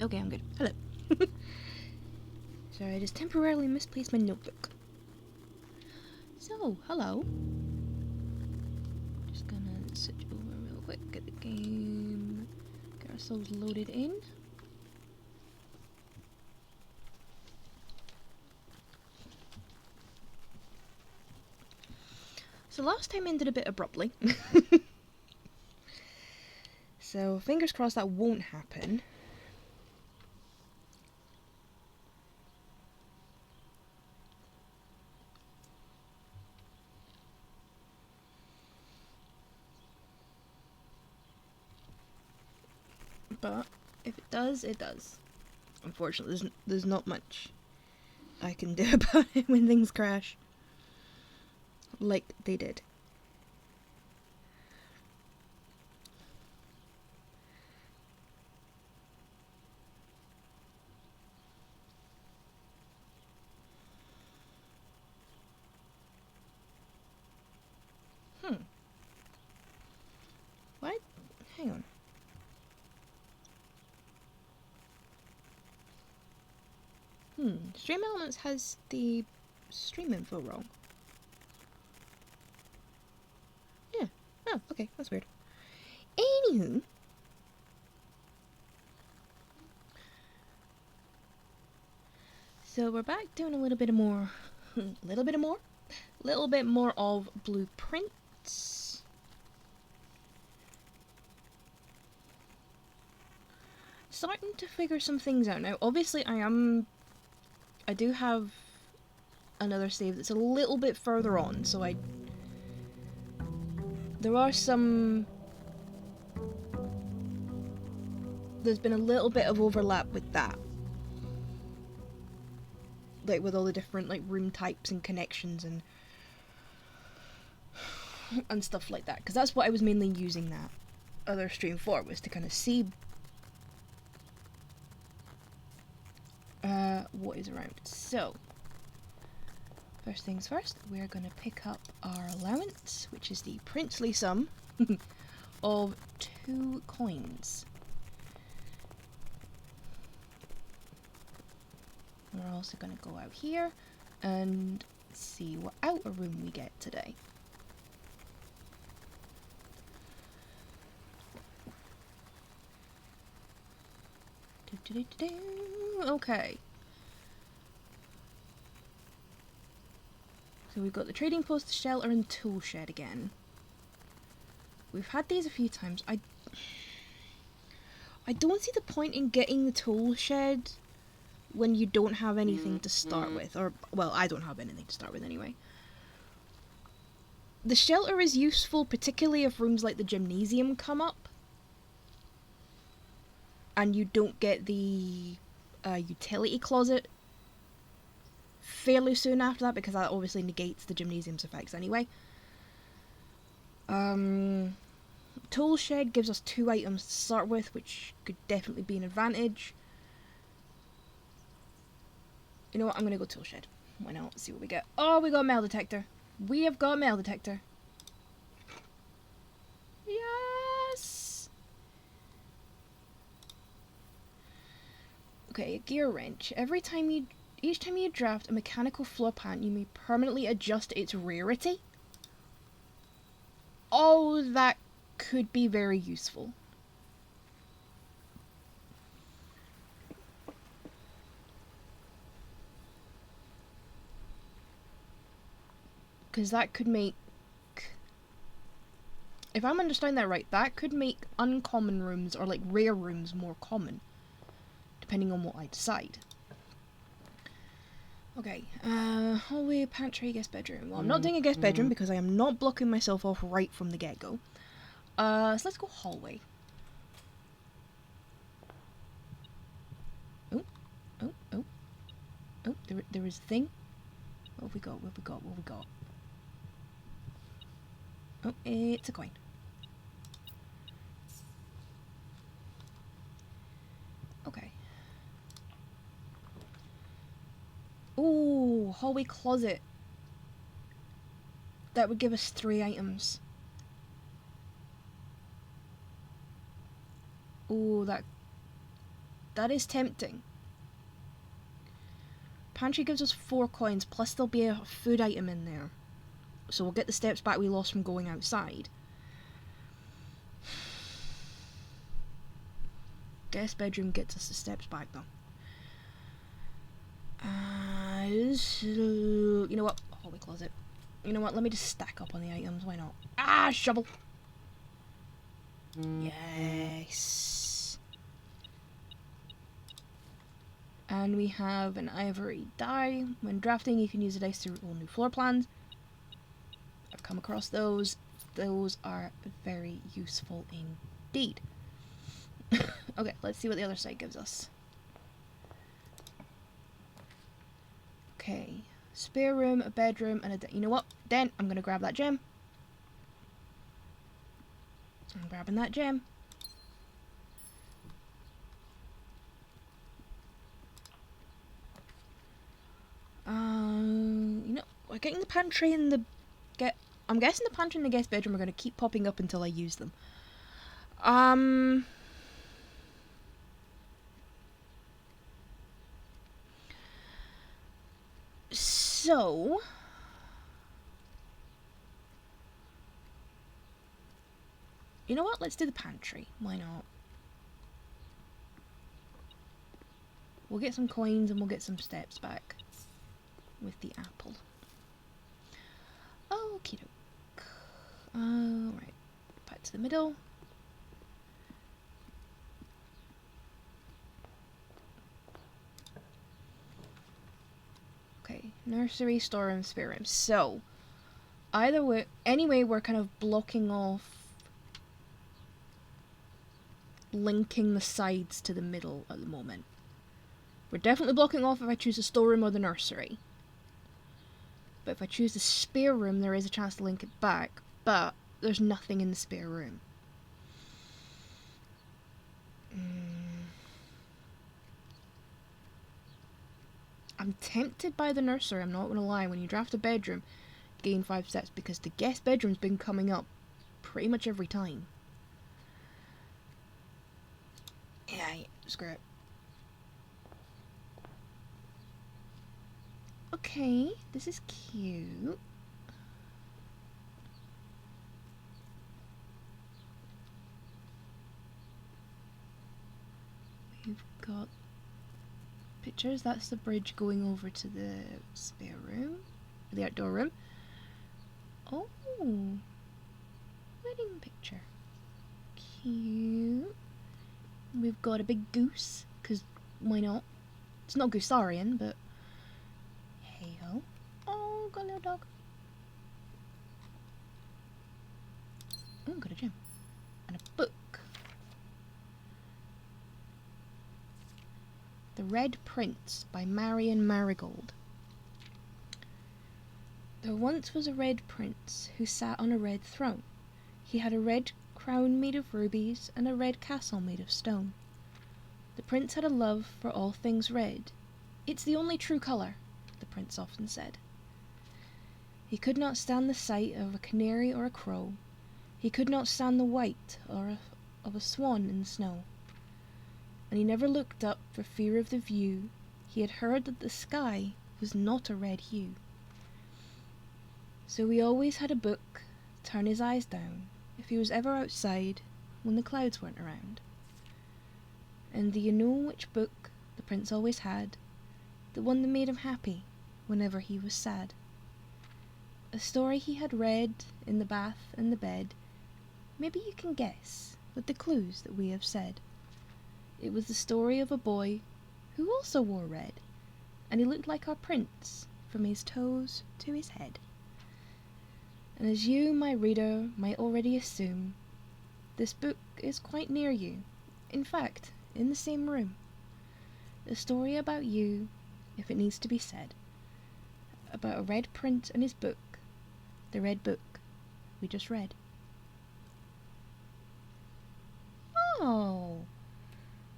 Okay, I'm good. Hello. Sorry, I just temporarily misplaced my notebook. So, hello. Just gonna switch over real quick, get the game, get ourselves loaded in. So last time ended a bit abruptly. So fingers crossed that won't happen. But if it does, it does. Unfortunately, there's not much I can do about it when things crash. Like they did. What? Hang on. Stream Elements has the stream info wrong. Yeah. Oh, okay, that's weird. Anywho. So we're back doing a little bit more of blueprints. Starting to figure some things out now. Obviously I do have another save that's a little bit further on, so there's been a little bit of overlap with that. Like with all the different like room types and connections and stuff like that, because that's what I was mainly using that other stream for, was to kind of see what is around. So first things first, we're going to pick up our allowance, which is the princely sum of 2 coins. We're also going to go out here and see what outer room we get today. Okay. So we've got the trading post, shelter, and tool shed again. We've had these a few times. I don't see the point in getting the tool shed when you don't have anything to start with. Or, well, I don't have anything to start with anyway. The shelter is useful, particularly if rooms like the gymnasium come up. And you don't get the utility closet fairly soon after that, because that obviously negates the gymnasium's effects anyway. Tool shed gives us 2 items to start with, which could definitely be an advantage. You know what, I'm gonna go tool shed. Why not? Let's see what we get. Oh, we got a metal detector. We have got a metal detector. Yes! Okay, a gear wrench. Each time you draft a mechanical floor pan, you may permanently adjust its rarity. Oh, that could be very useful. Because that could make... If I'm understanding that right, that could make uncommon rooms, or like rare rooms, more common. Depending on what I decide. Okay, hallway, pantry, guest bedroom. Well, I'm not doing a guest bedroom because I am not blocking myself off right from the get-go. So let's go hallway. Oh, there is a thing. What have we got? Oh, it's a coin. Okay. Ooh, hallway closet. That would give us 3 items. Ooh, that That is tempting. Pantry gives us 4 coins, plus there'll be a food item in there. So we'll get the steps back we lost from going outside. Guest bedroom gets us the steps back though. You know what? Hallway closet. You know what? Let me just stack up on the items. Why not? Ah, shovel! Yes. And we have an ivory die. When drafting, you can use the dice to roll new floor plans. I've come across those. Those are very useful indeed. Okay, let's see what the other side gives us. Okay, spare room, a bedroom, and a... You know what? Then I'm going to grab that gem. I'm grabbing that gem. You know, we're getting the pantry and the... I'm guessing the pantry and the guest bedroom are going to keep popping up until I use them. So... You know what? Let's do the pantry. Why not? We'll get some coins and we'll get some steps back with the apple. Okie doke. Alright. Back to the middle. Okay. Nursery, storeroom, spare room. So, either way, anyway, we're kind of blocking off linking the sides to the middle at the moment. We're definitely blocking off if I choose the storeroom or the nursery. But if I choose the spare room, there is a chance to link it back, but there's nothing in the spare room. I'm tempted by the nursery, I'm not going to lie. When you draft a bedroom, gain 5 steps, because the guest bedroom's been coming up pretty much every time. Yeah, screw it. Okay, this is cute. We've got pictures. That's the bridge going over to the spare room, the outdoor room. Oh, wedding picture. Cute. We've got a big goose, because why not? It's not Goosarian, but hey ho. Oh, got a little dog. Oh, got a gem. And a book. The Red Prince by Marion Marigold. There once was a red prince who sat on a red throne. He had a red crown made of rubies and a red castle made of stone. The prince had a love for all things red. It's the only true colour, the prince often said. He could not stand the sight of a canary or a crow. He could not stand the white of a swan in the snow. And he never looked up for fear of the view. He had heard that the sky was not a red hue. So he always had a book to turn his eyes down if he was ever outside when the clouds weren't around. And do you know which book the prince always had? The one that made him happy whenever he was sad. A story he had read in the bath and the bed. Maybe you can guess with the clues that we have said. It was the story of a boy who also wore red, and he looked like our prince from his toes to his head. And as you, my reader, might already assume, this book is quite near you, in fact, in the same room. A story about you, if it needs to be said, about a red prince and his book, the red book we just read. Oh,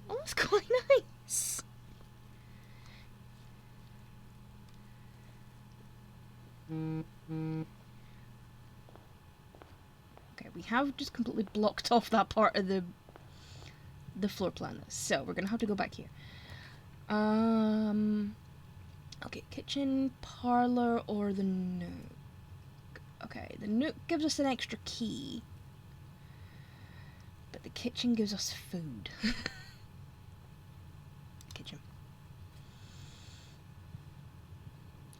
that's quite nice. Okay, we have just completely blocked off that part of the the floor plan is. So we're gonna have to go back here. Okay, kitchen, parlor, or the nook. Okay, the nook gives us an extra key, but the kitchen gives us food. Kitchen.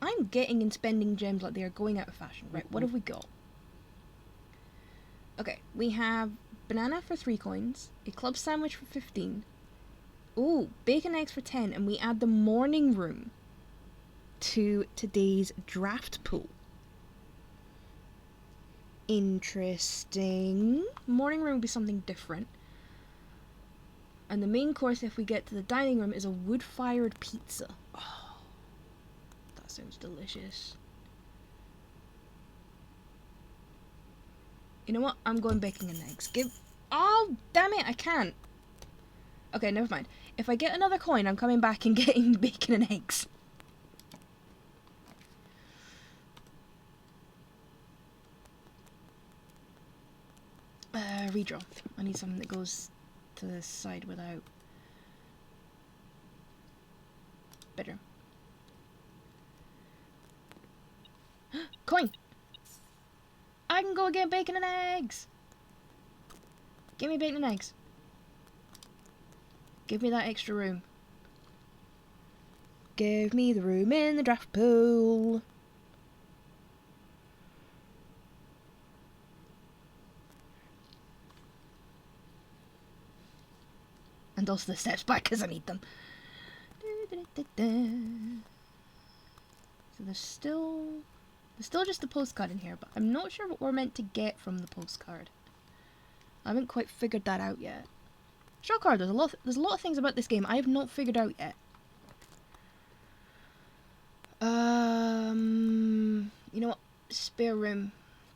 I'm getting and spending gems like they are going out of fashion. Right, what have we got? Okay, we have banana for 3 coins, a club sandwich for 15. Ooh, bacon eggs for 10, and we add the morning room to today's draft pool. Interesting. Morning room would be something different. And the main course, if we get to the dining room, is a wood-fired pizza. Oh, that sounds delicious. You know what? I'm going bacon and eggs. Oh, damn it, I can't. Okay, never mind. If I get another coin, I'm coming back and getting bacon and eggs. Redraw. I need something that goes to the side without... Better. Coin! I can go get bacon and eggs! Give me bacon and eggs. Give me that extra room. Give me the room in the draft pool. And also the steps back because I need them. So there's still just the postcard in here, but I'm not sure what we're meant to get from the postcard. I haven't quite figured that out yet. Draw card, there's a lot of things about this game I have not figured out yet. You know what? Spare room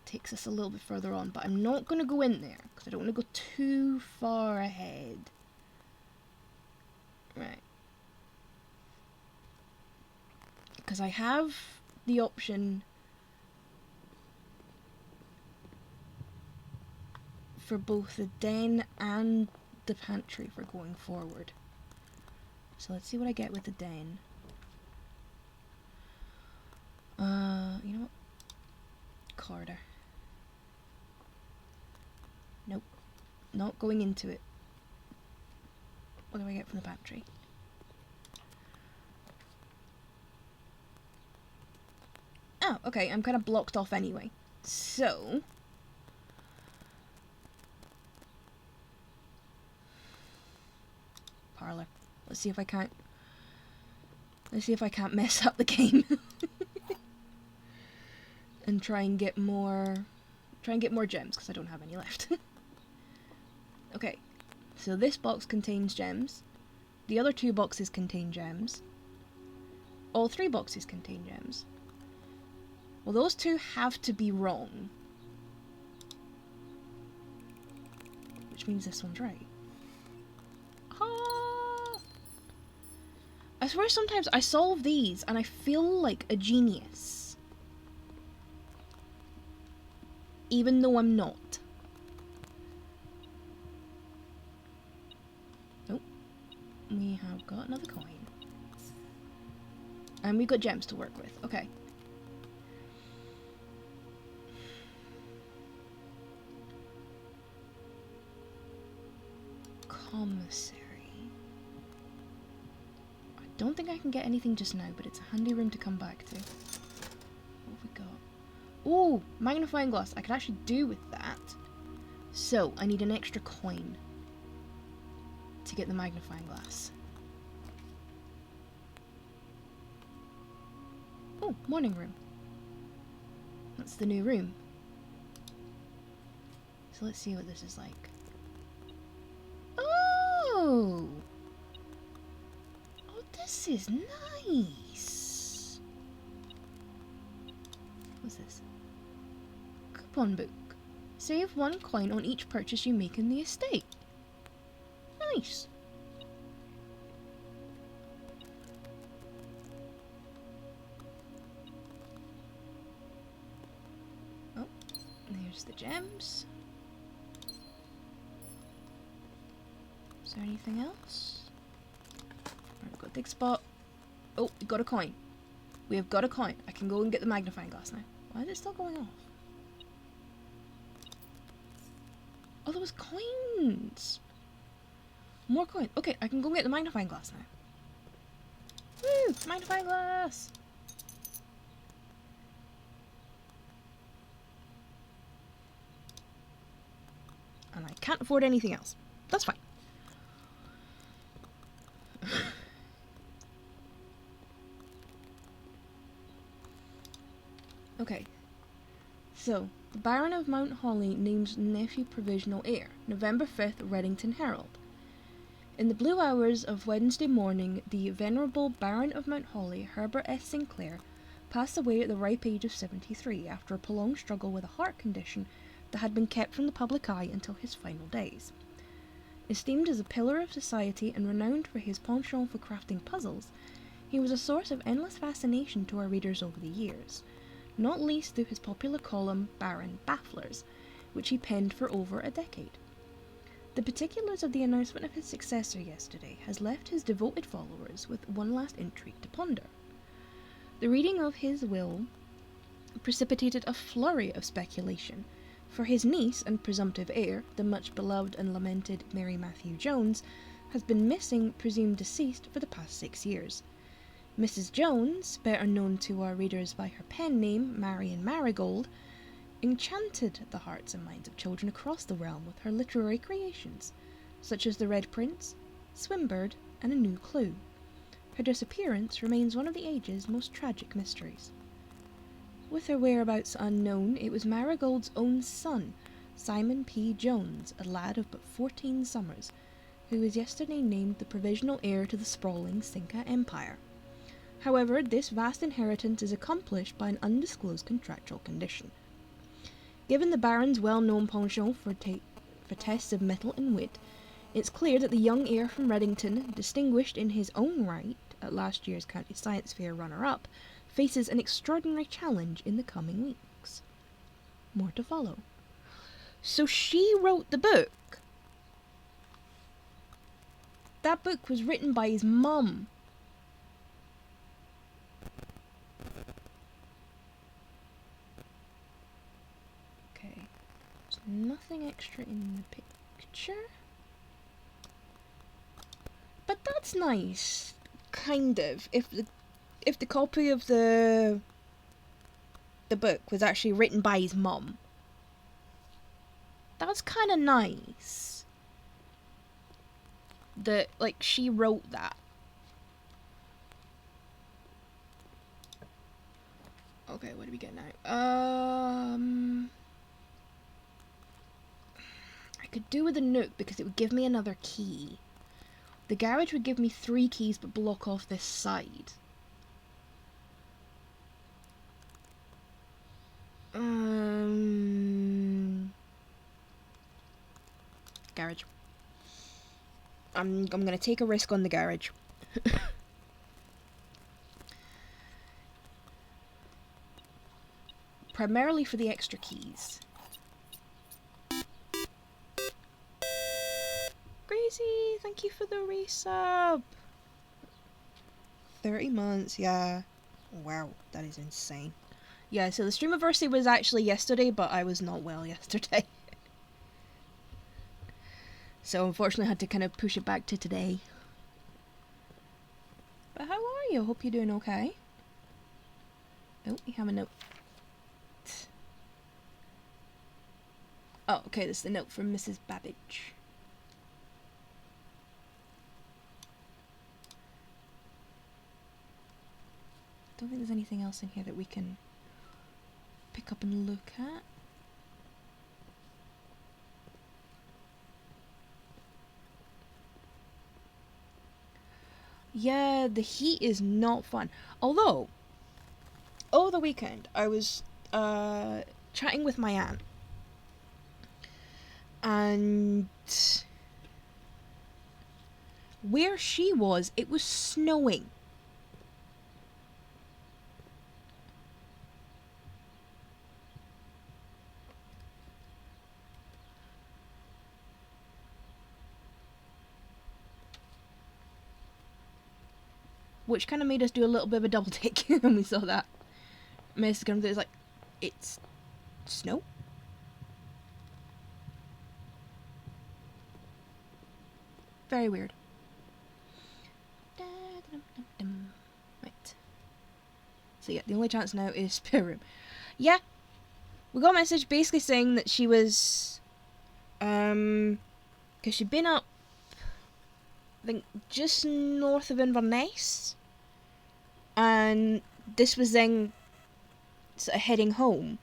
takes us a little bit further on, but I'm not going to go in there because I don't want to go too far ahead. Right. Because I have the option for both the den and the pantry for going forward. So let's see what I get with the den. You know what? Corridor. Nope. Not going into it. What do I get from the pantry? Oh, okay, I'm kind of blocked off anyway. So... Parlor. Let's see if I can't mess up the game. And try and get more gems, because I don't have any left. Okay, so this box contains gems. The other 2 boxes contain gems. All 3 boxes contain gems. Well, those 2 have to be wrong. Which means this one's right. Ah! I swear sometimes I solve these and I feel like a genius. Even though I'm not. Nope. We have got another coin. And we've got gems to work with. Okay. Commissary. I don't think I can get anything just now, but it's a handy room to come back to. What have we got? Ooh, magnifying glass. I can actually do with that. So, I need an extra coin to get the magnifying glass. Oh, morning room. That's the new room. So let's see what this is like. Oh! Oh, this is nice. What's this? Coupon book. Save 1 coin on each purchase you make in the estate. Nice. Oh, there's the gems. Is there anything else? Right, we've got a big spot. Oh, we got a coin. We have got a coin. I can go and get the magnifying glass now. Why is it still going off? Oh, there was coins! More coins. Okay, I can go get the magnifying glass now. Woo! Magnifying glass! And I can't afford anything else. That's fine. Okay. So, the Baron of Mount Holly names nephew provisional heir. November 5th, Reddington Herald. In the blue hours of Wednesday morning, the venerable Baron of Mount Holly, Herbert S. Sinclair, passed away at the ripe age of 73 after a prolonged struggle with a heart condition that had been kept from the public eye until his final days. Esteemed as a pillar of society and renowned for his penchant for crafting puzzles, he was a source of endless fascination to our readers over the years, not least through his popular column Baron Bafflers, which he penned for over a decade. The particulars of the announcement of his successor yesterday has left his devoted followers with one last intrigue to ponder. The reading of his will precipitated a flurry of speculation, for his niece and presumptive heir, the much beloved and lamented Mary Matthew Jones, has been missing, presumed deceased, for the past 6 years. Mrs. Jones, better known to our readers by her pen name, Marion Marigold, enchanted the hearts and minds of children across the realm with her literary creations, such as The Red Prince, Swimbird, and A New Clue. Her disappearance remains one of the age's most tragic mysteries. With her whereabouts unknown, it was Marigold's own son, Simon P. Jones, a lad of but 14 summers, who was yesterday named the provisional heir to the sprawling Cinca Empire. However, this vast inheritance is accomplished by an undisclosed contractual condition. Given the Baron's well-known penchant for tests of mettle and wit, it's clear that the young heir from Reddington, distinguished in his own right at last year's County Science Fair runner-up, faces an extraordinary challenge in the coming weeks. More to follow. So she wrote the book. That book was written by his mum. Okay. There's nothing extra in the picture. But that's nice. Kind of. If the copy of the book was actually written by his mum. That's kind of nice. That, like, she wrote that. Okay, what do we get now? I could do with a nook because it would give me another key. The garage would give me 3 keys but block off this side. Garage. I'm gonna take a risk on the garage. Primarily for the extra keys. Crazy, thank you for the resub. 30 months, yeah. Wow, that is insane. Yeah, so the Streamaversary was actually yesterday, but I was not well yesterday. So unfortunately I had to kind of push it back to today. But how are you? Hope you're doing okay. Oh, we have a note. Oh, okay, this is the note from Mrs. Babbage. Don't think there's anything else in here that we can pick up and look at. Yeah, the heat is not fun. Although, over the weekend, I was chatting with my aunt. And where she was, it was snowing. which kind of made us do a little bit of a double take when we saw that mist come through. It's like, it's snow? Very weird. Right. So yeah, the only chance now is spare room. Yeah, we got a message basically saying that she was, because she'd been up, I think, just north of Inverness, and this was then sort of heading home.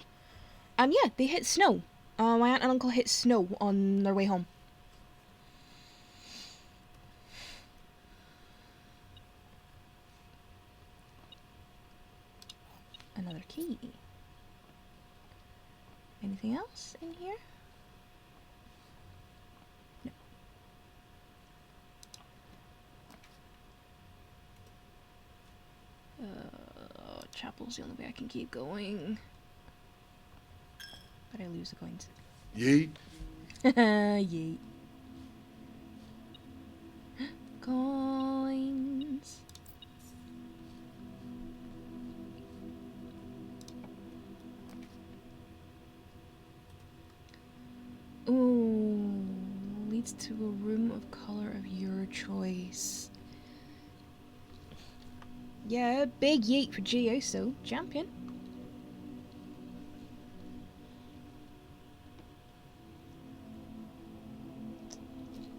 And yeah, they hit snow. My aunt and uncle hit snow on their way home. Another key. Anything else in here? No. Chapel's the only way I can keep going. But I lose the coins. Yeet. Yeet. Coins. Ooh, leads to a room of color of your choice. Yeah, big yeet for Geo, so champion.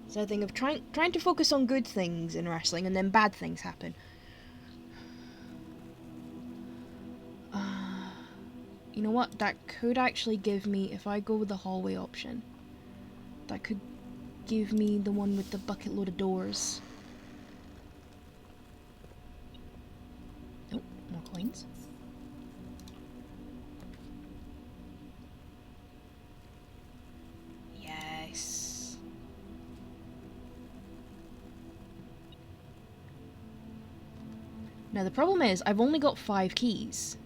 So I think of trying to focus on good things in wrestling, and then bad things happen. You know what? That could actually give me, if I go with the hallway option, that could give me the one with the bucket load of doors. Nope, more coins. Yes. Now the problem is, I've only got 5 keys.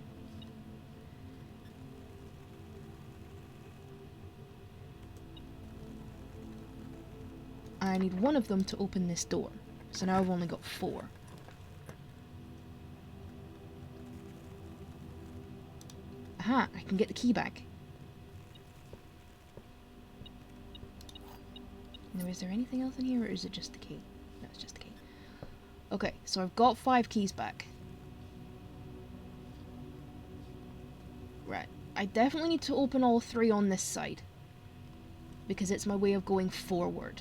I need one of them to open this door. So now I've only got 4. Aha, I can get the key back. Now is there anything else in here, or is it just the key? No, it's just the key. Okay, so I've got 5 keys back. Right, I definitely need to open all 3 on this side, because it's my way of going forward.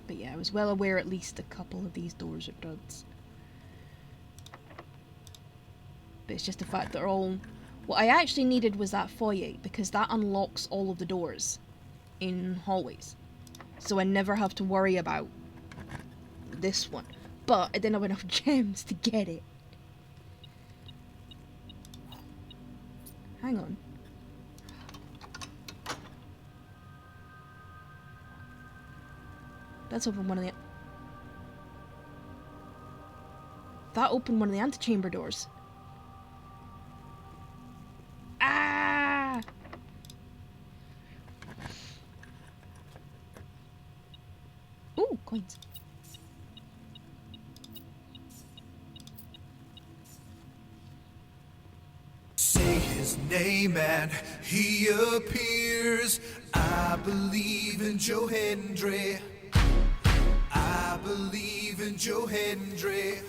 But yeah, I was well aware at least a couple of these doors are duds. But it's just the fact that they're all... What I actually needed was that foyer, because that unlocks all of the doors in hallways. So I never have to worry about this one. But I didn't have enough gems to get it. Hang on. That's open one of the... That opened one of the antechamber doors. Ah! Ooh, coins. Say his name and he appears. I believe in Joe Hendry. I believe in Joe Hendry.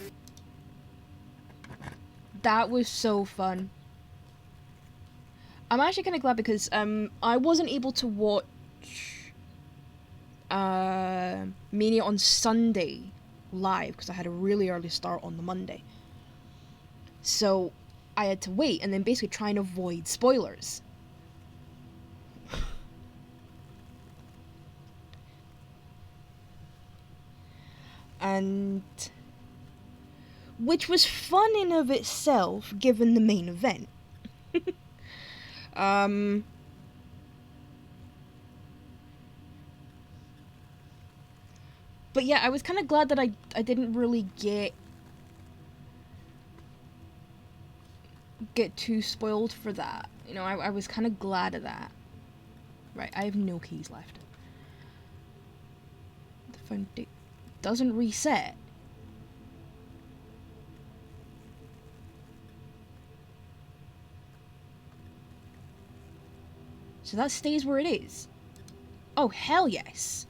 That was so fun. I'm actually kind of glad because I wasn't able to watch Mania on Sunday live because I had a really early start on the Monday. So I had to wait and then basically try and avoid spoilers. And which was fun in of itself given the main event. But yeah, I was kind of glad that I didn't really get too spoiled for that. You know, I was kind of glad of that. Right, I have no keys left. Foundation doesn't reset. So that stays where it is. Oh, hell yes.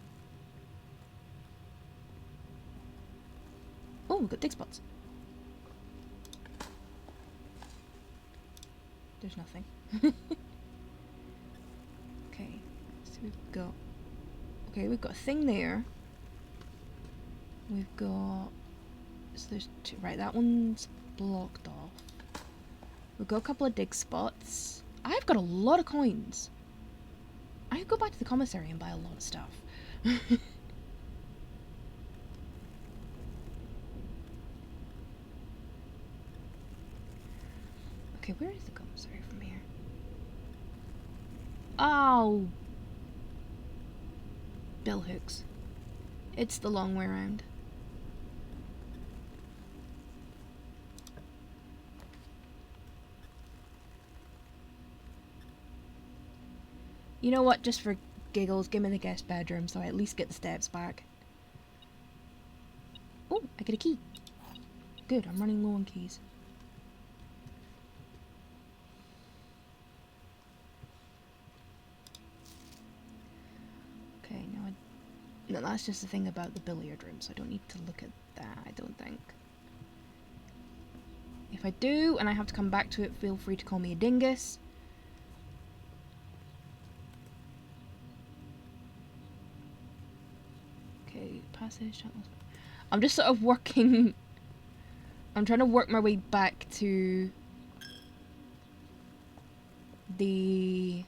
Oh, we've got dig spots. There's nothing. Okay, so we've got... Okay, we've got a thing there. We've got... So there's two... Right, that one's blocked off. We've got a couple of dig spots. I've got a lot of coins. I could go back to the commissary and buy a lot of stuff. Okay, where is the commissary from here? Oh! Bill hooks. It's the long way around. You know what, just for giggles, give me the guest bedroom so I at least get the steps back. Oh, I get a key. Good, I'm running low on keys. Okay, no, that's just the thing about the billiard room, so I don't need to look at that, I don't think. If I do, and I have to come back to it, feel free to call me a dingus. Okay, passage, channels. I'm just sort of working... I'm trying to work my way back to the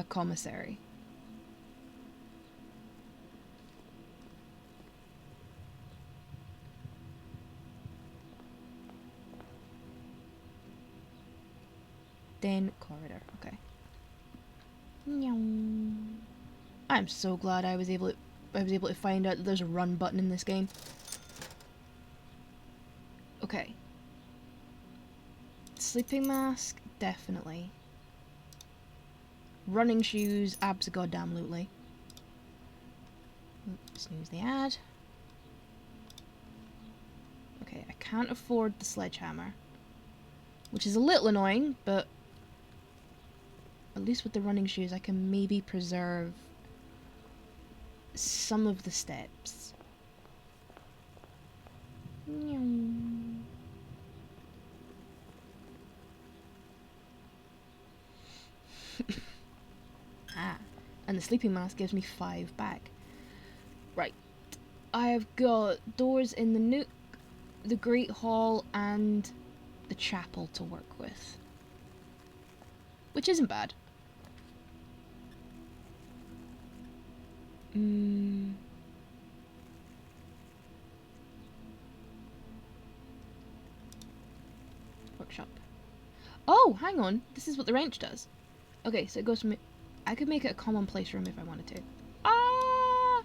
commissary. Then corridor, okay. I'm so glad I was able to find out that there's a run button in this game. Okay. Sleeping mask, definitely. Running shoes, abso-goddamn-lutely. Snooze the ad. Okay, I can't afford the sledgehammer. Which is a little annoying, but at least with the running shoes I can maybe preserve some of the steps. Ah, and the sleeping mask gives me 5 back. Right, I have got doors in the nook, the Great Hall, and the chapel to work with. Which isn't bad. Workshop. Oh, hang on. This is what the wrench does. Okay, so it goes from... I could make it a commonplace room if I wanted to. Ah!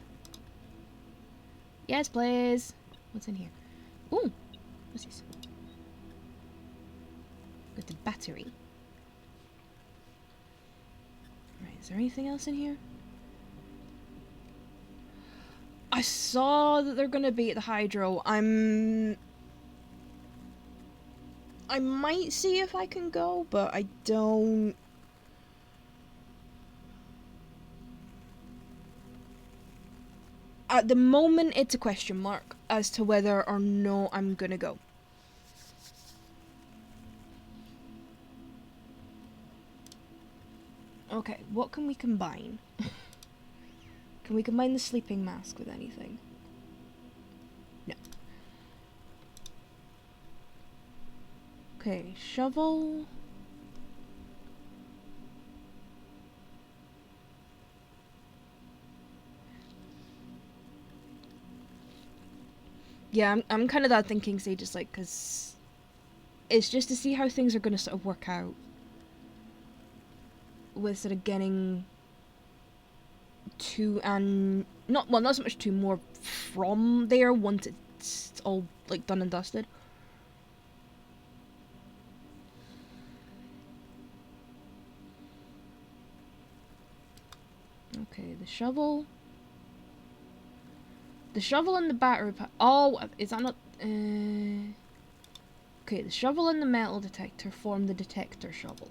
Yes, please. What's in here? Ooh! What's this? Got the battery. Right, is there anything else in here? I saw that they're gonna be at the hydro. I might see if I can go, but I don't... At the moment, it's a question mark as to whether or no I'm gonna go. Okay, what can we combine? Can we combine the sleeping mask with anything? No. Okay, shovel. Yeah, I'm kind of that thinking stage, just like, because it's just to see how things are going to sort of work out with sort of getting to, and not so much to, more from there once it's all like done and dusted. Okay, the shovel. The shovel and the battery pack. Oh, is that not... Okay, the shovel and the metal detector form the detector shovel.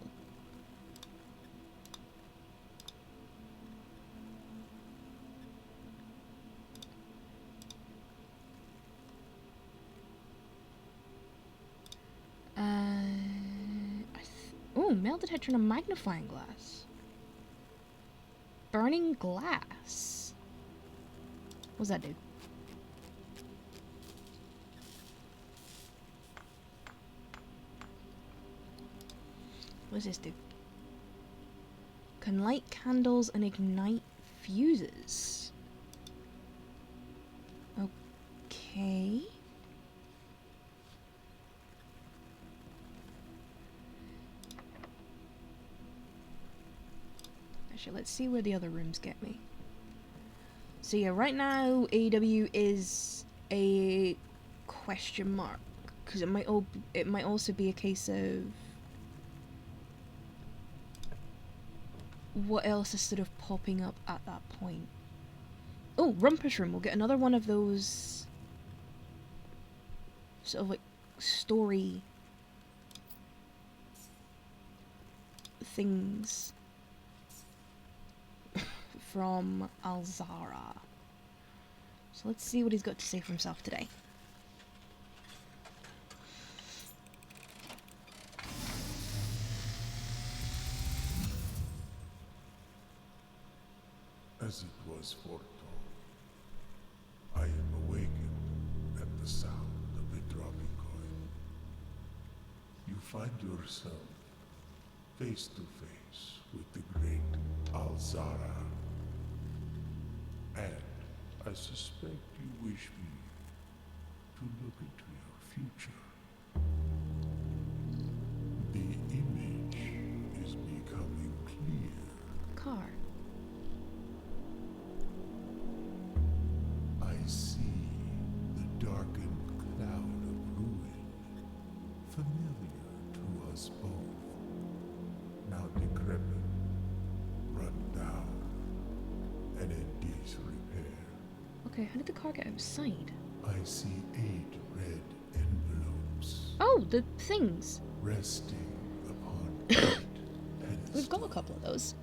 Oh, metal detector and a magnifying glass. Burning glass. What's that do? What does this do? Can light candles and ignite fuses. Okay. Actually, let's see where the other rooms get me. So yeah, right now AW is a question mark because it might also be a case of what else is sort of popping up at that point. Oh, Rumpus Room. We'll get another one of those sort of like story things from Alzara. So let's see what he's got to say for himself today. As it was foretold, I am awakened at the sound of a dropping coin. You find yourself face to face with the great Alzara. And I suspect you wish me to look into your future. The image is becoming clear. Car. I see the darkened cloud of ruin, familiar to us both, now decrepit, run down, and in disrepair. Okay, how did the car get outside? I see 8 red envelopes Oh, the things. resting upon 8 pedestals. We've got a couple of those.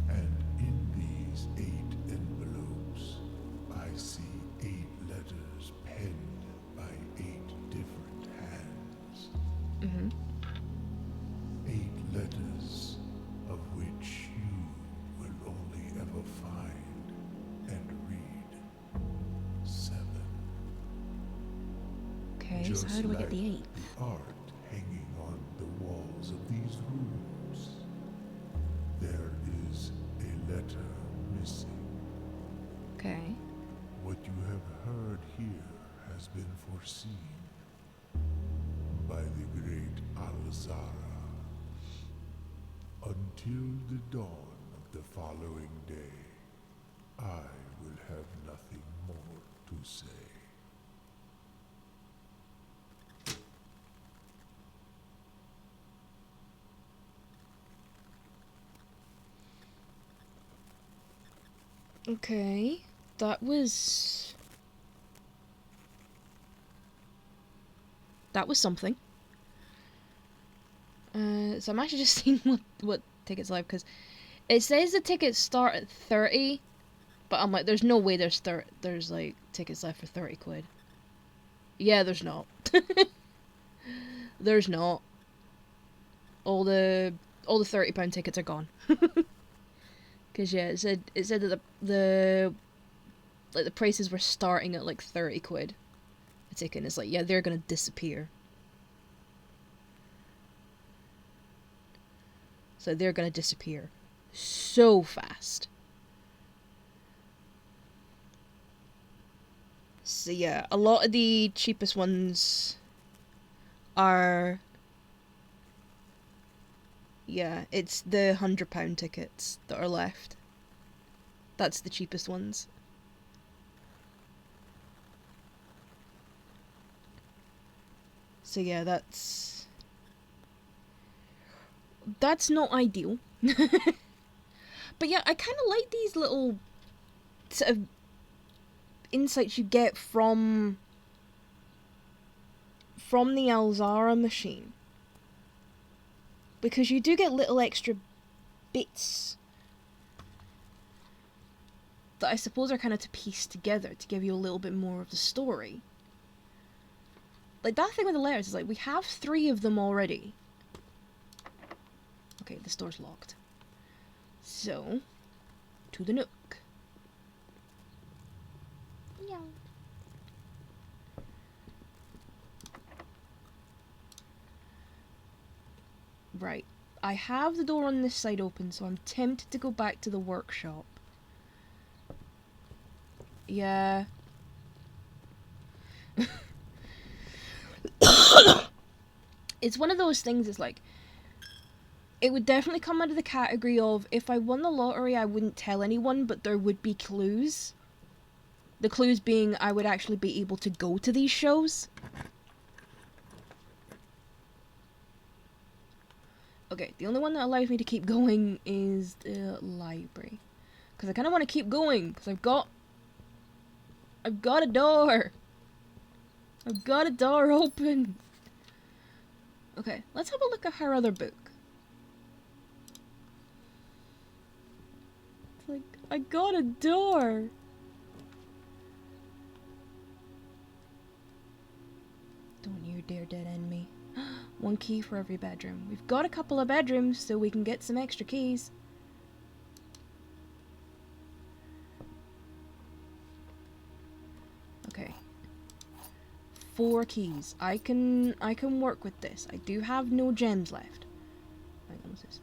And in these 8 envelopes, I see 8 letters penned by 8 different hands. Mm-hmm. 8 letters of which you will only ever find and read 7. Okay, so Just how do I get like the 8? the art hanging on the walls of these rooms, there is a letter missing. Okay. What you have heard here has been foreseen by the great Alzara. Until the dawn of the following day, I will have nothing more to say. Okay, that was something. So I'm actually just seeing what tickets live because it says the tickets start at 30, but I'm like, there's no way there's like tickets left for 30 quid. Yeah, there's not. There's not. All the £30 tickets are gone. Cause yeah, it said that the prices were starting at like 30 quid a ticket, and it's like, yeah, they're gonna disappear. So they're gonna disappear so fast. So yeah, a lot of the cheapest ones are, yeah, it's the £100 tickets that are left. That's the cheapest ones. So yeah, that's not ideal. But yeah, I kind of like these little sort of insights you get from the Alzara machine. Because you do get little extra bits that I suppose are kind of to piece together to give you a little bit more of the story. Like, that thing with the letters is like, we have 3 of them already. Okay, this door's locked. So, to the nook. Yeah. Right. I have the door on this side open, so I'm tempted to go back to the workshop. Yeah. It's one of those things, it's like, it would definitely come under the category of, if I won the lottery, I wouldn't tell anyone, but there would be clues. The clues being, I would actually be able to go to these shows. Okay, the only one that allows me to keep going is the library. Because I kind of want to keep going, because I've got a door. I've got a door open. Okay, let's have a look at her other book. It's like, I got a door. Don't you dare dead end me. 1 key for every bedroom. We've got a couple of bedrooms, so we can get some extra keys. Okay. 4 keys. I can work with this. I do have no gems left. Hang on, what's this?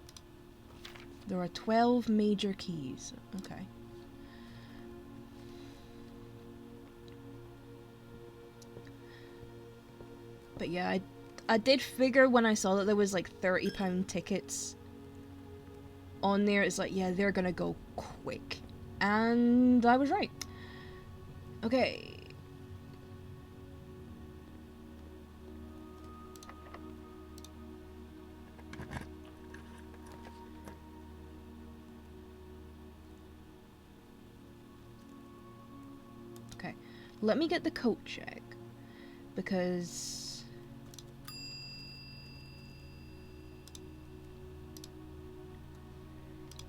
There are 12 major keys. Okay. But yeah, I did figure when I saw that there was like £30 tickets on there, it's like, yeah, they're gonna go quick. And I was right. Okay. Okay. Let me get the coat check. Because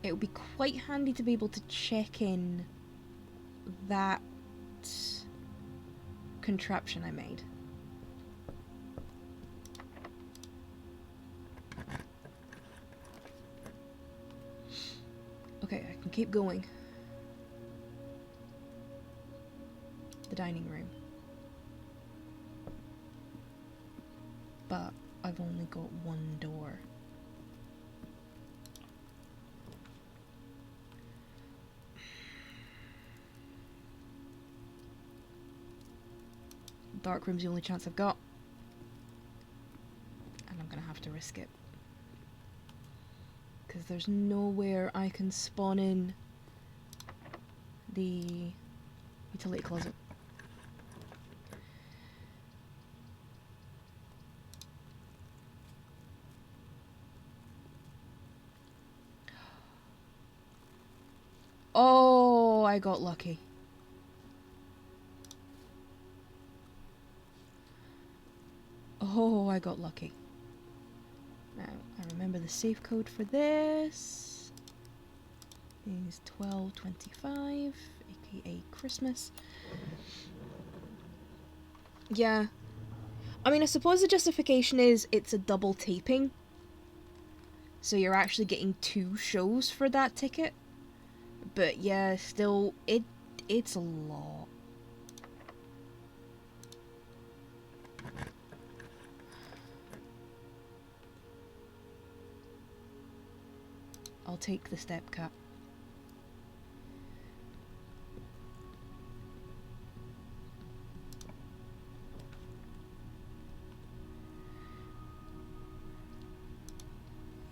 it would be quite handy to be able to check in that contraption I made. Okay, I can keep going. The dining room. But I've only got 1 door. Dark room's the only chance I've got. And I'm gonna have to risk it. Because there's nowhere I can spawn in the utility closet. Oh, I got lucky. Oh, I got lucky. Now, I remember the safe code for this is 1225, aka Christmas. Yeah. I mean, I suppose the justification is it's a double taping. So you're actually getting 2 shows for that ticket. But yeah, still, it's a lot. I'll take the step cut.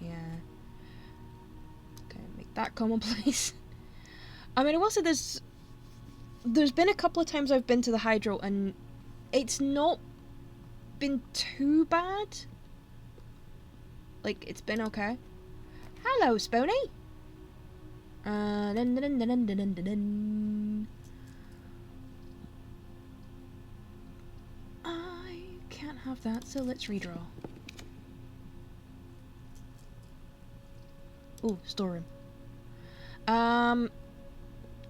Yeah. Okay, make that commonplace. I mean, I will say there's been a couple of times I've been to the Hydro and it's not been too bad. Like, it's been okay. Hello, Spony. Dun, dun, dun, dun, dun, dun, dun, dun. have that, so let's redraw. Oh, storeroom.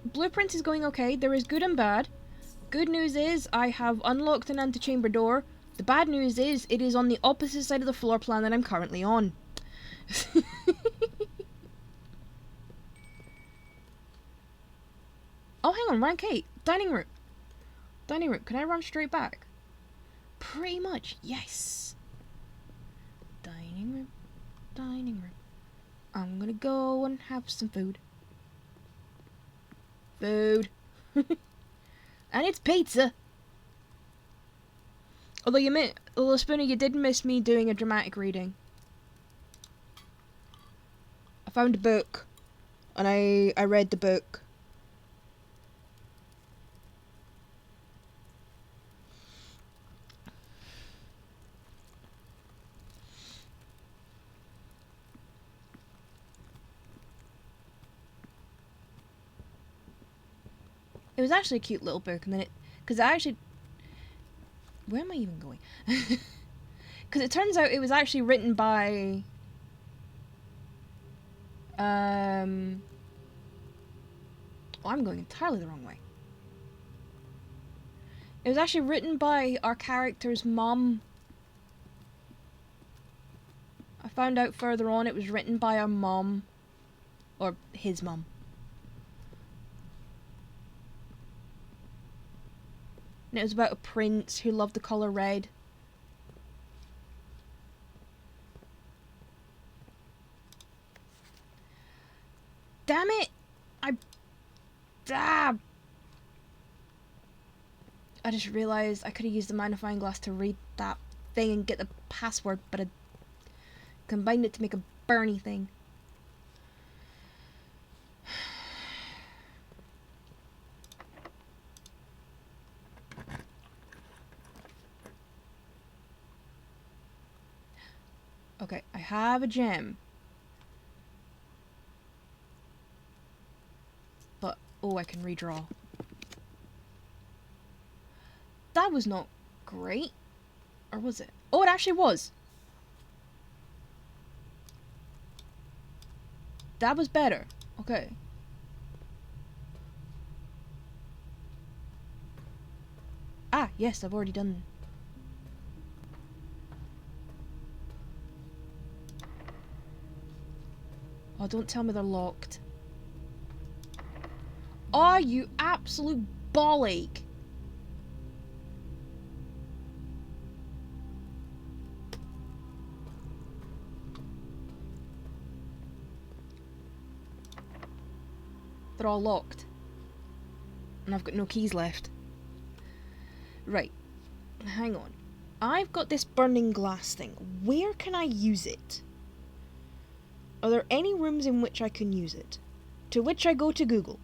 Blueprint is going okay. There is good and bad. Good news is I have unlocked an antechamber door. The bad news is it is on the opposite side of the floor plan that I'm currently on. Oh, hang on, rank 8. Dining room. Dining room. Can I run straight back? Pretty much, yes. Dining room. Dining room. I'm gonna go and have some food. Food. And it's pizza. Although Spooner, you did miss me doing a dramatic reading. I found a book, and I read the book. It was actually a cute little book, and then because I actually, where am I even going? Because it turns out it was actually written by, oh, I'm going entirely the wrong way. It was actually written by our character's mum. I found out further on it was written by our mum, or his mum. And it was about a prince who loved the colour red. Damn it! I just realised I could have used the magnifying glass to read that thing and get the password, but I combined it to make a Bernie thing. Okay, I have a gem. But, oh, I can redraw. That was not great. Or was it? Oh, it actually was. That was better. Okay. Ah, yes, I've already done. Oh, don't tell me they're locked. Oh, you absolute ball-ache. They're all locked. And I've got no keys left. Right. Hang on. I've got this burning glass thing. Where can I use it? Are there any rooms in which I can use it? To which I go to Google.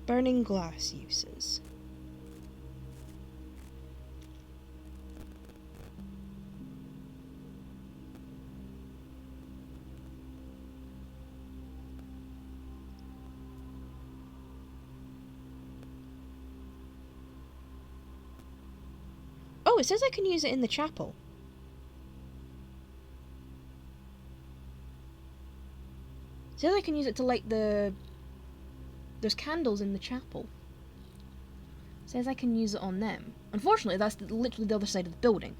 Burning glass uses. Oh, it says I can use it in the chapel. It says I can use it to light the... There's candles in the chapel. It says I can use it on them. Unfortunately, that's literally the other side of the building.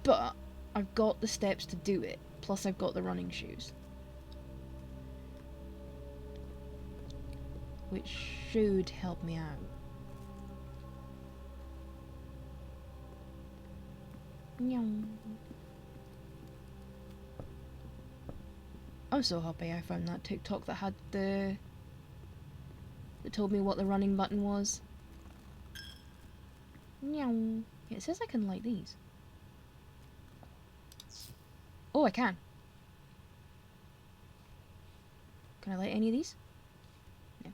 But I've got the steps to do it. Plus I've got the running shoes. Which should help me out. I'm so happy I found that TikTok that had that told me what the running button was. Yeah, it says I can light these. Oh, I can. Can I light any of these? No.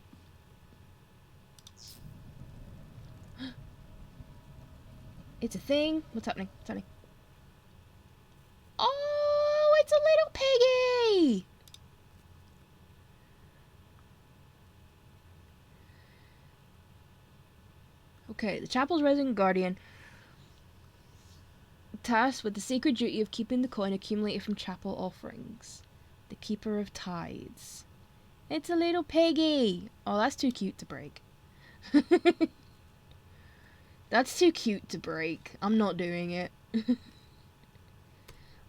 It's a thing. What's happening? What's happening? Oh, it's a little piggy! Okay, the chapel's resident guardian, tasked with the sacred duty of keeping the coin accumulated from chapel offerings. The keeper of tithes. It's a little piggy! Oh, that's too cute to break. That's too cute to break. I'm not doing it.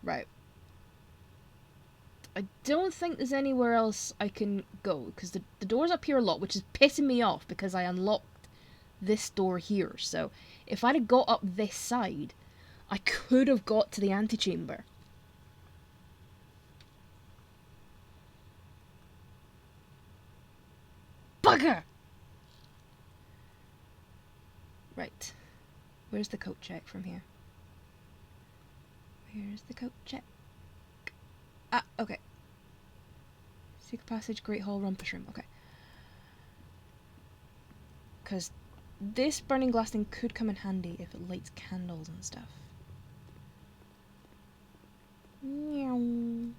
Right. I don't think there's anywhere else I can go, because the door's up here a lot, which is pissing me off because I unlocked this door here. So if I'd have got up this side, I could have got to the antechamber. Bugger! Right. Where's the coat check from here? Where's the coat check? Ah, okay. Secret passage, Great Hall, Rumpus Room. Okay. Because this burning glass thing could come in handy if it lights candles and stuff. Meow.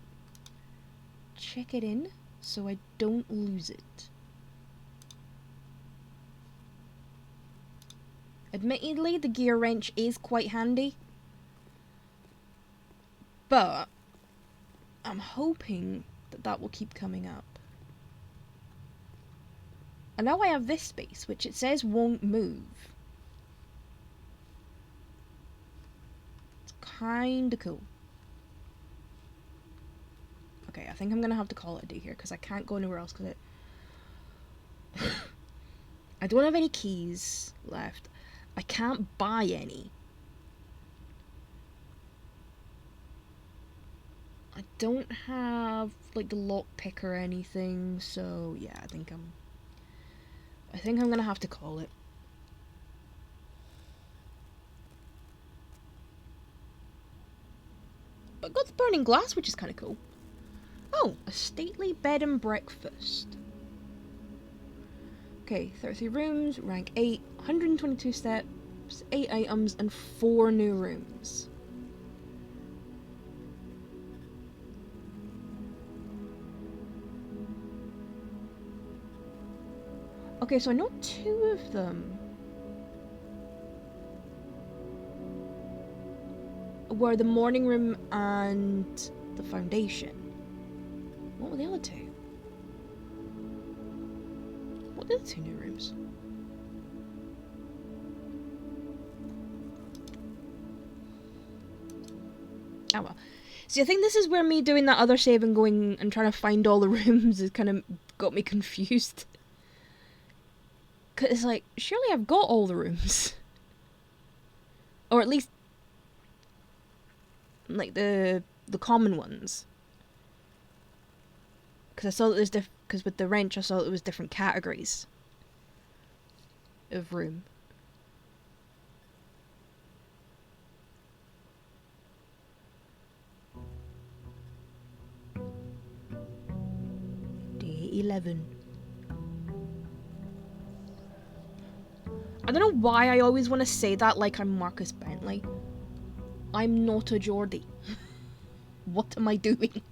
Check it in so I don't lose it. Admittedly, the gear wrench is quite handy, but I'm hoping that that will keep coming up. And now I have this space, which it says won't move. It's kinda cool. Okay, I think I'm gonna have to call it a day here, because I can't go anywhere else, because it... I don't have any keys left. I can't buy any. I don't have like the lockpick or anything, so yeah, I think I'm gonna have to call it. But I got the burning glass, which is kind of cool. Oh, a stately bed and breakfast. Okay, 33 rooms, rank 8, 122 steps, 8 items, and 4 new rooms. Okay, so I know 2 of them were the morning room and the foundation. What were the other 2? What are the 2 new rooms? Oh well. See, I think this is where me doing that other save and going and trying to find all the rooms has kind of got me confused. Cause it's like, surely I've got all the rooms. Or at least, like, the common ones. Because I saw that there's because with the wrench I saw that there was different categories of room. Day 11. I don't know why I always want to say that like I'm Marcus Bentley. I'm not a Geordie. What am I doing?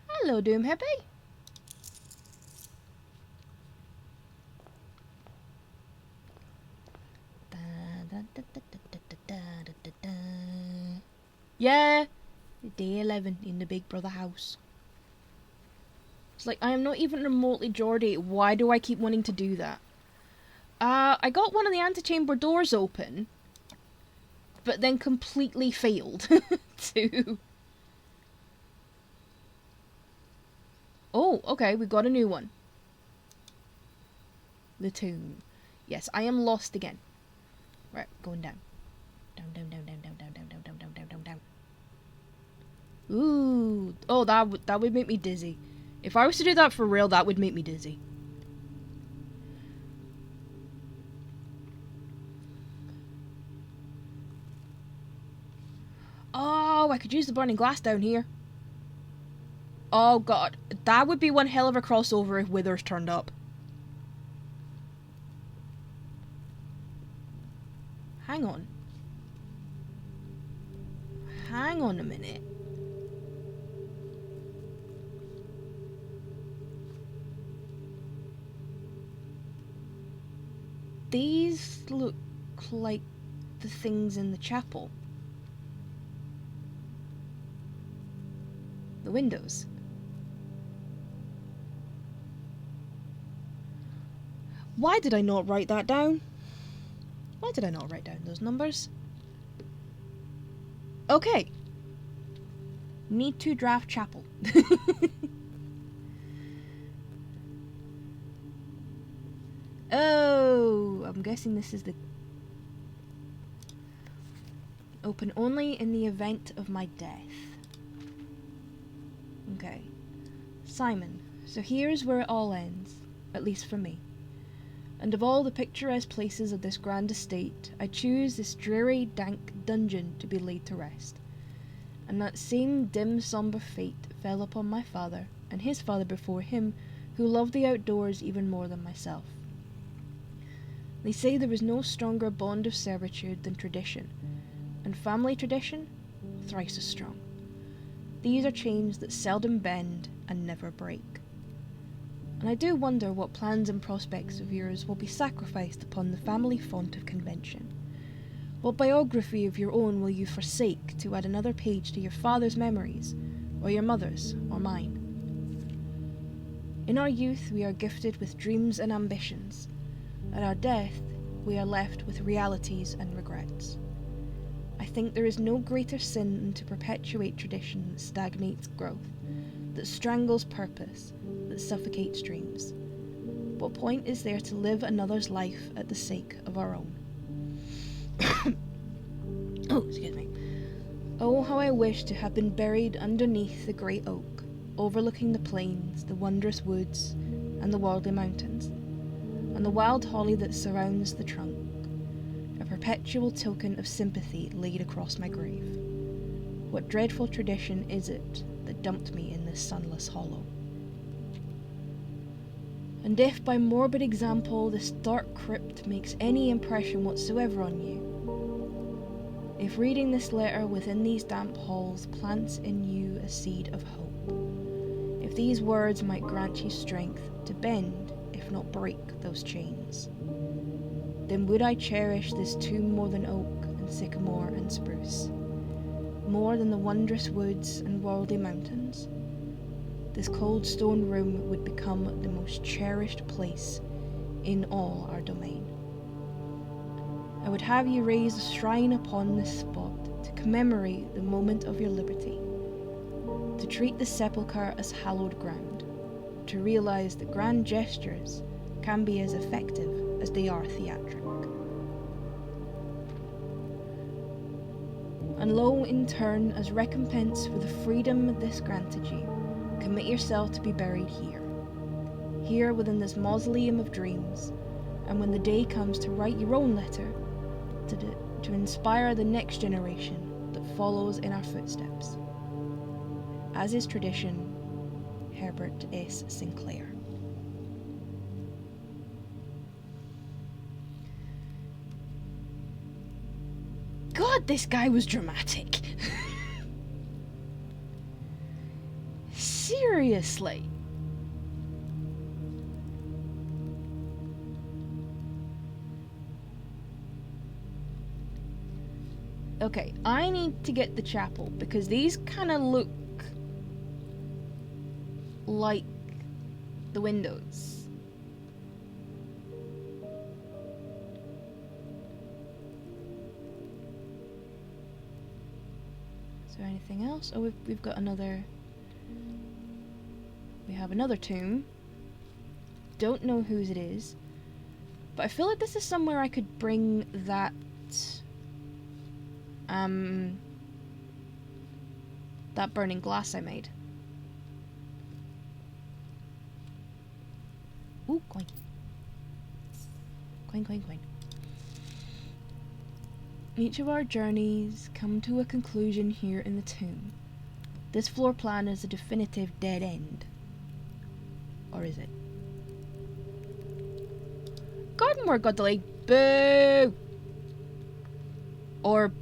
Hello, Doom Hippie. Yeah, day 11 in the Big Brother house. It's like, I am not even remotely Geordie. Why do I keep wanting to do that? I got one of the antechamber doors open, but then completely failed to... Oh, okay, we got a new one. The tomb. Yes, I am lost again. Right, going down. Down, down, down, down, down, down, down, down, down, down, down, down, down. Ooh. Oh, that would make me dizzy. If I was to do that for real, that would make me dizzy. Oh, I could use the burning glass down here. Oh god, that would be one hell of a crossover if Withers turned up. Hang on. Hang on a minute. these look like the things in the chapel. The windows. Why did I not write that down? Why did I not write down those numbers? Okay. Need to draft chapel. Oh, I'm guessing this is the... Open only in the event of my death. Okay. Simon. So here is where it all ends. At least for me. And of all the picturesque places of this grand estate, I choose this dreary, dank dungeon to be laid to rest. And that same dim, sombre fate fell upon my father, and his father before him, who loved the outdoors even more than myself. They say there is no stronger bond of servitude than tradition, and family tradition, thrice as strong. These are chains that seldom bend and never break. And I do wonder what plans and prospects of yours will be sacrificed upon the family font of convention. What biography of your own will you forsake to add another page to your father's memories, or your mother's, or mine? In our youth we are gifted with dreams and ambitions. At our death we are left with realities and regrets. I think there is no greater sin than to perpetuate tradition that stagnates growth, that strangles purpose, that suffocates dreams. What point is there to live another's life at the sake of our own? Oh, excuse me. Oh, how I wish to have been buried underneath the great oak, overlooking the plains, the wondrous woods, and the worldly mountains, and the wild holly that surrounds the trunk, a perpetual token of sympathy laid across my grave. What dreadful tradition is it that dumped me in this sunless hollow? And if by morbid example this dark crypt makes any impression whatsoever on you, if reading this letter within these damp halls plants in you a seed of hope, if these words might grant you strength to bend, if not break, those chains, then would I cherish this tomb more than oak and sycamore and spruce, more than the wondrous woods and worldly mountains. This cold stone room would become the most cherished place in all our domain. I would have you raise a shrine upon this spot to commemorate the moment of your liberty, to treat the sepulchre as hallowed ground, to realize that grand gestures can be as effective as they are theatric. And lo, in turn, as recompense for the freedom this granted you, commit yourself to be buried here within this mausoleum of dreams, and when the day comes to write your own letter, to inspire the next generation that follows in our footsteps. As is tradition, Herbert S. Sinclair. God, this guy was dramatic. Seriously. Okay, I need to get the chapel because these kind of look like the windows. Is there anything else? Oh, we've got another... We have another tomb. Don't know whose it is. But I feel like this is somewhere I could bring that... that burning glass I made. Ooh, coin. Coin, coin, coin. Each of our journeys come to a conclusion here in the tomb. This floor plan is a definitive dead end. Or is it? Garden work got delayed. Boo! Or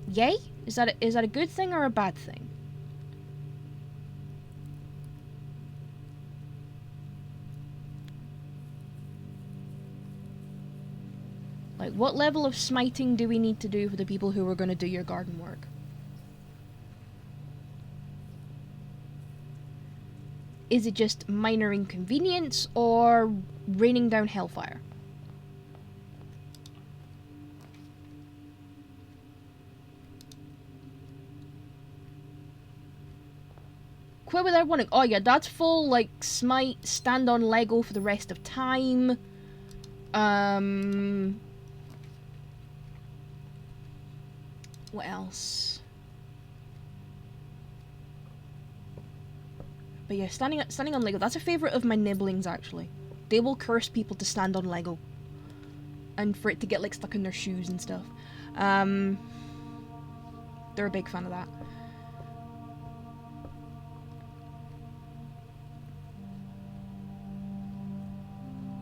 yay? Is that a good thing or a bad thing? Like, what level of smiting do we need to do for the people who are going to do your garden work? Is it just minor inconvenience, or raining down hellfire? Quit without wanting. Oh yeah, that's full, like, smite, stand on Lego for the rest of time. What else? But yeah, standing on Lego, that's a favourite of my nibblings, actually. They will curse people to stand on Lego. And for it to get, like, stuck in their shoes and stuff. They're a big fan of that.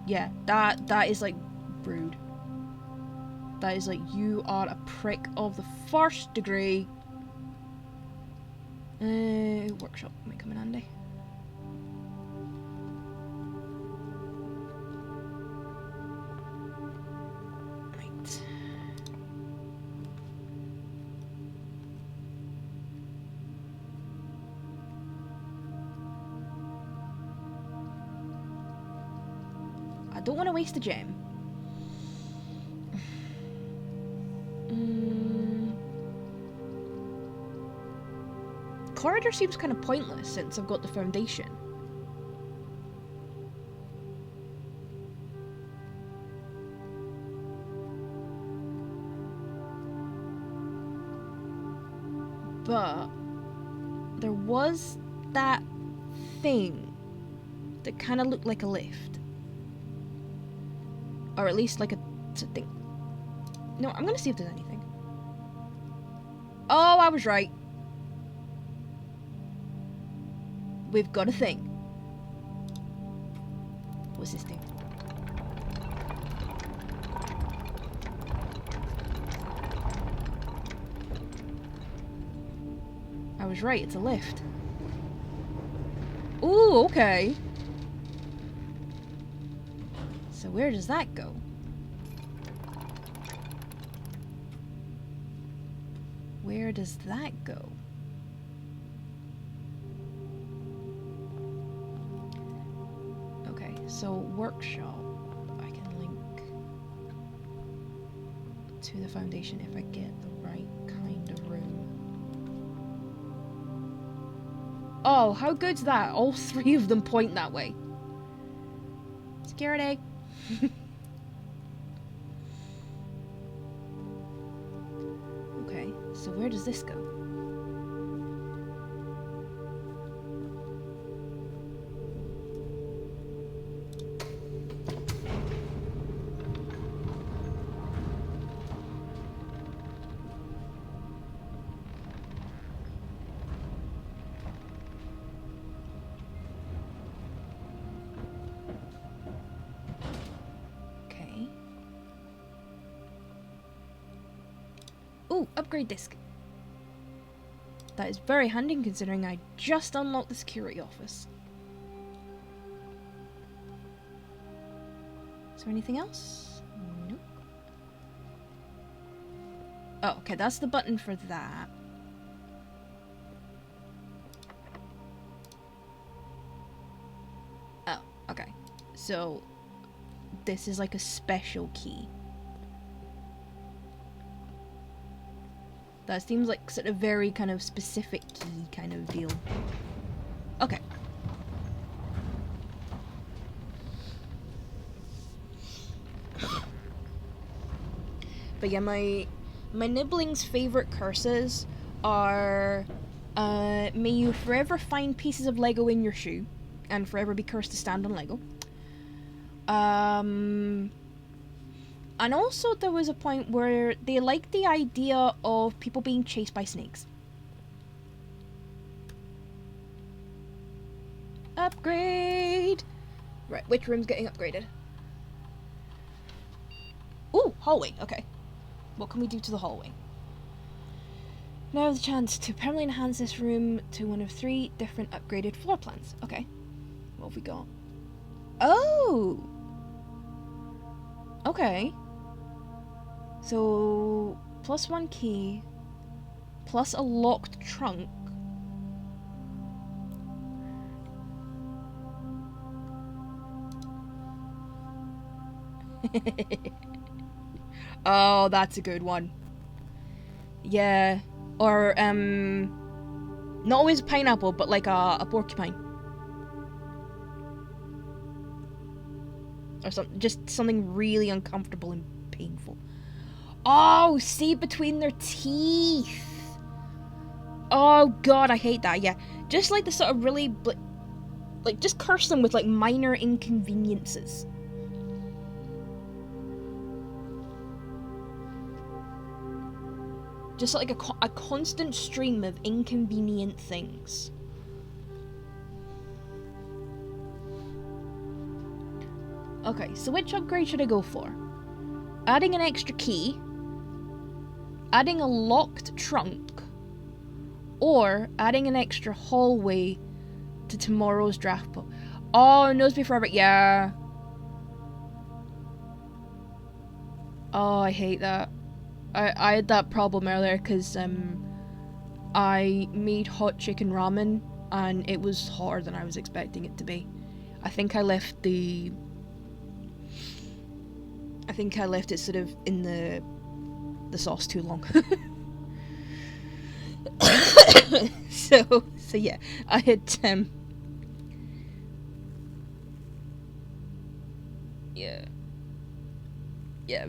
Yeah, that is, like, rude. That is, like, you are a prick of the first degree. Workshop might come in handy. Right. I don't want to waste a gem. Corridor seems kind of pointless since I've got the foundation. But there was that thing that kind of looked like a lift. Or at least like a thing. No, I'm gonna see if there's anything. Oh, I was right. We've got a thing. What's this thing? I was right, it's a lift. Ooh, okay. So where does that go? Where does that go? Okay, so workshop, I can link to the foundation if I get the right kind of room. Oh, how good's that? All three of them point that way. Security. Okay, so where does this go? Ooh, upgrade disc. That is very handy considering I just unlocked the security office. Is there anything else? Nope. Oh, okay, that's the button for that. Oh, okay. So, this is like a special key. That seems like sort of very kind of specific key kind of deal. Okay. But yeah, my nibbling's favorite curses are may you forever find pieces of Lego in your shoe and forever be cursed to stand on Lego. And also there was a point where they liked the idea of people being chased by snakes. Upgrade! Right, which room's getting upgraded? Ooh, hallway, okay. What can we do to the hallway? Now I have the chance to permanently enhance this room to one of 3 different upgraded floor plans. Okay. What have we got? Oh! Okay. So, plus 1 key, plus a locked trunk. Oh, that's a good one. Yeah. Or, not always a pineapple, but like a porcupine. Or just something really uncomfortable and painful. Oh, see between their teeth. Oh god, I hate that. Yeah, just like the sort of really, like just curse them with like minor inconveniences. Just like a constant stream of inconvenient things. Okay, so which upgrade should I go for? Adding an extra key, adding a locked trunk, or adding an extra hallway to tomorrow's draft pool. Oh, knows me forever. Yeah. Oh, I hate that. I had that problem earlier because I made hot chicken ramen and it was hotter than I was expecting it to be. I think I left it sort of in the sauce too long. so yeah, I had yeah,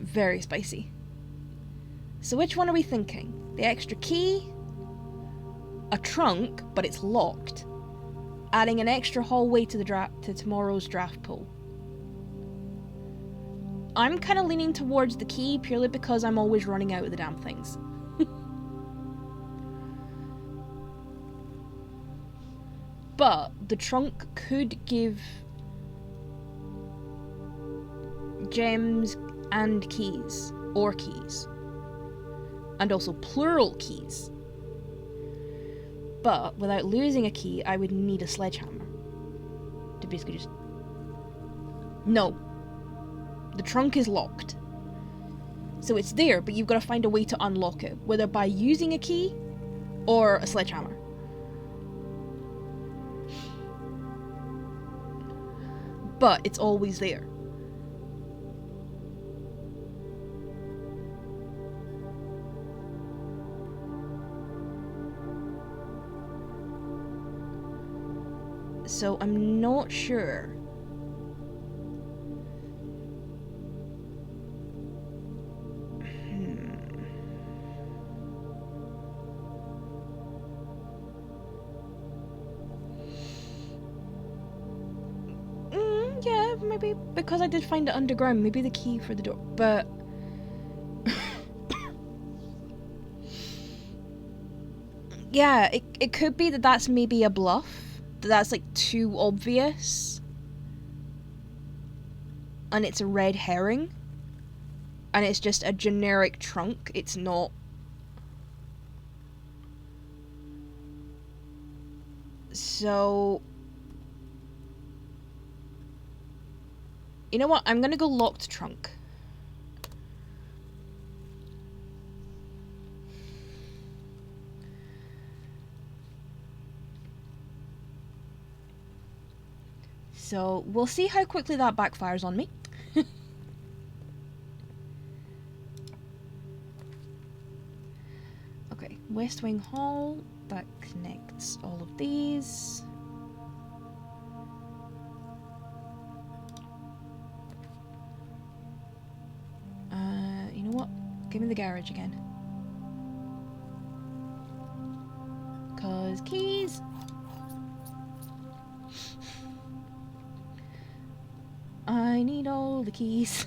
very spicy. So which one are we thinking? The extra key? A trunk, but it's locked. Adding an extra hallway to tomorrow's draft pool. I'm kind of leaning towards the key purely because I'm always running out of the damn things. But the trunk could give gems and keys, or keys. And also plural keys. But without losing a key, I would need a sledgehammer. To basically just... No. The trunk is locked. So it's there, but you've got to find a way to unlock it. Whether by using a key, or a sledgehammer. But it's always there. So I'm not sure. Yeah, maybe because I did find it underground, maybe the key for the door, but yeah, it could be that that's maybe a bluff. That's like too obvious and it's a red herring and it's just a generic trunk. It's not. So you know what, I'm gonna go locked trunk. So, we'll see how quickly that backfires on me. Okay, West Wing Hall. That connects all of these. You know what? Give me the garage again. 'Cause keys! I need all the keys,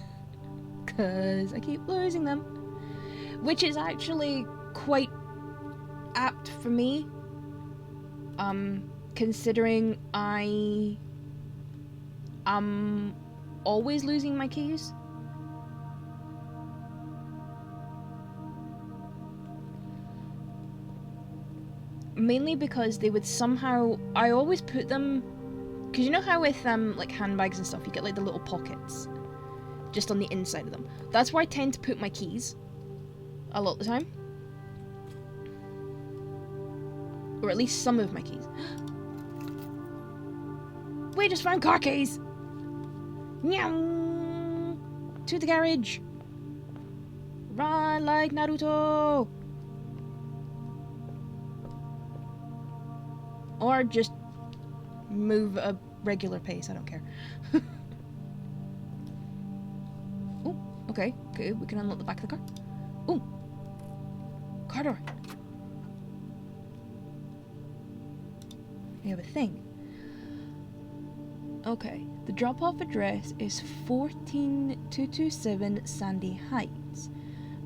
because I keep losing them. Which is actually quite apt for me, considering I am always losing my keys. Mainly because they would somehow, I always put them, because you know how with like handbags and stuff you get like the little pockets just on the inside of them. That's where I tend to put my keys, a lot of the time. Or at least some of my keys. We just found car keys! Meow! To the garage! Run like Naruto! Or just move a regular pace, I don't care. Oh, okay, good. We can unlock the back of the car. Oh! Car door. We have a thing. Okay, the drop-off address is 14227 Sandy Heights,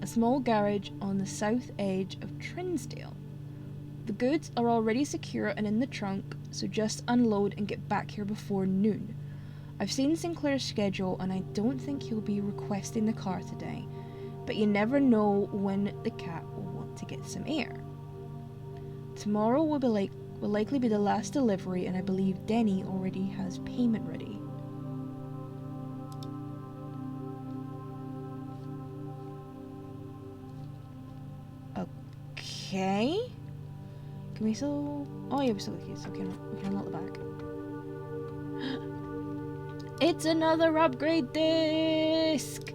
a small garage on the south edge of Trinsdale. The goods are already secure and in the trunk, so just unload and get back here before noon. I've seen Sinclair's schedule and I don't think he'll be requesting the car today, but you never know when the cat will want to get some air. Tomorrow will likely be the last delivery, and I believe Denny already has payment ready. Okay. Can we still... Oh yeah, we still got keys, so we can unlock the back. It's another upgrade disc!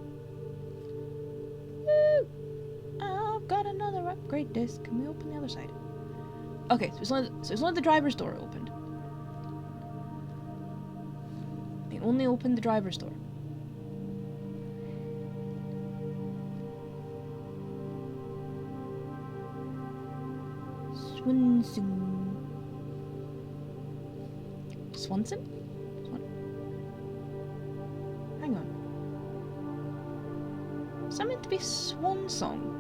Woo! I've got another upgrade disc. Can we open the other side? Okay, so it's only the driver's door opened. They only opened the driver's door. Swanson? Hang on. Is that meant to be Swan Song?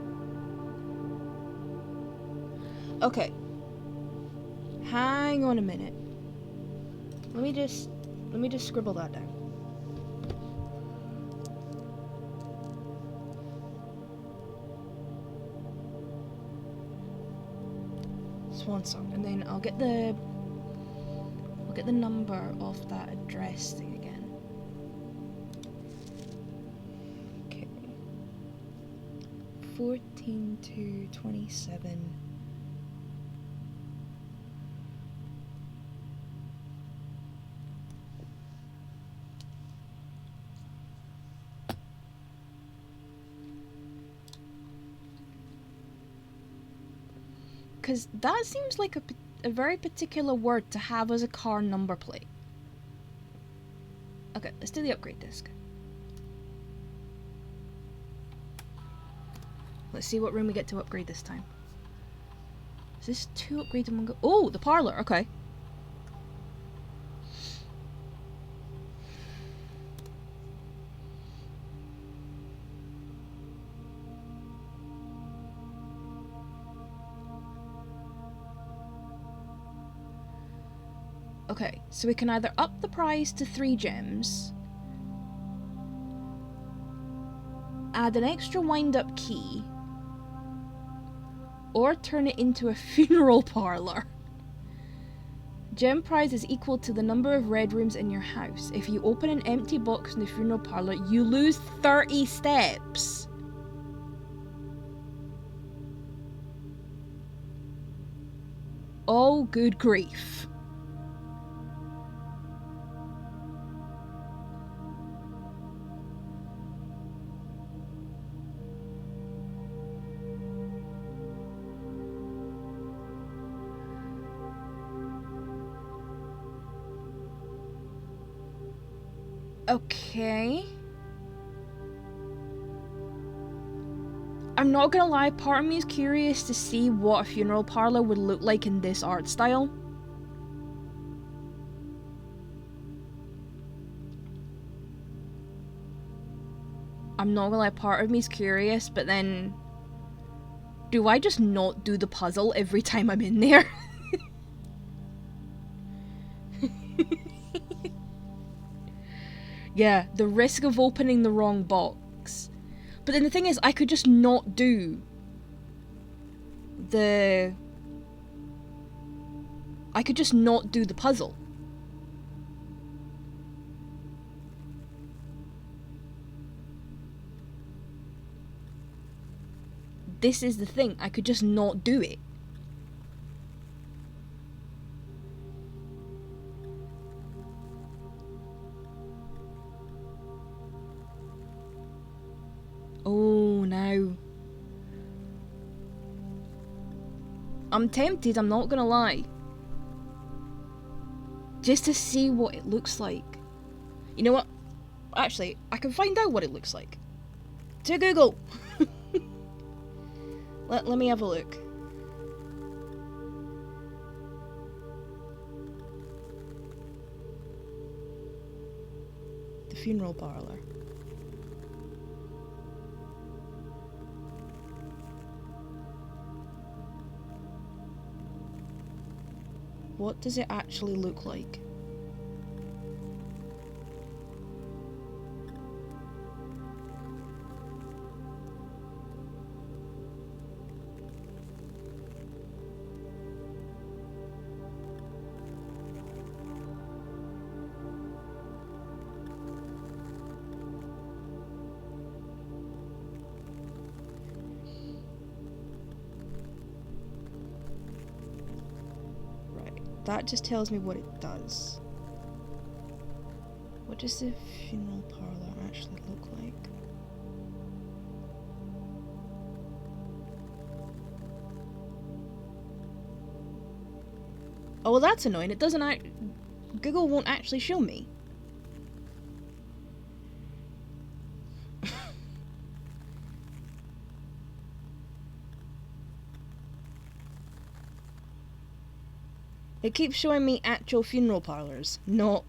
Okay. Hang on a minute. Let me just scribble that down. Swan Song, and then I'll get the number of that address thing again. Okay. 14227. Because that seems like a very particular word to have as a car number plate. Okay, let's do the upgrade disc. Let's see what room we get to upgrade this time. Is this 2 upgrades in one go? Oh, the parlor, okay. Okay, so we can either up the price to 3 gems, add an extra wind-up key, or turn it into a funeral parlor. Gem prize is equal to the number of red rooms in your house. If you open an empty box in the funeral parlor, you lose 30 steps. Oh, good grief. Okay. I'm not gonna lie, part of me is curious to see what a funeral parlor would look like in this art style. I'm not gonna lie, part of me is curious, but then... do I just not do the puzzle every time I'm in there? Yeah, the risk of opening the wrong box. But then the thing is, I could just not do the... I could just not do the puzzle. this is the thing. I could just not do it. Oh, no. I'm tempted, I'm not gonna lie. Just to see what it looks like. You know what? Actually, I can find out what it looks like. To Google! Let me have a look. The funeral parlour. What does it actually look like? That just tells me what it does. What does the funeral parlour actually look like? Oh, well, that's annoying. It doesn't Google won't actually show me. It keeps showing me actual funeral parlours, not...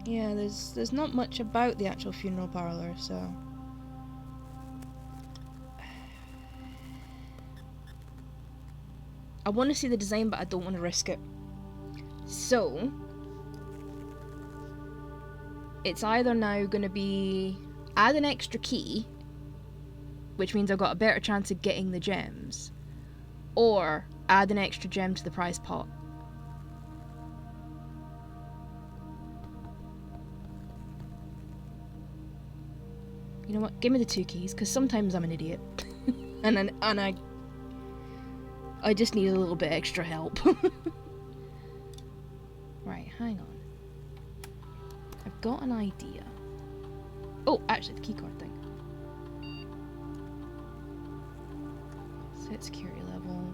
Yeah, there's not much about the actual funeral parlour, so... I want to see the design, but I don't want to risk it. So... it's either now going to be... add an extra key, which means I've got a better chance of getting the gems, or add an extra gem to the prize pot. You know what? Give me the 2 keys, because sometimes I'm an idiot. and I just need a little bit extra help. Right, hang on. I've got an idea. Oh, actually, the keycard thing. Set security level.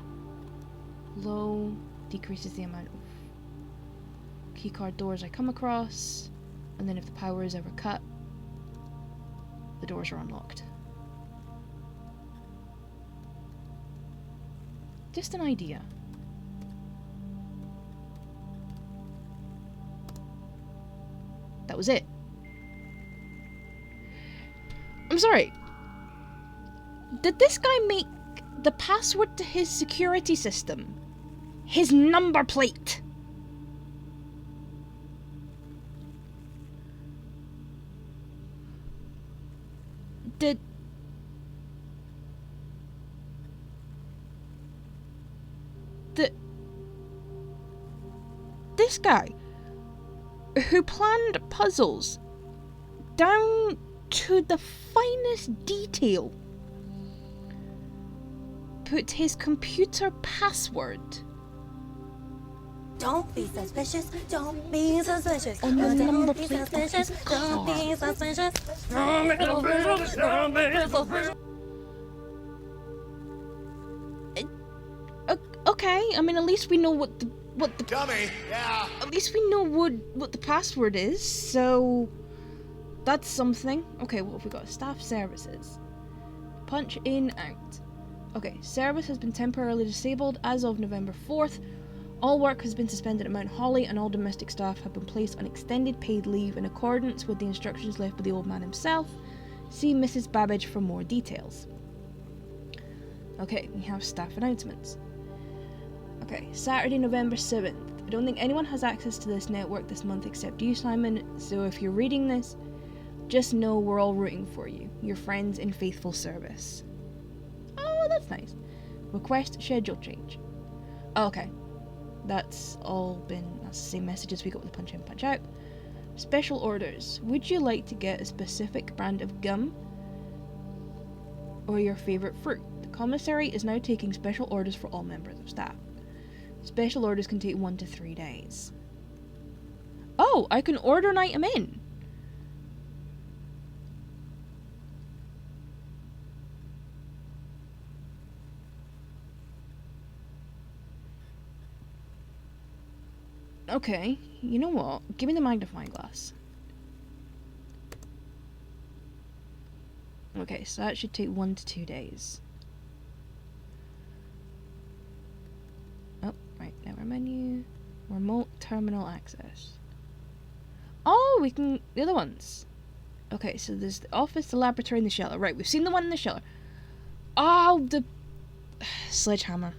Low. Decreases the amount of keycard doors I come across. And then if the power is ever cut, the doors are unlocked. Just an idea. That was it. I'm sorry. Did this guy make the password to his security system his number plate? Did this guy who planned puzzles down to the finest detail put his computer password Don't be suspicious, don't be suspicious. on the number Don't be plate of suspicious, his don't car? be suspicious. Don't be suspicious, don't be suspicious. Okay, I mean, at least we know what the Dummy, yeah. at least we know what the password is, so that's something. Okay, what have we got? Staff services. Punch in, out. Okay, service has been temporarily disabled as of November 4th. All work has been suspended at Mount Holly and all domestic staff have been placed on extended paid leave in accordance with the instructions left by the old man himself. See Mrs. Babbage for more details. Okay, we have staff announcements. Okay, Saturday, November 7th. I don't think anyone has access to this network this month except you, Simon, so if you're reading this, just know we're all rooting for you. Your friends in faithful service. Oh, that's nice. Request schedule change. Okay. That's the same messages we got with the punch in, punch out. Special orders. Would you like to get a specific brand of gum or your favourite fruit? The commissary is now taking special orders for all members of staff. Special orders can take 1 to 3 days. Oh, I can order an item in. Okay, you know what? Give me the magnifying glass. Okay, so that should take 1 to 2 days. Oh, right, network menu. Remote terminal access. Oh, we can... the other ones. Okay, so there's the office, the laboratory, and the shelter. Right, we've seen the one in the shelter. Oh, the... sledgehammer.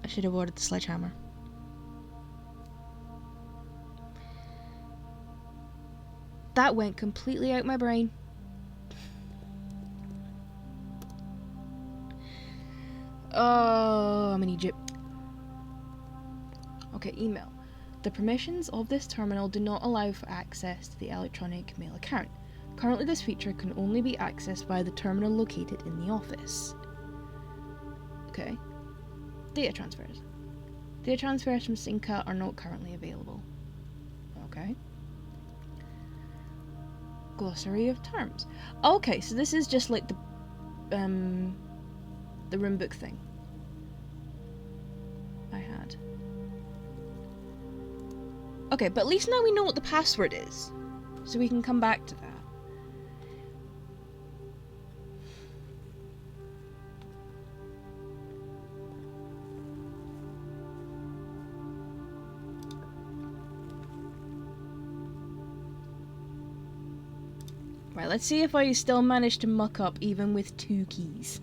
I should have ordered the sledgehammer. That went completely out my brain. Oh, I'm in Egypt. Okay, email. The permissions of this terminal do not allow for access to the electronic mail account. Currently, this feature can only be accessed by the terminal located in the office. Okay. Data transfers. Data transfers from Sinca are not currently available. Okay. Glossary of terms. Okay, so this is just like the room book thing I had. Okay, but at least now we know what the password is, so we can come back to that. Right, let's see if I still manage to muck up even with 2 keys.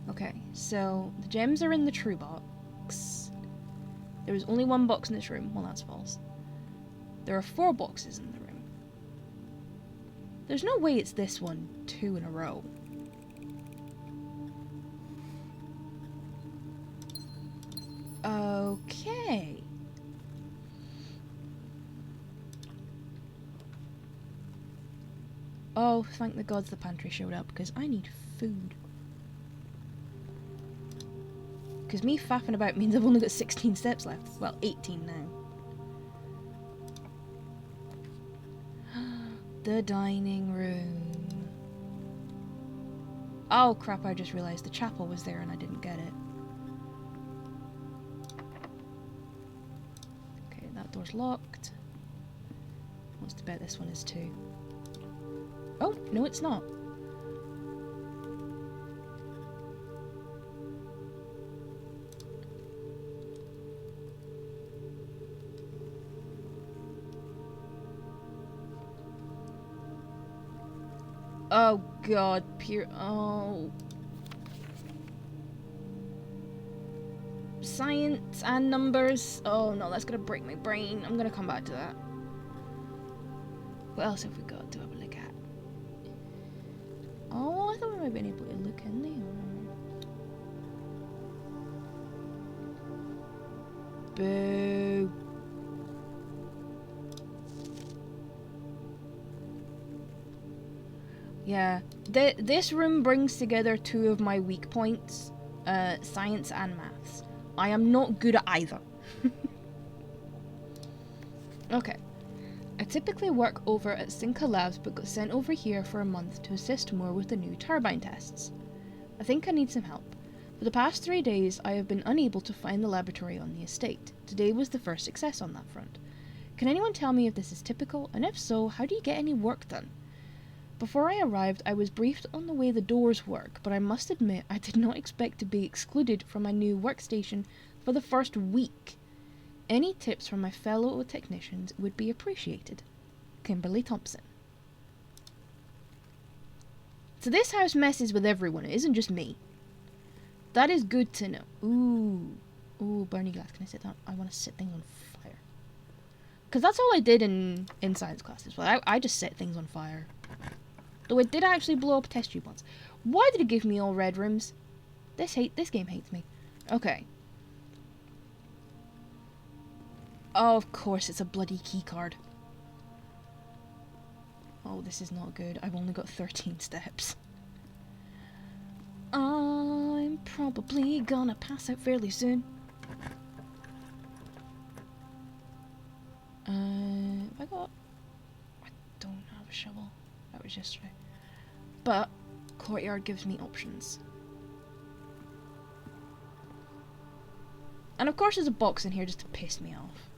Okay, so the gems are in the true box. There is only 1 box in this room. Well, that's false. There are 4 boxes in the room. There's no way it's this one 2 in a row. Okay. Oh, thank the gods the pantry showed up, because I need food. Because me faffing about means I've only got 16 steps left. Well, 18 now. The dining room. Oh crap, I just realised the chapel was there and I didn't get it. Okay, that door's locked. Wants to bet this one is too. Oh, no it's not. Oh god, pure. Oh. Science and numbers. Oh no, that's gonna break my brain. I'm gonna come back to that. What else have we got to have a look at? Oh, I thought we might be able to look in there. Boo. Yeah, this room brings together 2 of my weak points, science and maths. I am not good at either. Okay. I typically work over at Sinca Labs but got sent over here for a month to assist more with the new turbine tests. I think I need some help. For the past 3 days, I have been unable to find the laboratory on the estate. Today was the first success on that front. Can anyone tell me if this is typical, and if so, how do you get any work done? Before I arrived, I was briefed on the way the doors work, but I must admit I did not expect to be excluded from my new workstation for the first week. Any tips from my fellow technicians would be appreciated. Kimberly Thompson. So this house messes with everyone, it isn't just me. That is good to know. Ooh, burning glass. Can I set that? I want to set things on fire. Because that's all I did in science classes. Well, I just set things on fire. Though it did actually blow up a test tube once. Why did it give me all red rooms? This game hates me. Okay. Oh, of course, it's a bloody key card. Oh, this is not good. I've only got 13 steps. I'm probably gonna pass out fairly soon. Have I got... I don't have a shovel. That was yesterday. But, courtyard gives me options. And of course there's a box in here just to piss me off.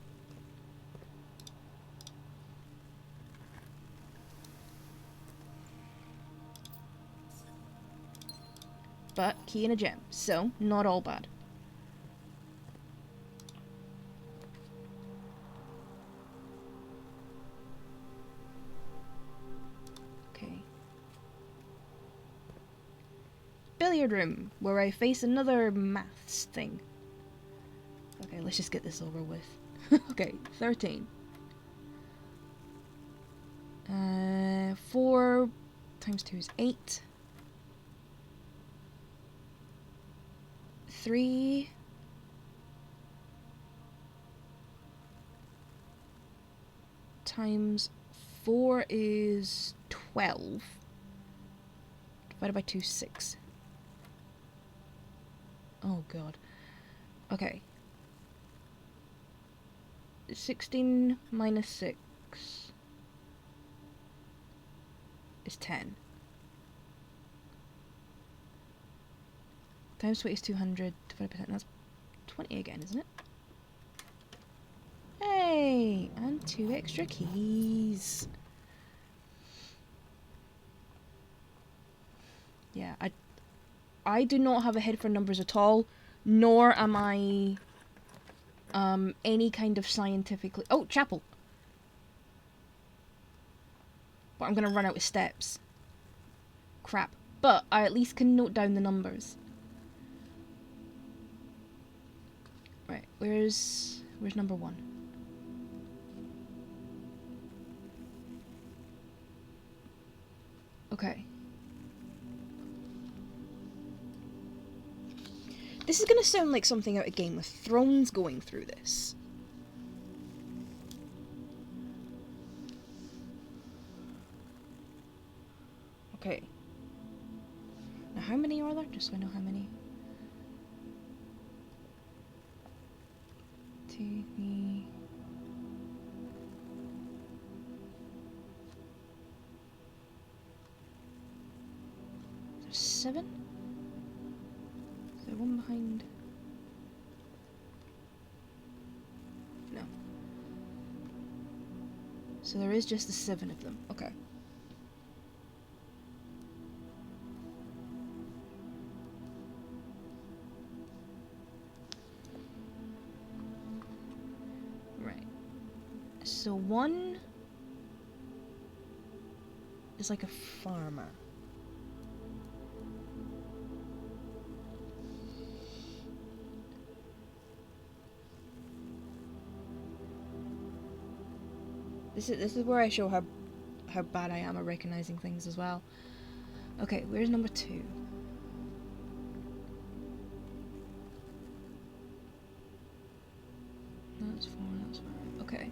But, key and a gem, so not all bad. Okay. Billiard room, where I face another maths thing. Okay, let's just get this over with. Okay, 13. 4 times 2 is 8. 3 times 4 is 12. Divided by 2 is 6. Oh god. Okay. 16 minus 6 is 10. Times 20 is 200, divided by 10, that's 20 again, isn't it? Hey! And 2 extra keys. Yeah, I do not have a head for numbers at all, nor am I any kind of scientifically... Oh, chapel! But I'm gonna run out of steps. Crap. But I at least can note down the numbers. Right, where's number 1? Okay. This is gonna sound like something out of Game of Thrones going through this. Okay. Now how many are there? Just so I know how many. 2, 3. There's 7? Is there one behind? No. So there is just the 7 of them. Okay. So 1 is like a farmer. This is where I show how bad I am at recognizing things as well. Okay, where's number 2? That's 4, that's 5. Okay.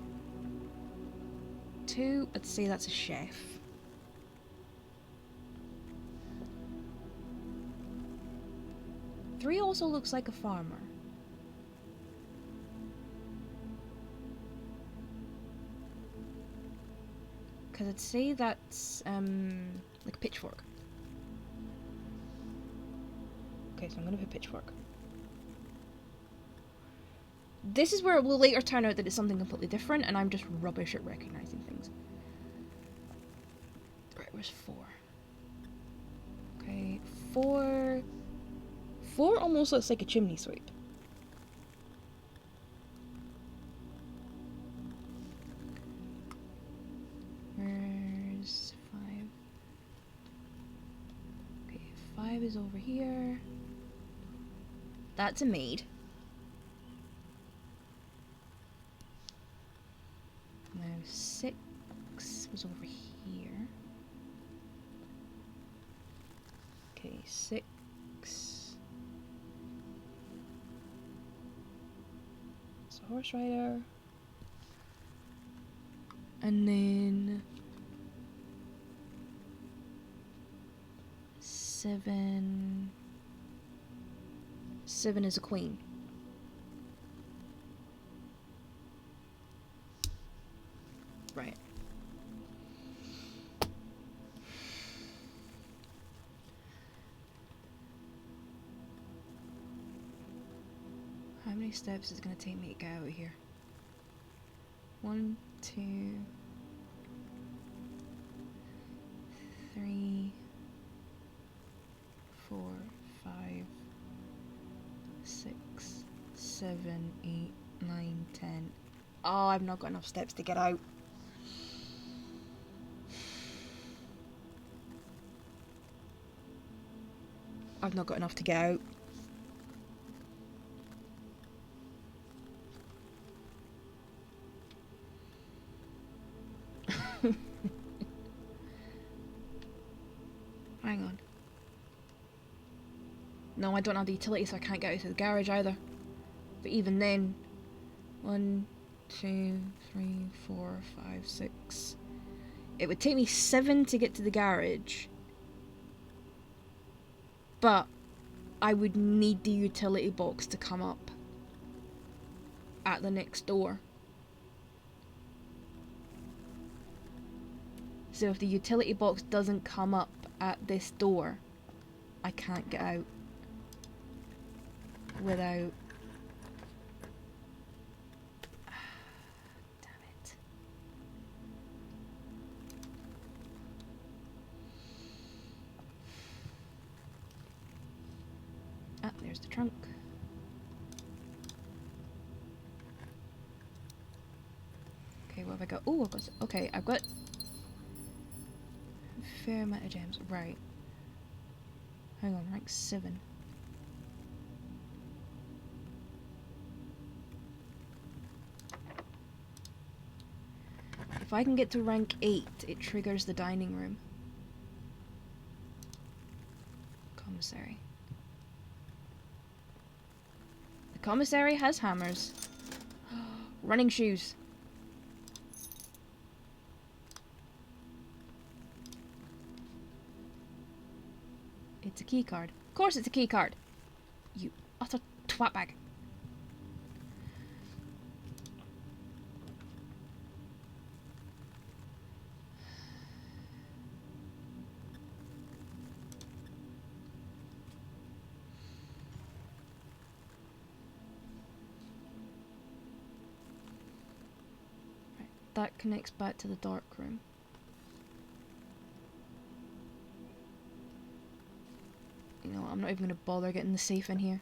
2, let's say that's a chef. Three also looks like a farmer. Because I'd say that's like a pitchfork. Okay, so I'm gonna put pitchfork. This is where it will later turn out that it's something completely different, and I'm just rubbish at recognizing things. Right, where's 4? Okay, 4... 4 almost looks like a chimney sweep. Where's 5? Okay, 5 is over here. That's a maid. Now 6 was over here. Okay, 6. It's a horse rider. And then 7. 7 is a queen. Right. How many steps is it going to take me to get out of here? 1, 2, 3, 4, 5, 6, 7, 8, 9, 10. Oh, I've not got enough steps to get out. I've not got enough to get out. Hang on. No, I don't have the utility, so I can't get out to the garage either. But even then, 1, 2, 3, 4, 5, 6. It would take me 7 to get to the garage. But I would need the utility box to come up at the next door. So if the utility box doesn't come up at this door, I can't get out without... Damn it. Ah, there's the trunk. Okay, what have I got? Oh, I've got... Okay, I've got... a fair amount of gems. Right. Hang on, rank 7. If I can get to rank 8, it triggers the dining room. Commissary. The commissary has hammers. Running shoes. It's a key card. Of course it's a key card. You utter twatbag. Right, that connects back to the dark room. You know, I'm not even going to bother getting the safe in here.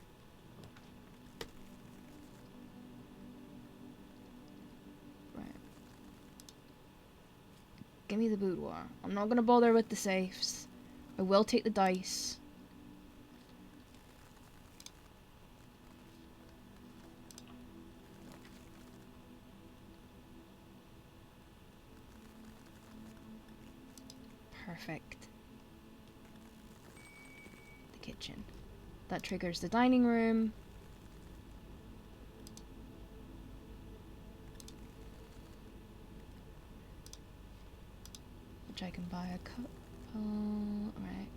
Right. Give me the boudoir. I'm not going to bother with the safes. I will take the dice. Perfect. Kitchen. That triggers the dining room. Which I can buy a couple. Right.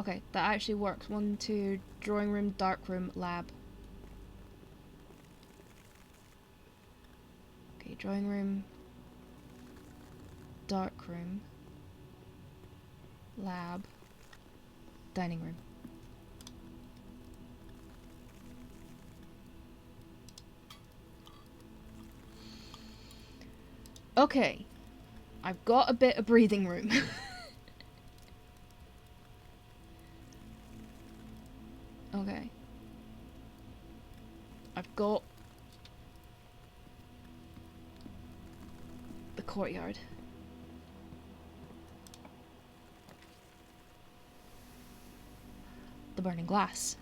Okay, that actually works. 1, 2, drawing room, dark room, lab. Okay, drawing room, dark room. lab, dining room. Okay, I've got a bit of breathing room. Okay. I've got the courtyard. The burning glass.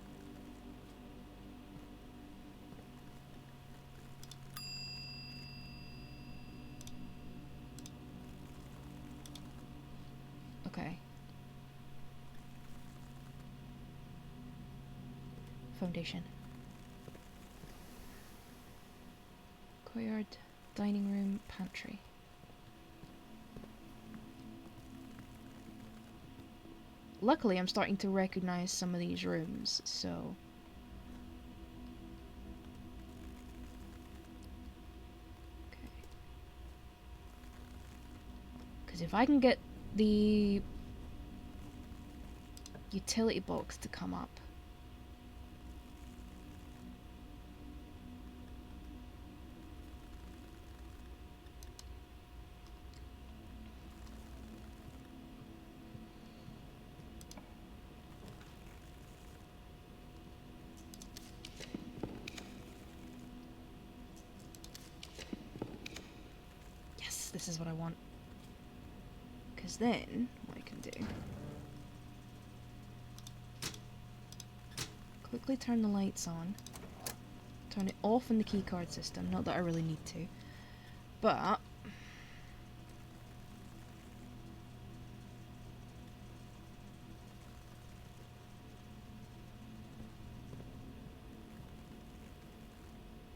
Okay. Foundation. Courtyard, dining room, pantry. Luckily, I'm starting to recognize some of these rooms, so... Okay. Because if I can get the utility box to come up... This is what I want. Because then, what I can do... Quickly turn the lights on. Turn it off in the keycard system. Not that I really need to. But...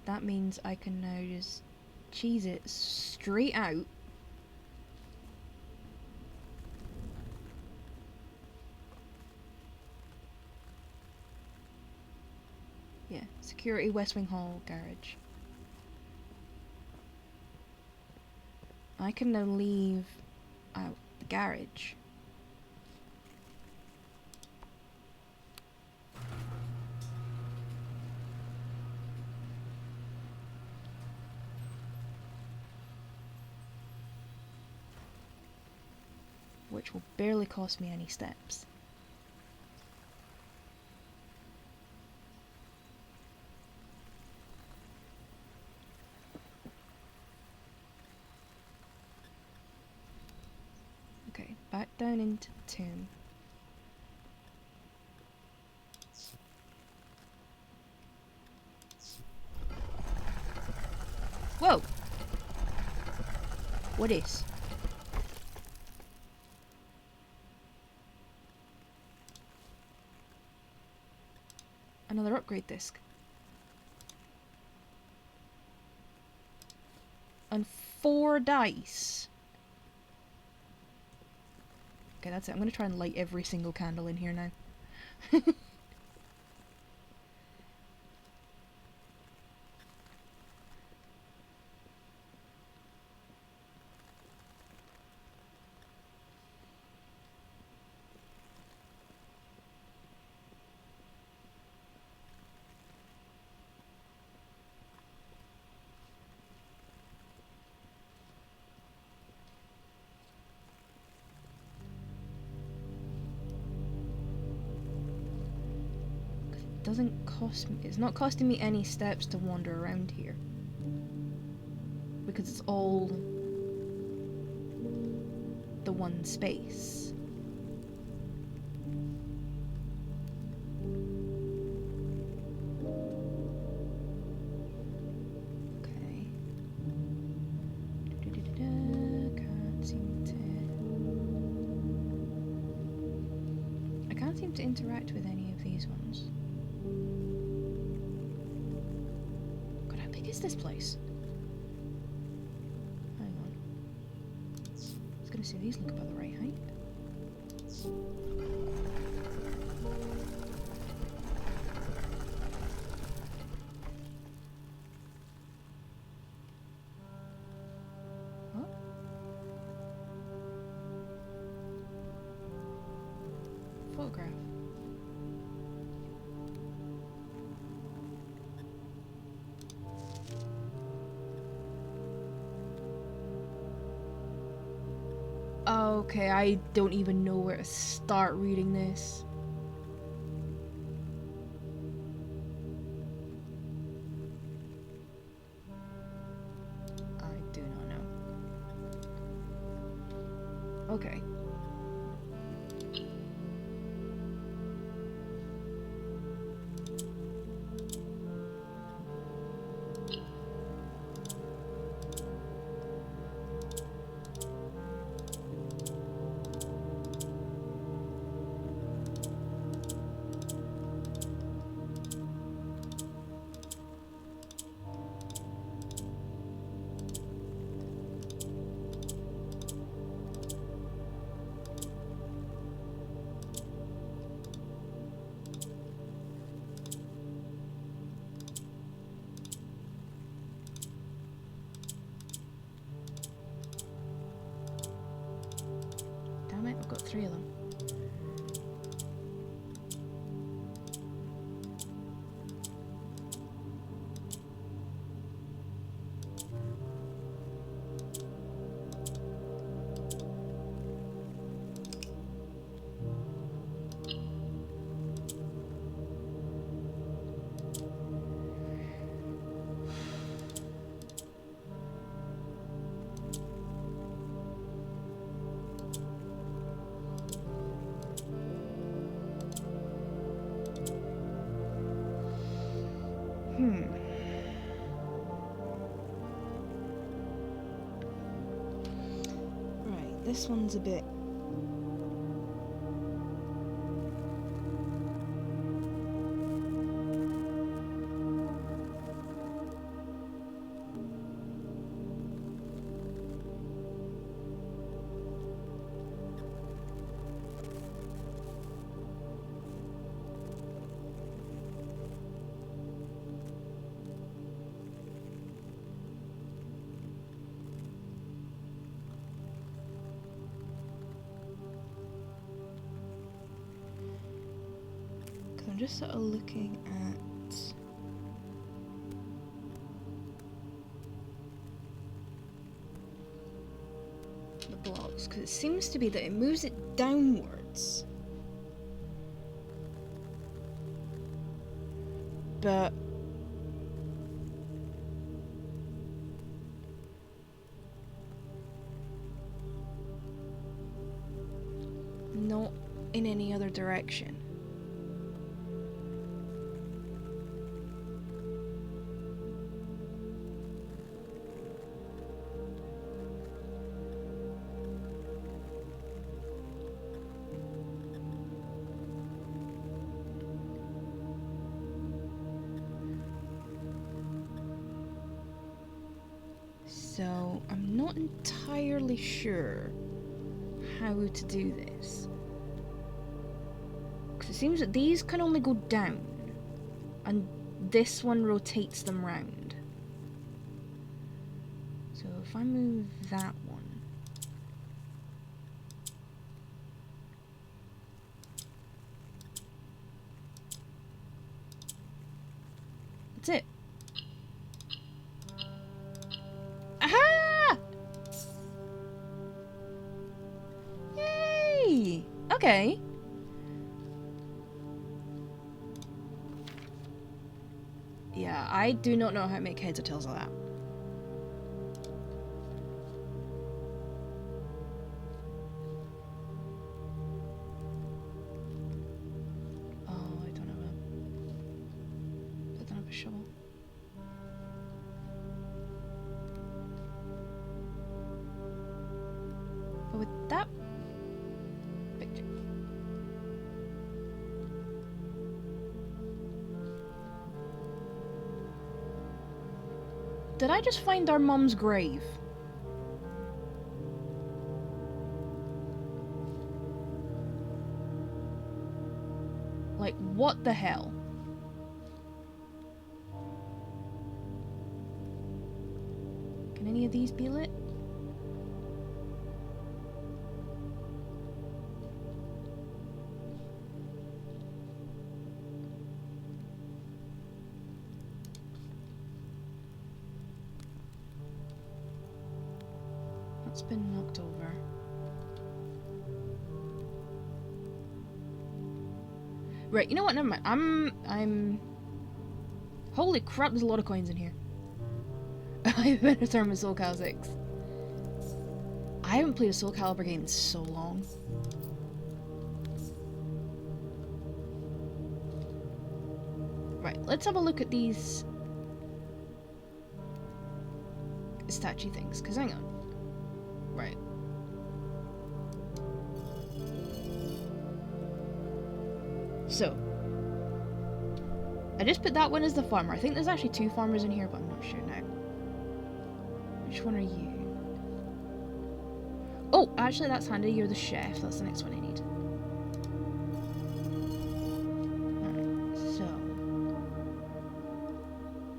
that means I can now just cheese it straight out. Yeah, security, West Wing Hall, garage. I can now leave out the garage. Which will barely cost me any steps. Okay, back down into the tomb. Whoa! What is? Another upgrade disc. And 4 dice. Okay, that's it. I'm gonna try and light every single candle in here now. Doesn't cost me, it's not costing me any steps to wander around here because it's all the one space. Okay. I can't seem to interact with any of these ones. Is this place? Hang on. I was gonna say these look about the right height. What? photograph. Okay, I don't even know where to start reading this. I do not know. Okay. Damn it, I've got 3 of them. Right, this one's a bit... I'm just sort of looking at the blocks, because it seems to be that it moves it downwards, but not in any other direction. So I'm not entirely sure how to do this, because it seems that these can only go down and this one rotates them round. So if I move that one, that's it. Aha! Yay! Okay. Yeah, I do not know how to make heads or tails of that. Oh, I don't have a shovel. But with that picture. Did I just find our mum's grave? Like, what the hell? Can any of these be lit? It's been knocked over. Right, you know what? Never mind. I'm. Holy crap! There's a lot of coins in here. I better turn my Soul Calibur 6. I haven't played a Soul Calibur game in so long. Right, let's have a look at these statue things. Cause hang on. Right. So, I just put that one as the farmer. I think there's actually 2 farmers in here, but I'm not sure now. Which one are you? Oh, actually that's handy. You're the chef. That's the next one I need. Alright, so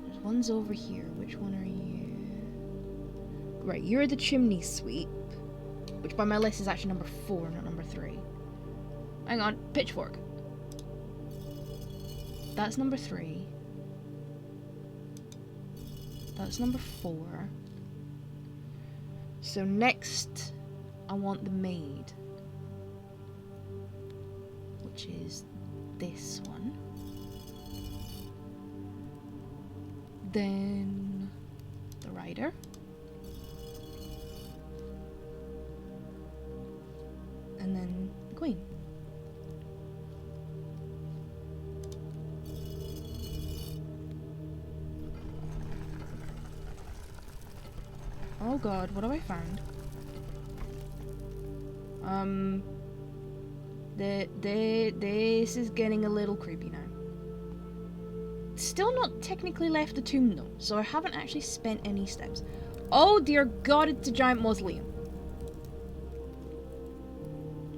there's ones over here. Which one are you? Right, you're the chimney sweep, which by my list is actually number 4, not number 3. Hang on, pitchfork. That's number 3. That's number 4. So next, I want the maid, which is this one. Then the rider. And then the queen. Oh god, what have I found? This is getting a little creepy now. Still not technically left the tomb though, so I haven't actually spent any steps. Oh dear god, it's a giant mausoleum.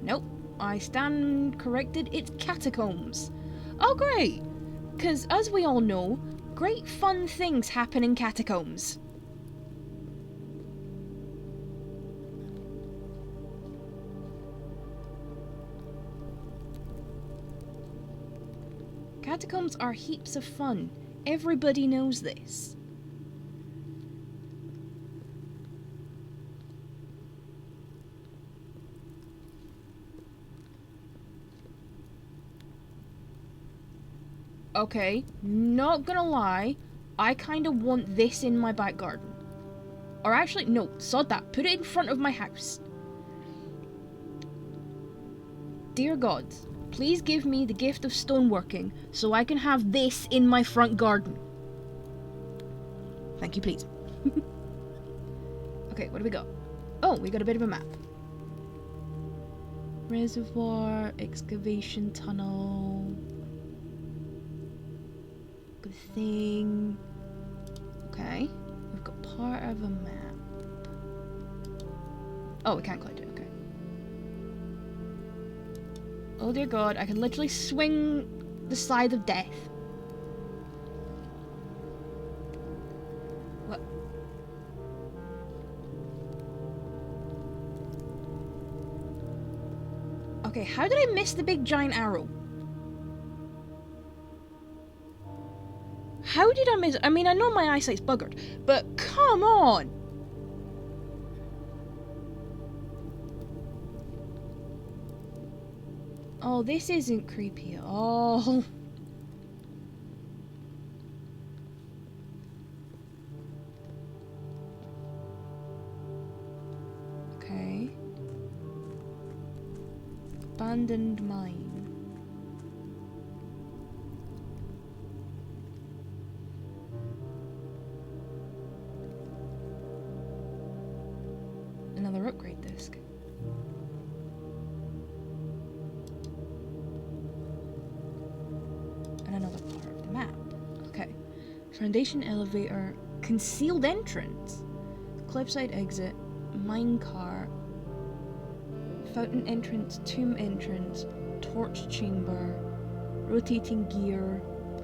Nope, I stand corrected, it's catacombs. Oh great, because as we all know, great fun things happen in catacombs. Catacombs are heaps of fun. Everybody knows this. Okay, not gonna lie, I kinda want this in my back garden. Or actually, no, sod that, put it in front of my house. Dear God, please give me the gift of stoneworking so I can have this in my front garden. Thank you, please. Okay, what do we got? Oh, we got a bit of a map. Reservoir, excavation tunnel. Good thing. Okay, we've got part of a map. Oh, we can't collect it, okay. Oh dear God, I can literally swing the scythe of death. What? Okay, how did I miss the big giant arrow? How did I miss? I mean, I know my eyesight's buggered, but come on! Oh, this isn't creepy at all. Okay. Abandoned mine. Another upgrade disc. And another part of the map. Okay. Foundation elevator, concealed entrance, cliffside exit, minecart, fountain entrance, tomb entrance, torch chamber, rotating gear,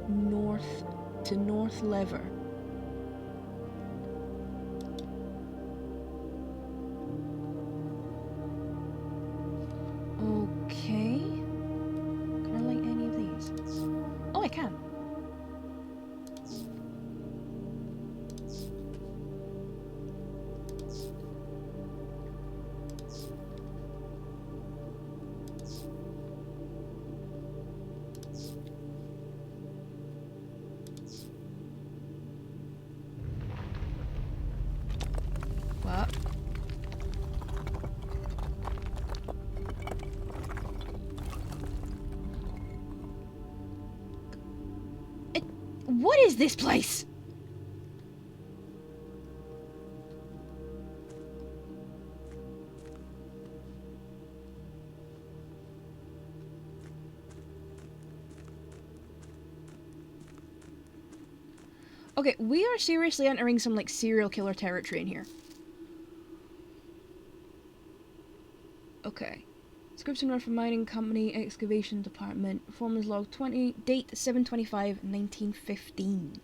north to north lever. Okay. Can I light any of these? Oh, I can. What is this place? Okay, we are seriously entering some, like, serial killer territory in here. Okay. Description North Mining Company, Excavation Department, Foreman's Log 20, date 7/25/1915.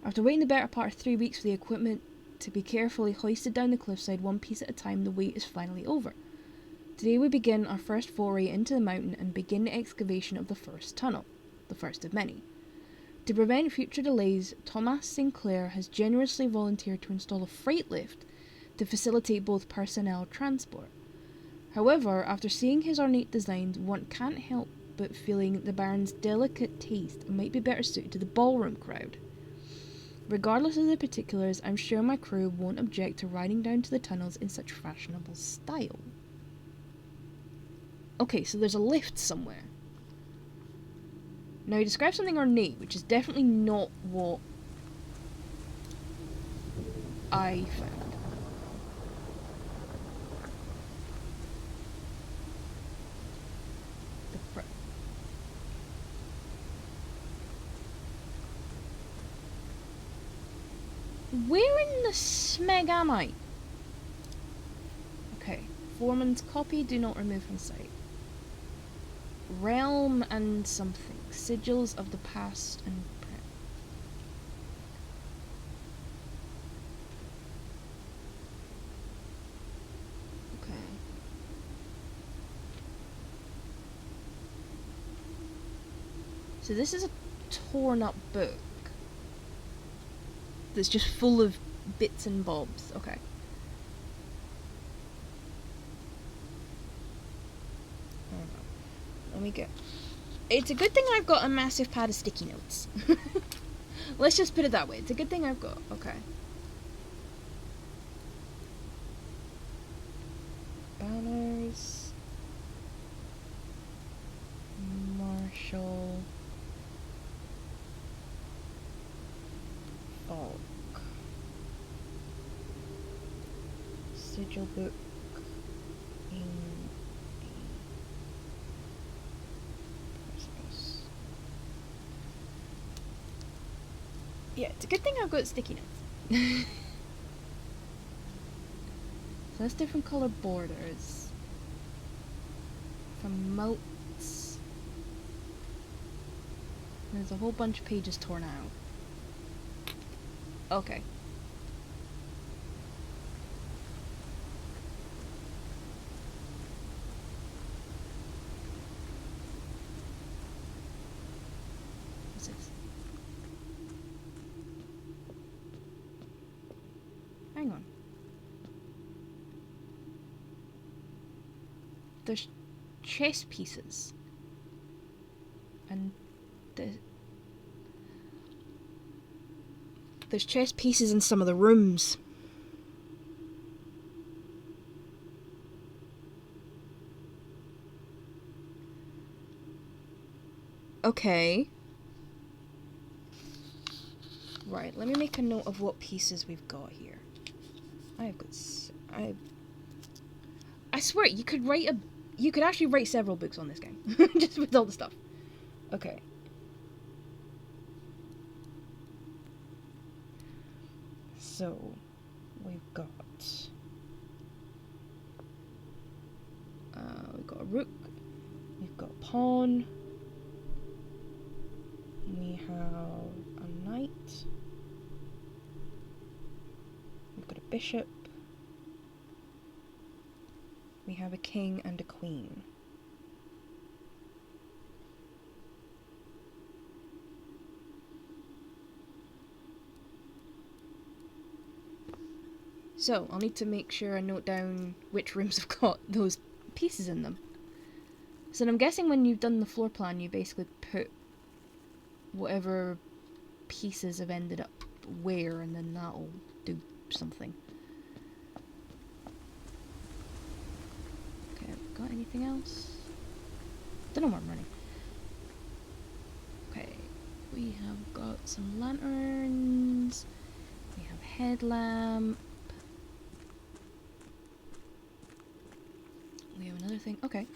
After waiting the better part of 3 weeks for the equipment to be carefully hoisted down the cliffside one piece at a time, the wait is finally over. Today we begin our first foray into the mountain and begin the excavation of the first tunnel, the first of many. To prevent future delays, Thomas Sinclair has generously volunteered to install a freight lift to facilitate both personnel transport. However, after seeing his ornate designs, one can't help but feeling the Baron's delicate taste might be better suited to the ballroom crowd. Regardless of the particulars, I'm sure my crew won't object to riding down to the tunnels in such fashionable style. Okay, so there's a lift somewhere. Now, he describes something ornate, which is definitely not what I found. Where in the smeg am I? Okay. Foreman's copy, do not remove from sight. Realm and something. Sigils of the past and present. Okay. So this is a torn up book that's just full of bits and bobs. Okay. Let me get... It's a good thing I've got a massive pad of sticky notes. Let's just put it that way. It's a good thing I've got... Okay. Banners. Marshall. Falk. Sigil book. Yeah, it's a good thing I've got sticky notes. So that's different colour borders. From moats. There's a whole bunch of pages torn out. Okay. What's this? Hang on. There's chess pieces. And there's chess pieces in some of the rooms. Okay. Right, let me make a note of what pieces we've got here. I've got... I swear, you could actually write several books on this game. Just with all the stuff. Okay. So, we've got a rook, we've got a pawn, we have a knight, we've got a bishop, we have a king and a queen. So, I'll need to make sure I note down which rooms have got those pieces in them. So I'm guessing when you've done the floor plan, you basically put whatever pieces have ended up where, and then that'll do something. Okay, have we got anything else? Don't know where I'm running. Okay, We have got some lanterns. We have headlamp. We have another thing. Okay.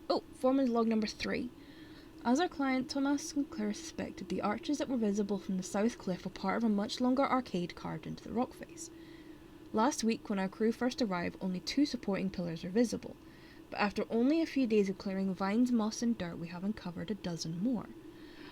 Oh, foreman's log number 3. As our client Thomas Sinclair suspected, the arches that were visible from the south cliff were part of a much longer arcade carved into the rock face. Last week, when our crew first arrived, only 2 supporting pillars were visible, but after only a few days of clearing vines, moss and dirt, we have uncovered a dozen more.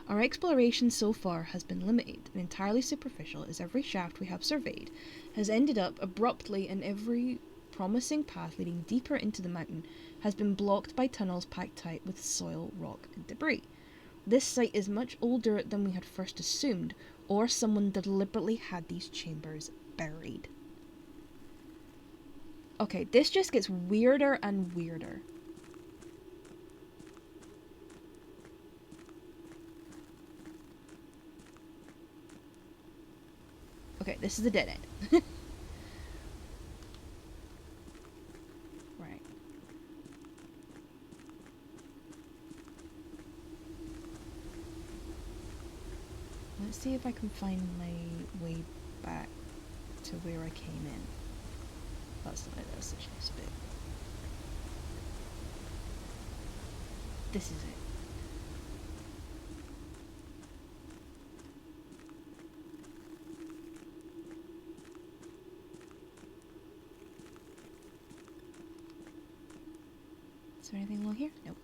Our exploration so far has been limited and entirely superficial, as every shaft we have surveyed has ended up abruptly, and every promising path leading deeper into the mountain has been blocked by tunnels packed tight with soil, rock and debris. This site is much older than we had first assumed, or someone deliberately had these chambers buried. Okay, this just gets weirder and weirder. Okay, this is a dead end. Right. Let's see if I can find my way back to where I came in. That's the chest bit. This is it. Is there anything along here? Nope.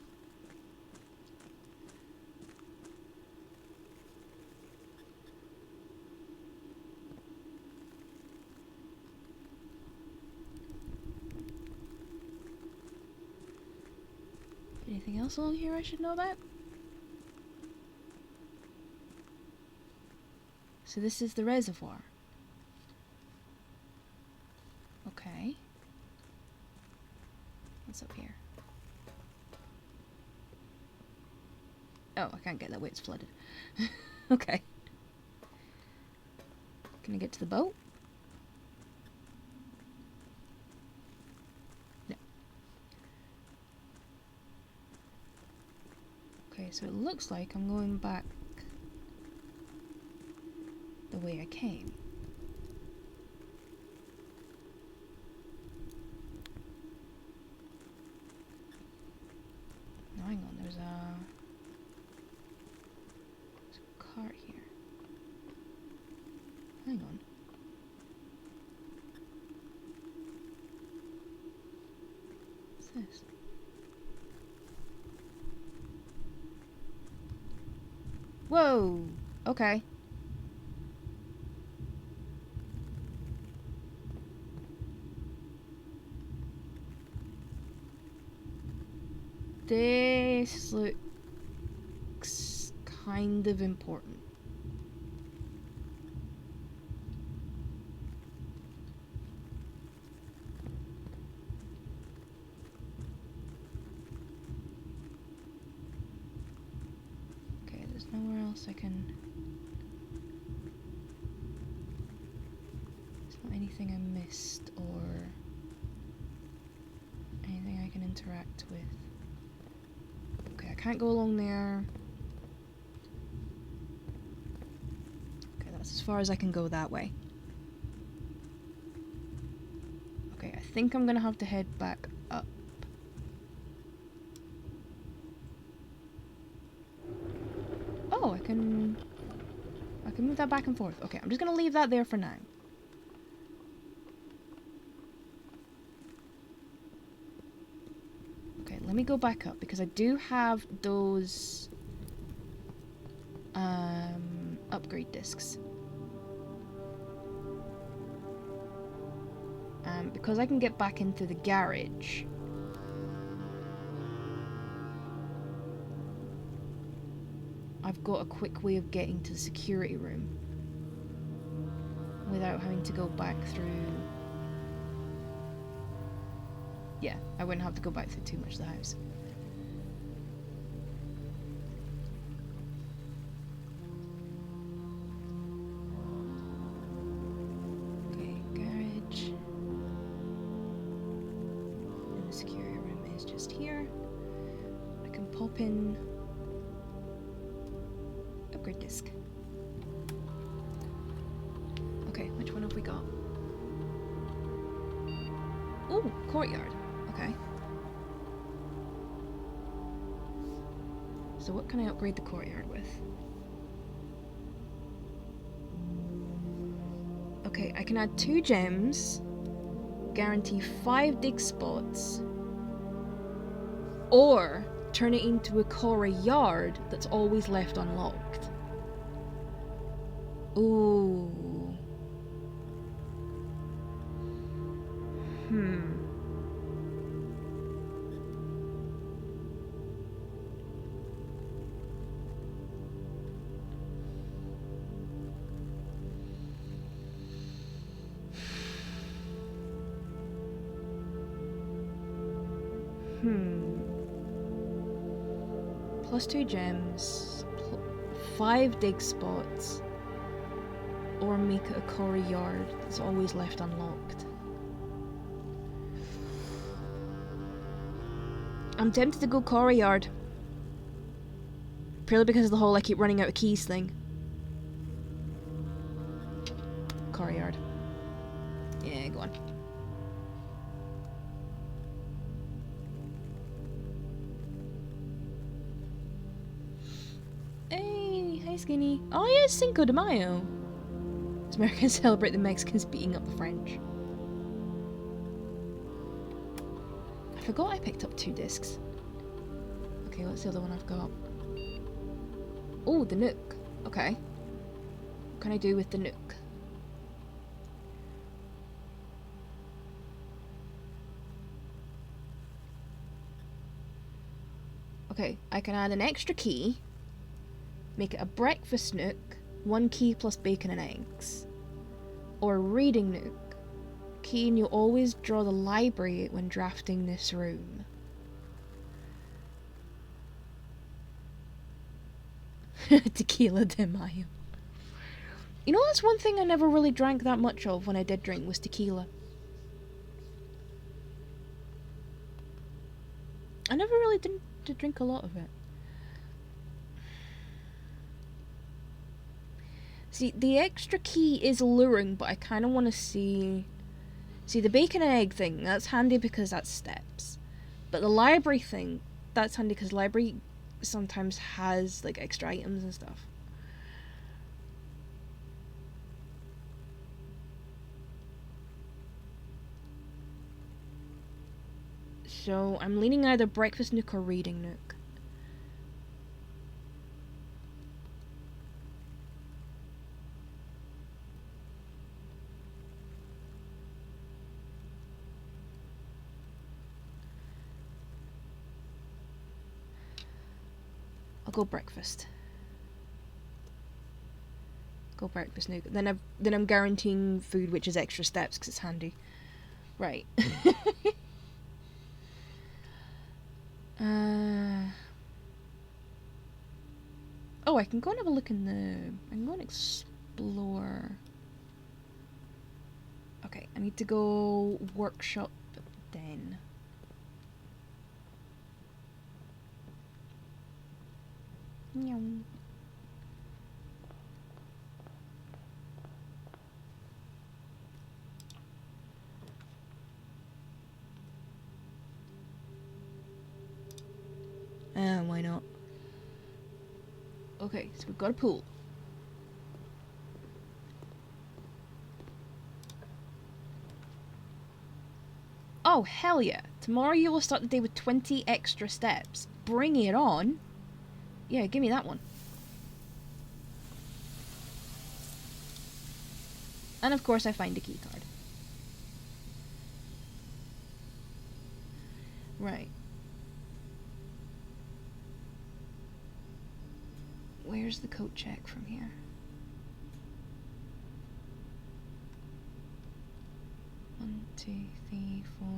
Anything else along here I should know about? So this is the reservoir. Okay. What's up here? Oh, I can't get that way, it's flooded. Okay. Can I get to the boat? No. Okay, so it looks like I'm going back the way I came. No, hang on, there's a cart here. Hang on. What's this? Whoa! Okay. This looks kind of important. Okay, there's nowhere else I can... There's not anything I missed or anything I can interact with. Okay, I can't go along there. Okay, that's as far as I can go that way. Okay, I think I'm gonna have to head back up. Oh, I can move that back and forth. Okay, I'm just gonna leave that there for now. Okay, let me go back up because I do have those upgrade discs. Because I can get back into the garage. I've got a quick way of getting to the security room without having to go back through... Yeah, I wouldn't have to go back through too much of the house. Okay, garage. And the security room is just here. I can pop in upgrade disc. Oh, courtyard. Okay. So what can I upgrade the courtyard with? Okay, I can add 2 gems, guarantee 5 dig spots, or turn it into a courtyard that's always left unlocked. Ooh. Plus 2 gems, 5 dig spots, or make it a courtyard that's always left unlocked. I'm tempted to go courtyard. Purely because of the whole I keep running out of keys thing. Courtyard. Yeah, go on. Hey, hi Skinny. Oh yeah, it's Cinco de Mayo. As Americans celebrate the Mexicans beating up the French. I forgot I picked up 2 discs. Okay, what's the other one I've got? Oh, the Nook. Okay. What can I do with the Nook? Okay, I can add an extra key, make it a breakfast Nook, 1 key plus bacon and eggs. Or a reading Nook. Key and you always draw the library when drafting this room. Tequila de Mayo. You know, that's one thing I never really drank that much of when I did drink, was tequila. I never really did drink a lot of it. See, the extra key is alluring, but I kind of want to see... See, the bacon and egg thing, that's handy because that's steps. But the library thing, that's handy because library sometimes has, like, extra items and stuff. So, I'm leaning either breakfast Nook or reading Nook. I'll go breakfast. Go breakfast Nook. Then I'm guaranteeing food, which is extra steps because it's handy. Right. Oh, I can go and have a look in the... I can go and explore. Okay, I need to go workshop then. Meow. Why not? Okay, so we've got a pool. Oh, hell yeah. Tomorrow you will start the day with 20 extra steps. Bring it on. Yeah, give me that one. And of course I find a key card. Right. Where's the coat check from here? One, two, three, four.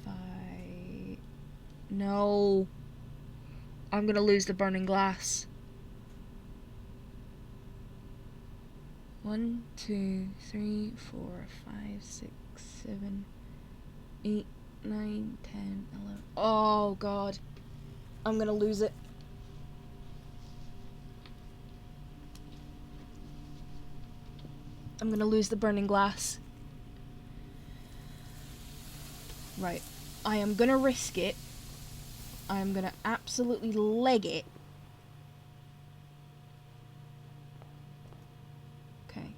Five. No. I'm gonna lose the burning glass. 1, 2, 3, 4, 5, 6, 7, 8, 9, 10, 11. Oh god. I'm gonna lose it. I'm gonna lose the burning glass. Right. I am gonna risk it. I am gonna absolutely leg it. Okay.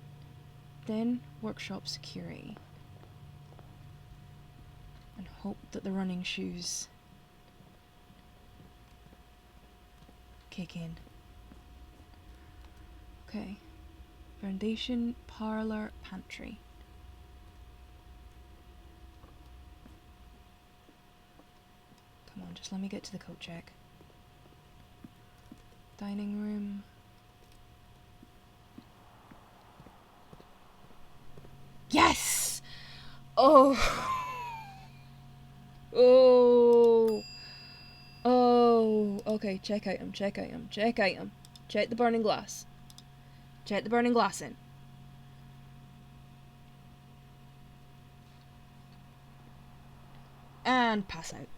Then workshop security. And hope that the running shoes kick in. Okay. Foundation, parlor, pantry. Come on, just let me get to the coat check. Dining room. Yes! Oh! Oh! Oh! Okay, check item, check item, check item. Check the burning glass. Check the burning glass in. And pass out.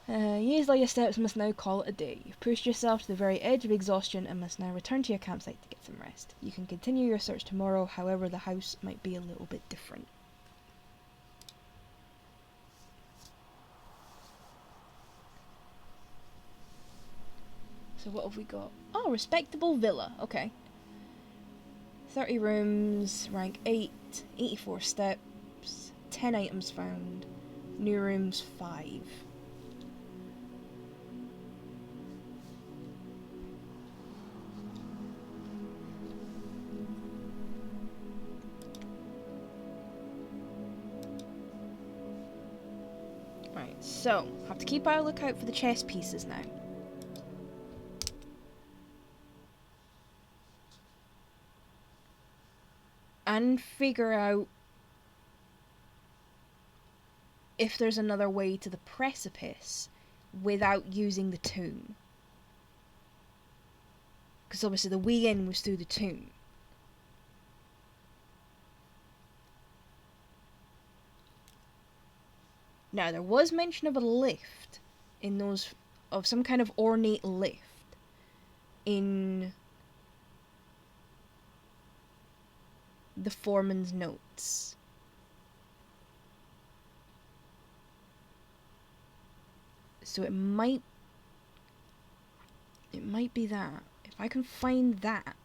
Years later, steps must now call it a day. You've pushed yourself to the very edge of exhaustion and must now return to your campsite to get some rest. You can continue your search tomorrow, however the house might be a little bit different. So what have we got? Oh, respectable villa. Okay. 30 rooms, rank 8, 84 steps, 10 items found, new rooms 5. Right, so, have to keep our lookout for the chess pieces now. And figure out if there's another way to the precipice without using the tomb. Because obviously the way in was through the tomb. Now, there was mention of a lift in those, of some kind of ornate lift in the foreman's notes. So it might be that. If I can find that.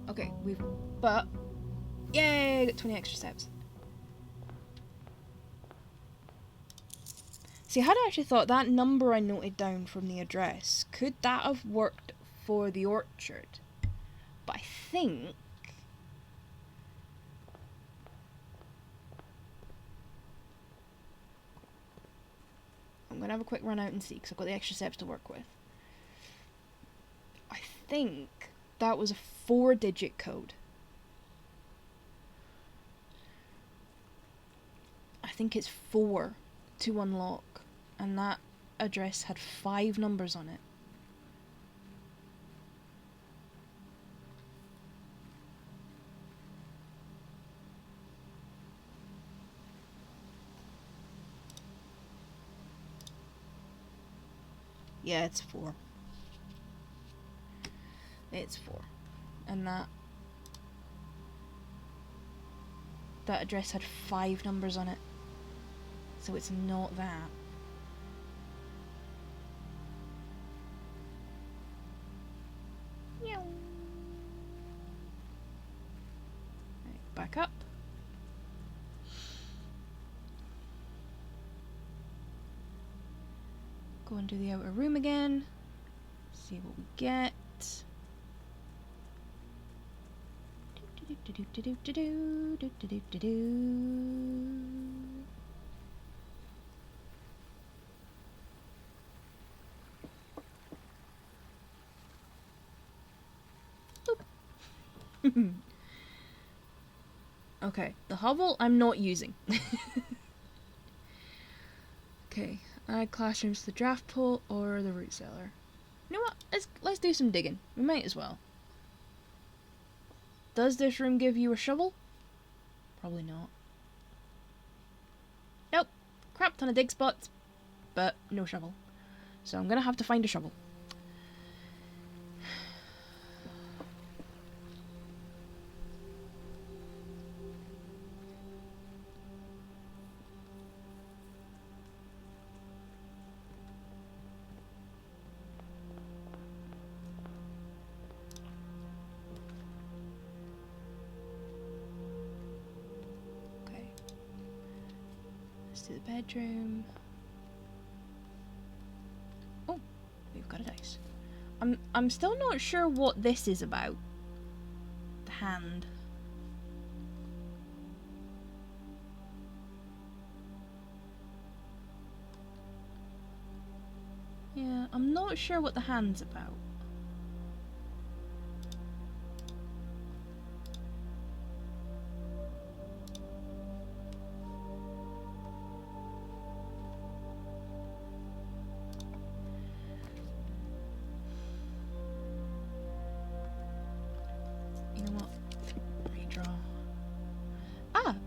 Okay, yay, got 20 extra steps. See, I had actually thought that number I noted down from the address, could that have worked for the orchard? But I think I'm gonna have a quick run out and see, because I've got the extra steps to work with. I think that was a 4-digit code. I think it's 4 to unlock, and that address had 5 numbers on it. Yeah, it's 4. It's 4. And that address had 5 numbers on it. So it's not that. Meow. Right, back up. Go and do the outer room again. See what we get. Boop. Okay, the hovel I'm not using. Okay, add classrooms to the draft pool or the root cellar. You know what? Let's do some digging. We might as well. Does this room give you a shovel? Probably not. Nope. Crap ton of dig spots, but no shovel. So I'm gonna have to find a shovel. To the bedroom. Oh, we've got a dice. I'm still not sure what this is about. The hand. Yeah, I'm not sure what the hand's about.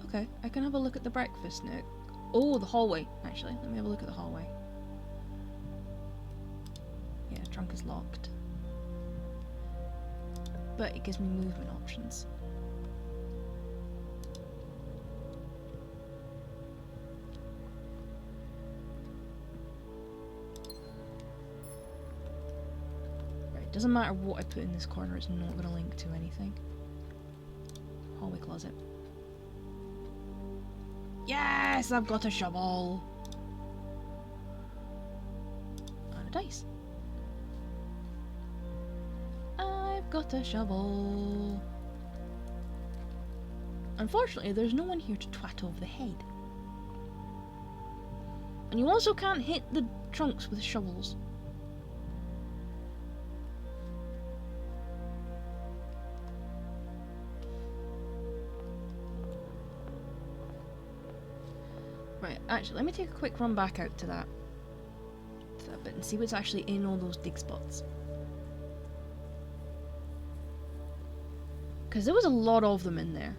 Okay, I can have a look at the breakfast nook. Oh, the hallway, actually. Let me have a look at the hallway. Yeah, trunk is locked. But it gives me movement options. Right, doesn't matter what I put in this corner, it's not going to link to anything. Hallway closet. Yes, I've got a shovel. And a dice. I've got a shovel. Unfortunately, there's no one here to twat over the head. And you also can't hit the trunks with shovels. Right, actually, let me take a quick run back out to that bit and see what's actually in all those dig spots. Because there was a lot of them in there.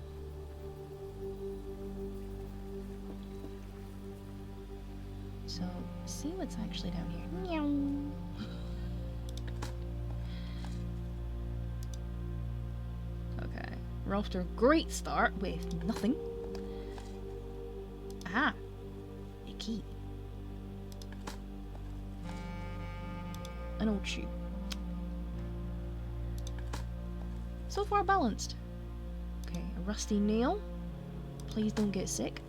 So, see what's actually down here. Meow. Okay, we're off to a great start with nothing. Aha! A key. An old shoe. So far balanced. Okay, a rusty nail. Please don't get sick.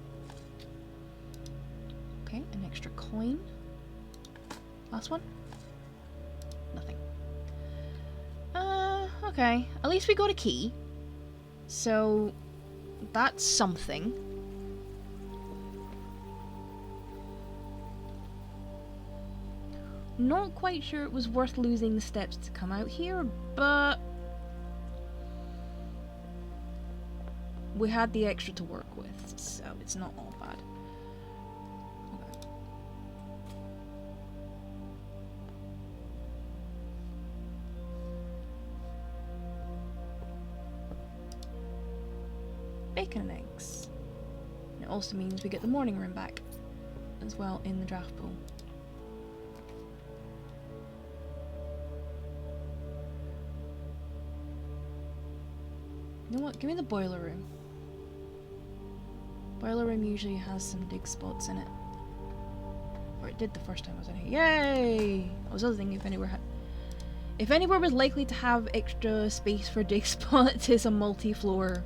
Okay, an extra coin. Last one. Nothing. Okay. At least we got a key. So, that's something. Not quite sure it was worth losing the steps to come out here, but we had the extra to work with, so it's not all bad. Okay. Bacon and eggs. And it also means we get the morning room back as well in the draft pool. You know what? Give me the boiler room. Boiler room usually has some dig spots in it. Or it did the first time I was in here. Yay! I was other thinking if anywhere was likely to have extra space for dig spots, it's a multi-floor.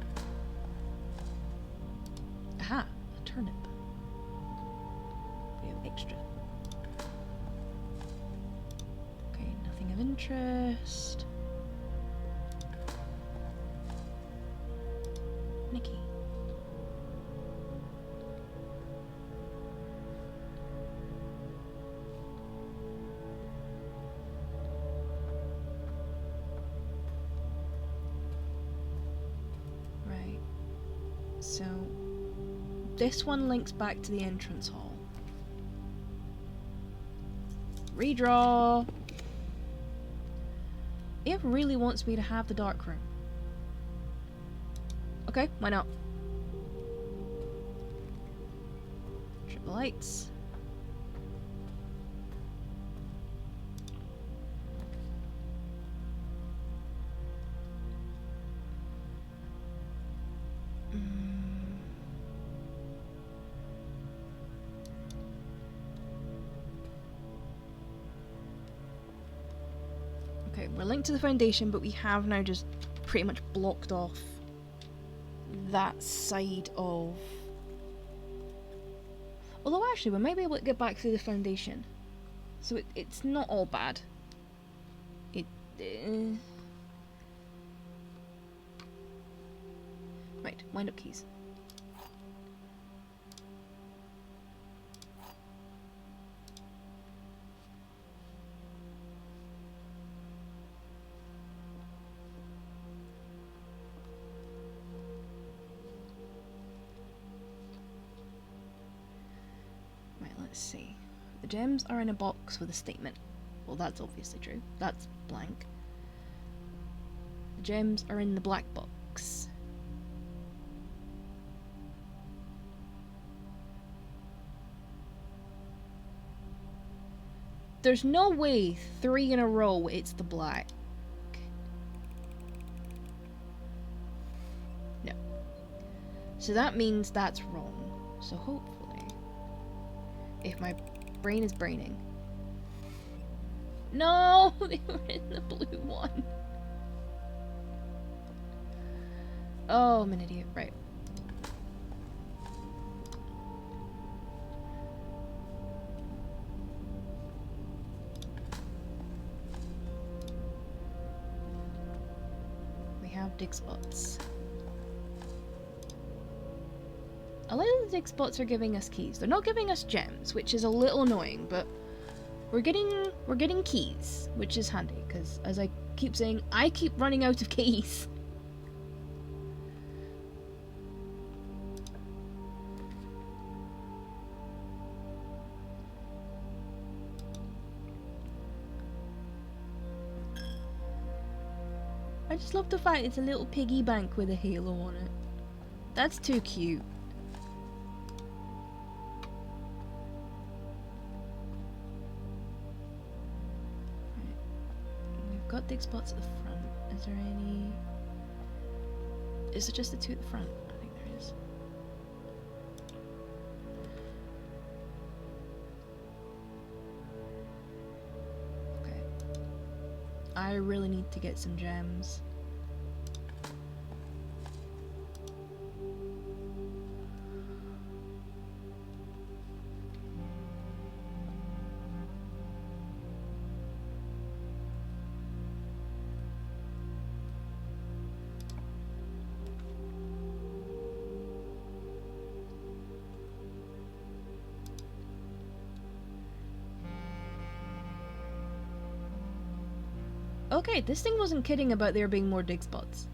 Aha! A turnip. We have extra. Okay, nothing of interest. Nikki. so this one links back to the entrance hall. Redraw! It really wants me to have the dark room. Okay, why not? Triple lights. Okay, we're linked to the foundation, but we have now just pretty much blocked off that side of... Although actually, we might be able to get back through the foundation. So it's not all bad. Right, wind up keys. Let's see. The gems are in a box with a statement. Well, that's obviously true. That's blank. The gems are in the black box. There's no way 3 in a row it's the black. No. So that means that's wrong. So hopefully, if my brain is braining. No! They were in the blue one. Oh, I'm an idiot. Right. We have dig spots. A lot of the dig spots are giving us keys. They're not giving us gems, which is a little annoying, but we're getting keys, which is handy, because as I keep saying, I keep running out of keys. I just love the fact it's a little piggy bank with a halo on it. That's too cute. Got dig spots at the front. Is there any... Is it just the two at the front? I think there is. Okay. I really need to get some gems. Okay, this thing wasn't kidding about there being more dig spots.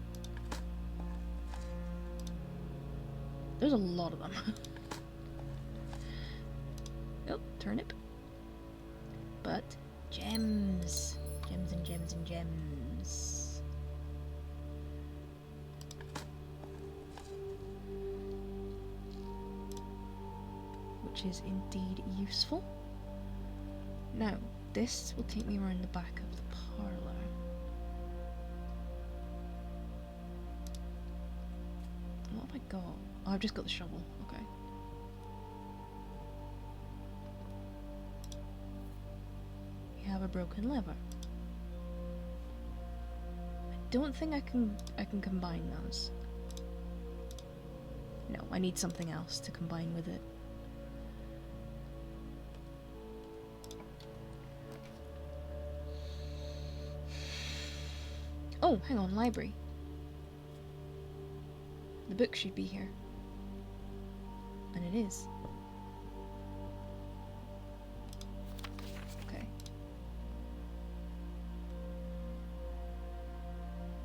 There's a lot of them. Oh, turnip. But gems. Gems and gems and gems. Which is indeed useful. Now, this will take me around the back of the parlour. What have I got? Oh, I've just got the shovel. Okay. We have a broken lever. I don't think I can combine those. No, I need something else to combine with it. Oh, hang on, library. The book should be here. And it is. Okay.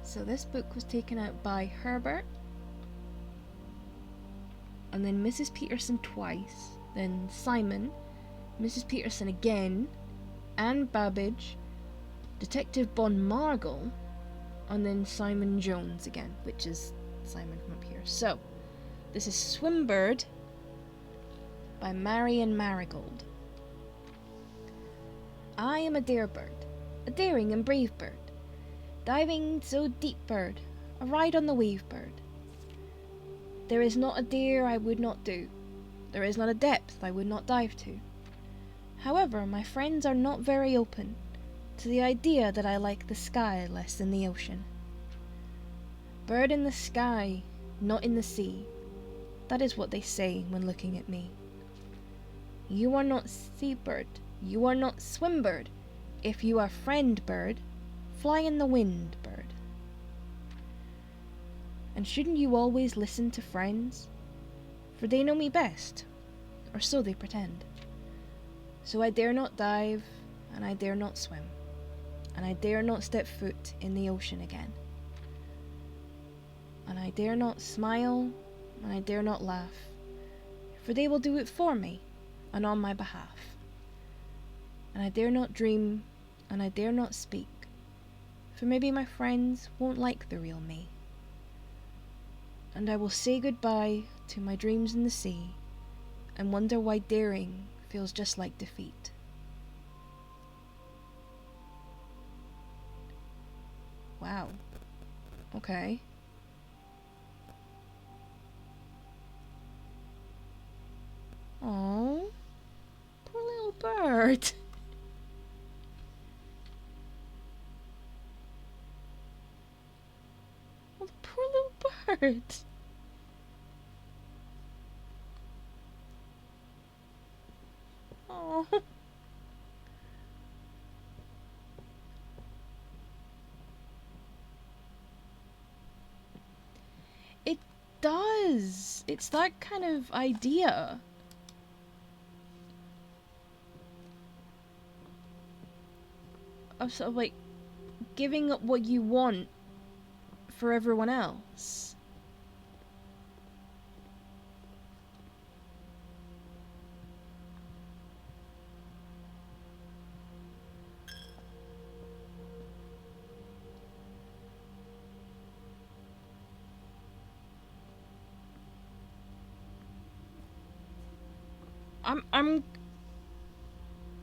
So this book was taken out by Herbert. and then Mrs. Peterson twice, then Simon, Mrs. Peterson again, Anne Babbage, Detective Bon Margle, and then Simon Jones again, which is Simon from up here. So, this is Swimbird by Marion Marigold. I am a dare bird, a daring and brave bird, diving so deep bird, a ride on the wave bird. There is not a dare I would not do, there is not a depth I would not dive to. However, my friends are not very open to the idea that I like the sky less than the ocean. Bird in the sky, not in the sea. That is what they say when looking at me. You are not seabird, you are not swimbird. If you are friend bird, fly in the wind bird. And shouldn't you always listen to friends? For they know me best, or so they pretend. So I dare not dive, and I dare not swim, and I dare not step foot in the ocean again. And I dare not smile, and I dare not laugh, for they will do it for me, and on my behalf. And I dare not dream, and I dare not speak, for maybe my friends won't like the real me. And I will say goodbye to my dreams in the sea, and wonder why daring feels just like defeat. Wow. Okay. Oh, poor little bird. Oh, the poor little bird. Oh. It does. It's that kind of idea. Of sort of like giving up what you want for everyone else.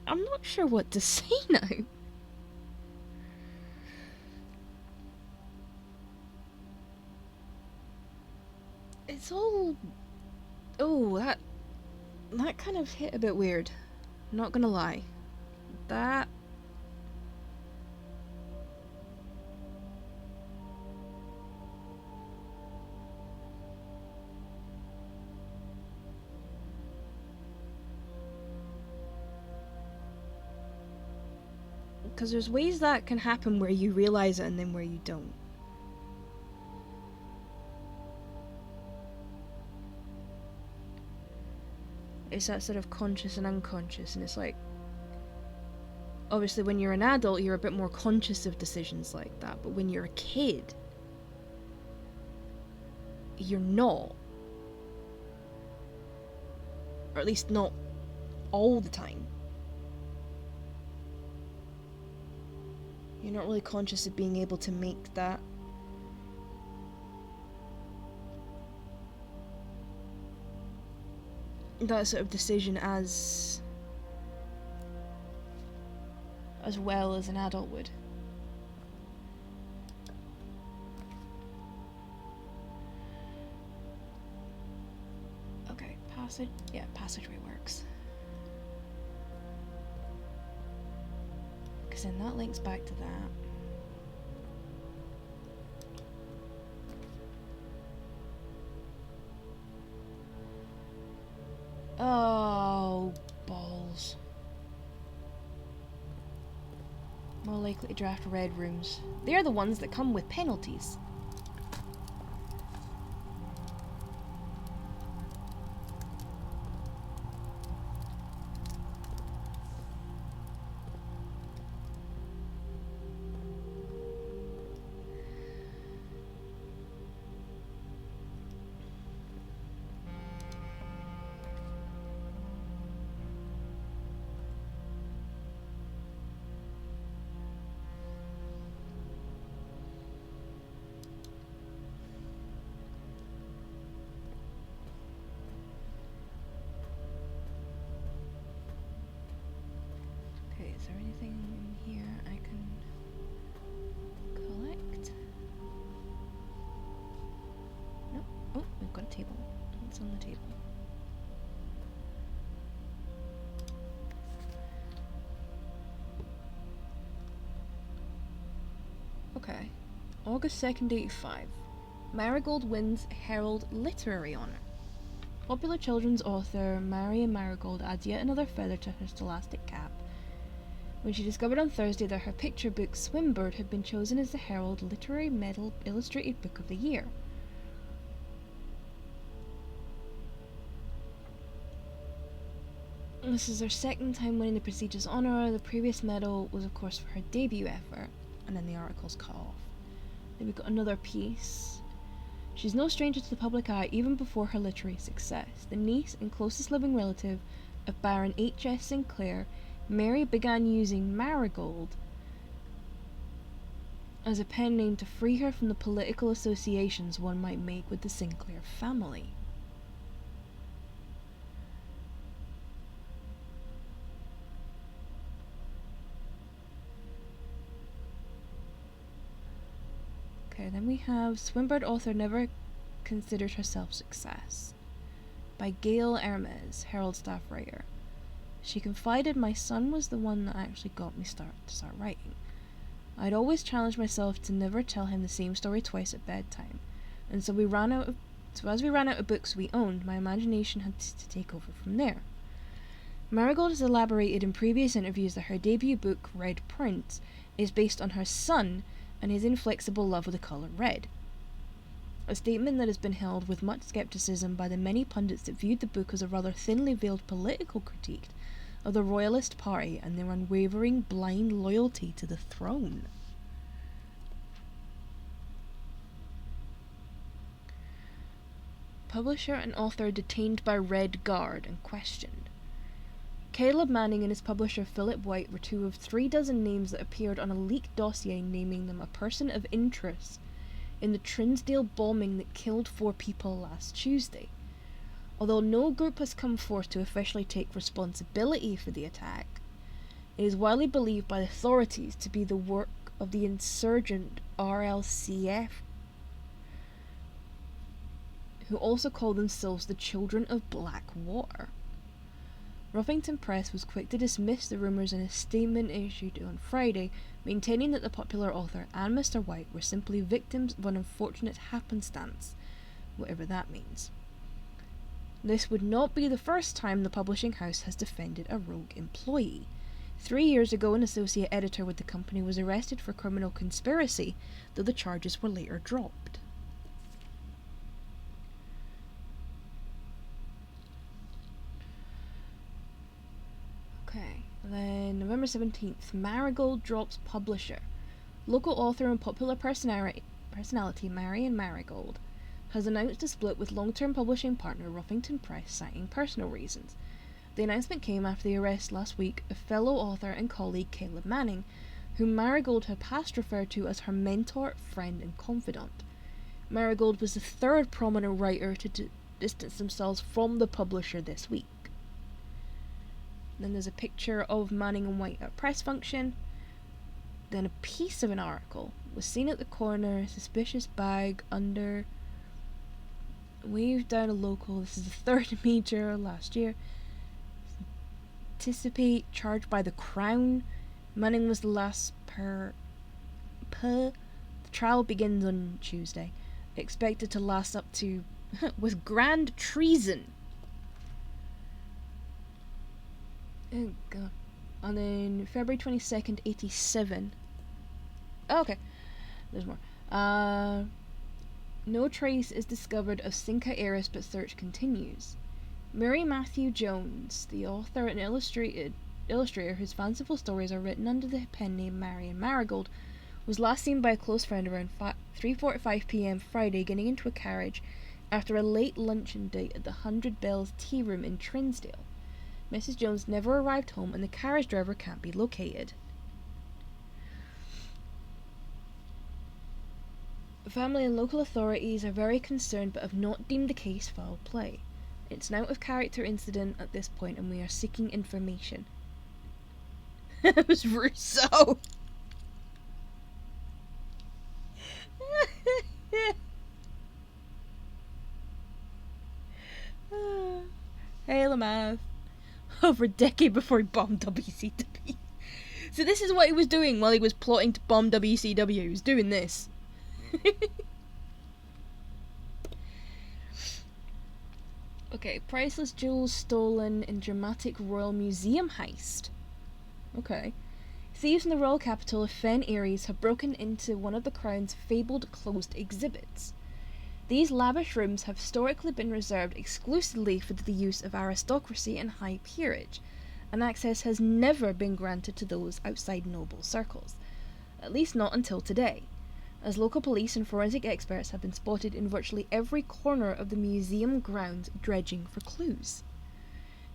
I'm not sure what to say now. It's all... Oh, that kind of hit a bit weird. Not gonna lie. That... Because there's ways that can happen where you realize it and then where you don't. It's that sort of conscious and unconscious, and it's like... Obviously when you're an adult, you're a bit more conscious of decisions like that, but when you're a kid, you're not. Or at least not all the time. You're not really conscious of being able to make that sort of decision as well as an adult would. Okay, passage. Yeah, passageway works. Because then that links back to that. Oh, balls. More likely to draft red rooms. They're the ones that come with penalties. there anything in here I can collect? Nope. Oh, we've got a table. What's on the table? Okay. August 2nd, 85. Marigold wins Herald Literary Honour. Popular children's author Marion Marigold adds yet another feather to her scholastic cap when she discovered on Thursday that her picture book Swimbird had been chosen as the Herald Literary Medal Illustrated Book of the Year. This is her second time winning the prestigious honour. The previous medal was of course for her debut effort, and then the article's cut off. Then we've got another piece. She's no stranger to the public eye even before her literary success. The niece and closest living relative of Baron H.S. Sinclair, Mary began using Marigold as a pen name to free her from the political associations one might make with the Sinclair family. Okay, then we have Swimbird author never considered herself success by Gail Hermes, Herald staff writer. She confided, my son was the one that actually got me to start writing. I'd always challenged myself to never tell him the same story twice at bedtime, and so as we ran out of books we owned, my imagination had to take over from there. Marigold has elaborated in previous interviews that her debut book, Red Prince, is based on her son and his inflexible love of the colour red. A statement that has been held with much scepticism by the many pundits that viewed the book as a rather thinly veiled political critique of the Royalist Party and their unwavering blind loyalty to the throne. Publisher and author detained by Red Guard and questioned. Caleb Manning and his publisher Philip White were two of 36 names that appeared on a leaked dossier naming them a person of interest in the Trinsdale bombing that killed 4 people last Tuesday. Although no group has come forth to officially take responsibility for the attack, it is widely believed by the authorities to be the work of the insurgent RLCF, who also call themselves the Children of Blackwater. Ruffington Press was quick to dismiss the rumours in a statement issued on Friday, maintaining that the popular author and Mr. White were simply victims of an unfortunate happenstance, whatever that means. This would not be the first time the publishing house has defended a rogue employee. 3 years ago, an associate editor with the company was arrested for criminal conspiracy, though the charges were later dropped. Okay, then November 17th, Marigold drops publisher. Local author and popular personality Marion Marigold has announced a split with long-term publishing partner Ruffington Press, citing personal reasons. The announcement came after the arrest last week of fellow author and colleague Caleb Manning, whom Marigold had past referred to as her mentor, friend and confidant. Marigold was the third prominent writer to distance themselves from the publisher this week. Then there's a picture of Manning and White at a press function. Then a piece of an article was seen at the corner, suspicious bag under, waved down a local. This is the third major last year. Anticipate charged by the Crown. Manning was the last per. The trial begins on Tuesday. Expected to last up to with grand treason. Oh god. And then February 22nd, 87. Oh, okay. There's more. No trace is discovered of Cinca heiress, but search continues. Mary Matthew Jones, the author and illustrator whose fanciful stories are written under the pen name Marion Marigold, was last seen by a close friend around 3:45 p.m. Friday getting into a carriage after a late luncheon date at the 100 Bells Tea Room in Trinsdale. Mrs. Jones never arrived home and the carriage driver can't be located. The family and local authorities are very concerned but have not deemed the case foul play. It's an out-of-character incident at this point and we are seeking information. It was Rousseau. Hey, Lamath. Over a decade before he bombed WCW. So this is what he was doing while he was plotting to bomb WCW. He was doing this. Okay, priceless jewels stolen in dramatic royal museum heist. Okay. Thieves in the royal capital of Fen Ares have broken into one of the crown's fabled closed exhibits. These lavish rooms have historically been reserved exclusively for the use of aristocracy and high peerage, and access has never been granted to those outside noble circles, at least not until today, as local police and forensic experts have been spotted in virtually every corner of the museum grounds dredging for clues.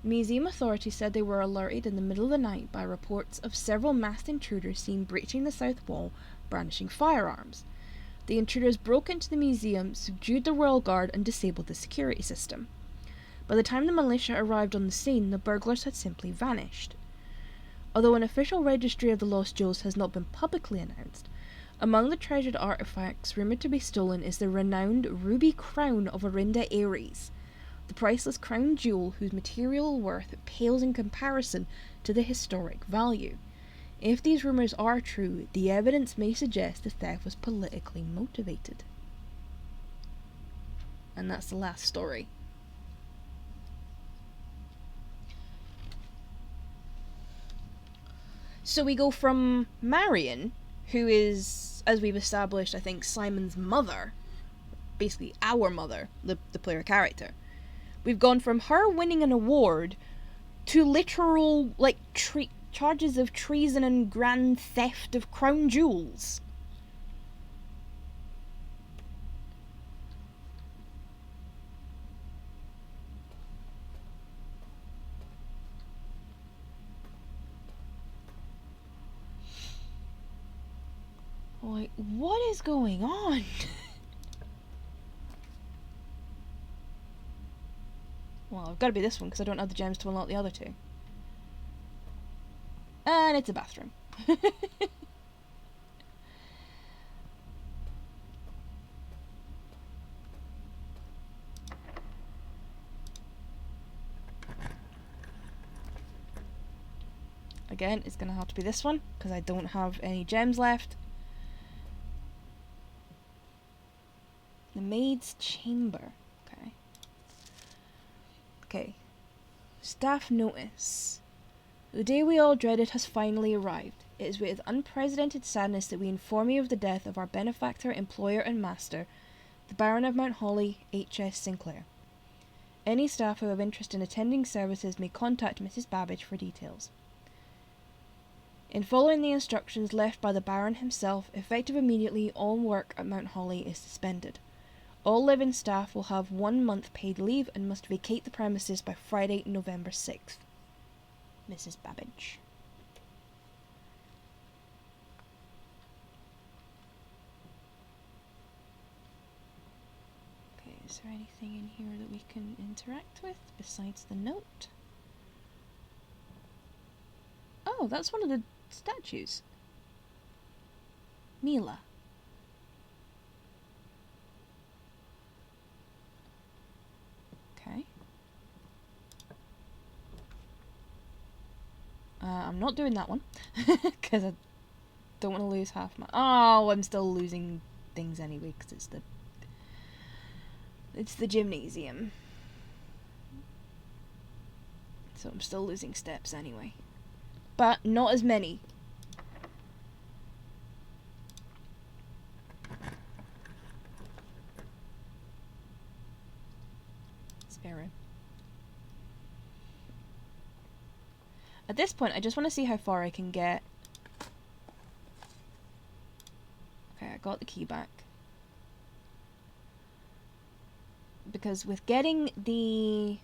Museum authorities said they were alerted in the middle of the night by reports of several masked intruders seen breaching the south wall, brandishing firearms. The intruders broke into the museum, subdued the royal guard, and disabled the security system. By the time the militia arrived on the scene, the burglars had simply vanished. Although an official registry of the lost jewels has not been publicly announced, among the treasured artifacts rumoured to be stolen is the renowned ruby crown of Orinda Ares, the priceless crown jewel whose material worth pales in comparison to the historic value. If these rumours are true, the evidence may suggest the theft was politically motivated. And that's the last story. So we go from Marion, who is, as we've established, I think, Simon's mother, basically our mother, the player character. We've gone from her winning an award to literal, like, charges of treason and grand theft of crown jewels. Like, what is going on? Well, I've got to be this one because I don't have the gems to unlock the other two. And it's a bathroom. Again, it's going to have to be this one because I don't have any gems left. The maid's chamber. Okay. Okay. Staff notice. The day we all dreaded has finally arrived. It is with unprecedented sadness that we inform you of the death of our benefactor, employer, and master, the Baron of Mount Holly, H.S. Sinclair. Any staff who have interest in attending services may contact Mrs. Babbage for details. In following the instructions left by the Baron himself, effective immediately, all work at Mount Holly is suspended. All living staff will have 1 month paid leave and must vacate the premises by Friday, November 6th. Mrs. Babbage. Okay, is there anything in here that we can interact with besides the note? Oh, that's one of the statues. Mila. Okay. I'm not doing that one because I don't want to lose half my. Oh, I'm still losing things anyway because it's the gymnasium, so I'm still losing steps anyway, but not as many. It's error. At this point, I just want to see how far I can get. Okay, I got the key back. Because with getting the...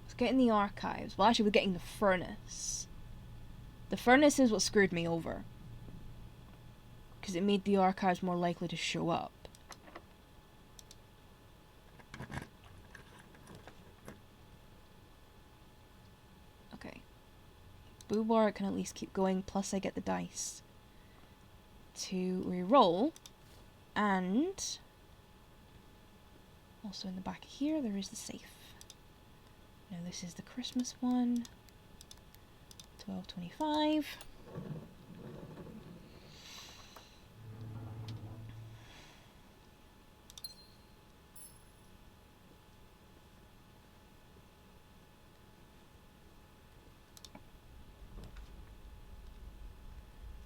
With getting the archives... Well, actually, with getting the furnace. The furnace is what screwed me over. Because it made the archives more likely to show up. Ubar can at least keep going, plus I get the dice to re-roll. And also in the back here there is the safe. Now this is the Christmas one. 12.25.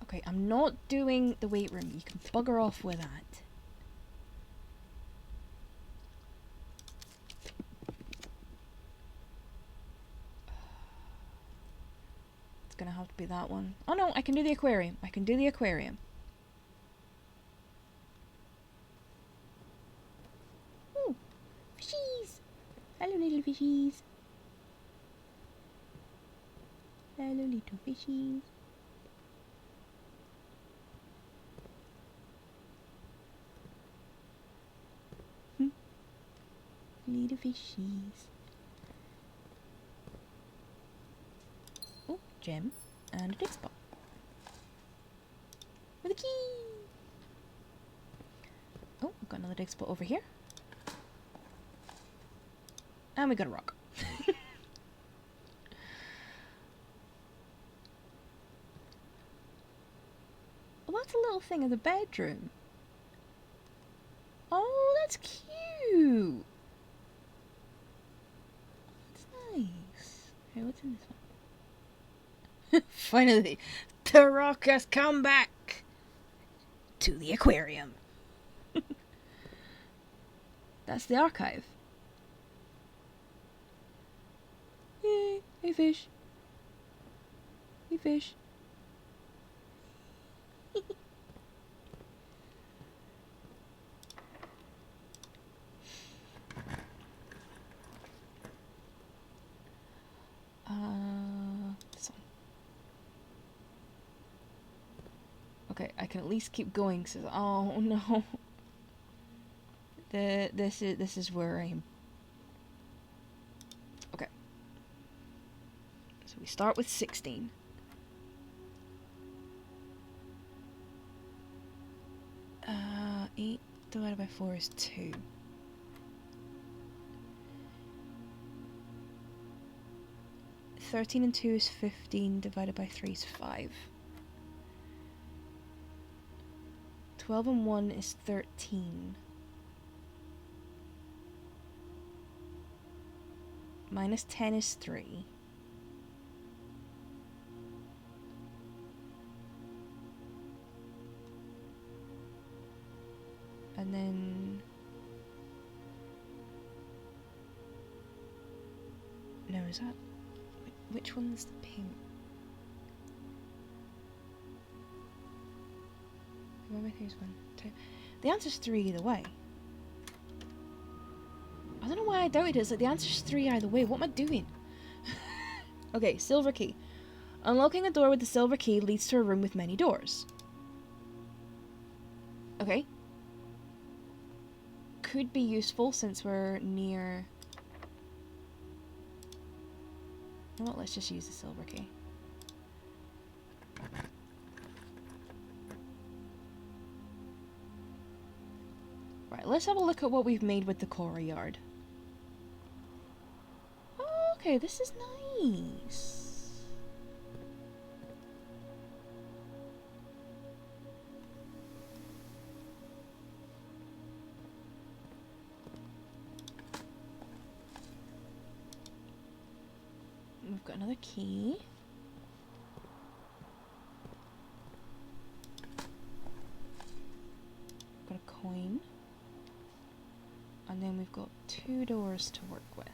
Okay, I'm not doing the weight room. You can bugger off with that. It's gonna have to be that one. Oh no, I can do the aquarium. I can do the aquarium. Ooh, fishies! Hello, little fishies. Hello, little fishies. Little fishies. Oh, gem and a dig spot with a key. Oh, we've got another dig spot over here, and we got a rock. Well, that's a little thing in the bedroom. Oh, that's cute. Nice. Okay, what's in this one? Finally, the rock has come back to the aquarium. That's the archive. Yay! Hey, fish. Hey, fish. This one. Okay, I can at least keep going. Says, oh no, this is where I am. Okay, so we start with 16. Uh, 8 divided by 4 is 2. 13 and 2 is 15, divided by 3 is 5. 12 and 1 is 13. Minus 10 is 3. And then... no, is that... which one's the pink? Remember, here's 1, 2. The answer's 3 either way. I don't know why I doubted it. It's like the answer's 3 either way. What am I doing? Okay, silver key. Unlocking a door with the silver key leads to a room with many doors. Okay. Could be useful since we're near... you know what, let's just use the silver key. Right, let's have a look at what we've made with the courtyard. Oh, okay, this is nice. We've got another key. Got a coin. And then we've got 2 doors to work with.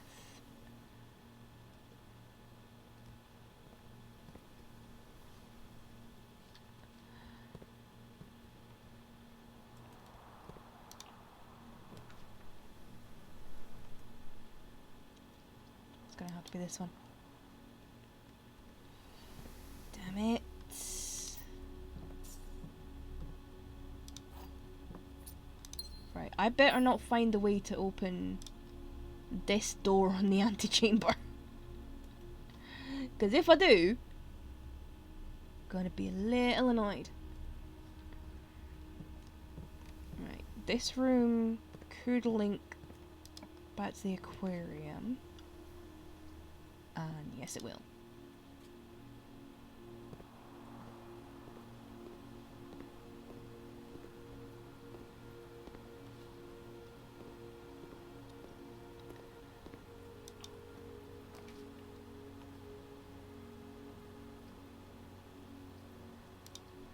It's gonna have to be this one. Damn it. Right, I better not find the way to open this door on the antechamber. Because if I do, gonna be a little annoyed. Right, this room could link back to the aquarium. And yes, it will.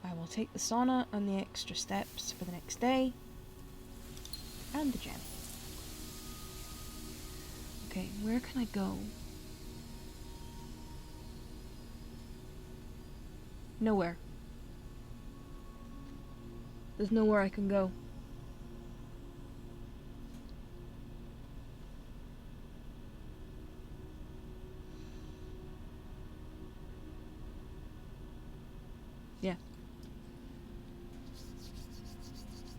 I will take the sauna and the extra steps for the next day. And the gem. Okay, where can I go? Nowhere. There's nowhere I can go. Yeah.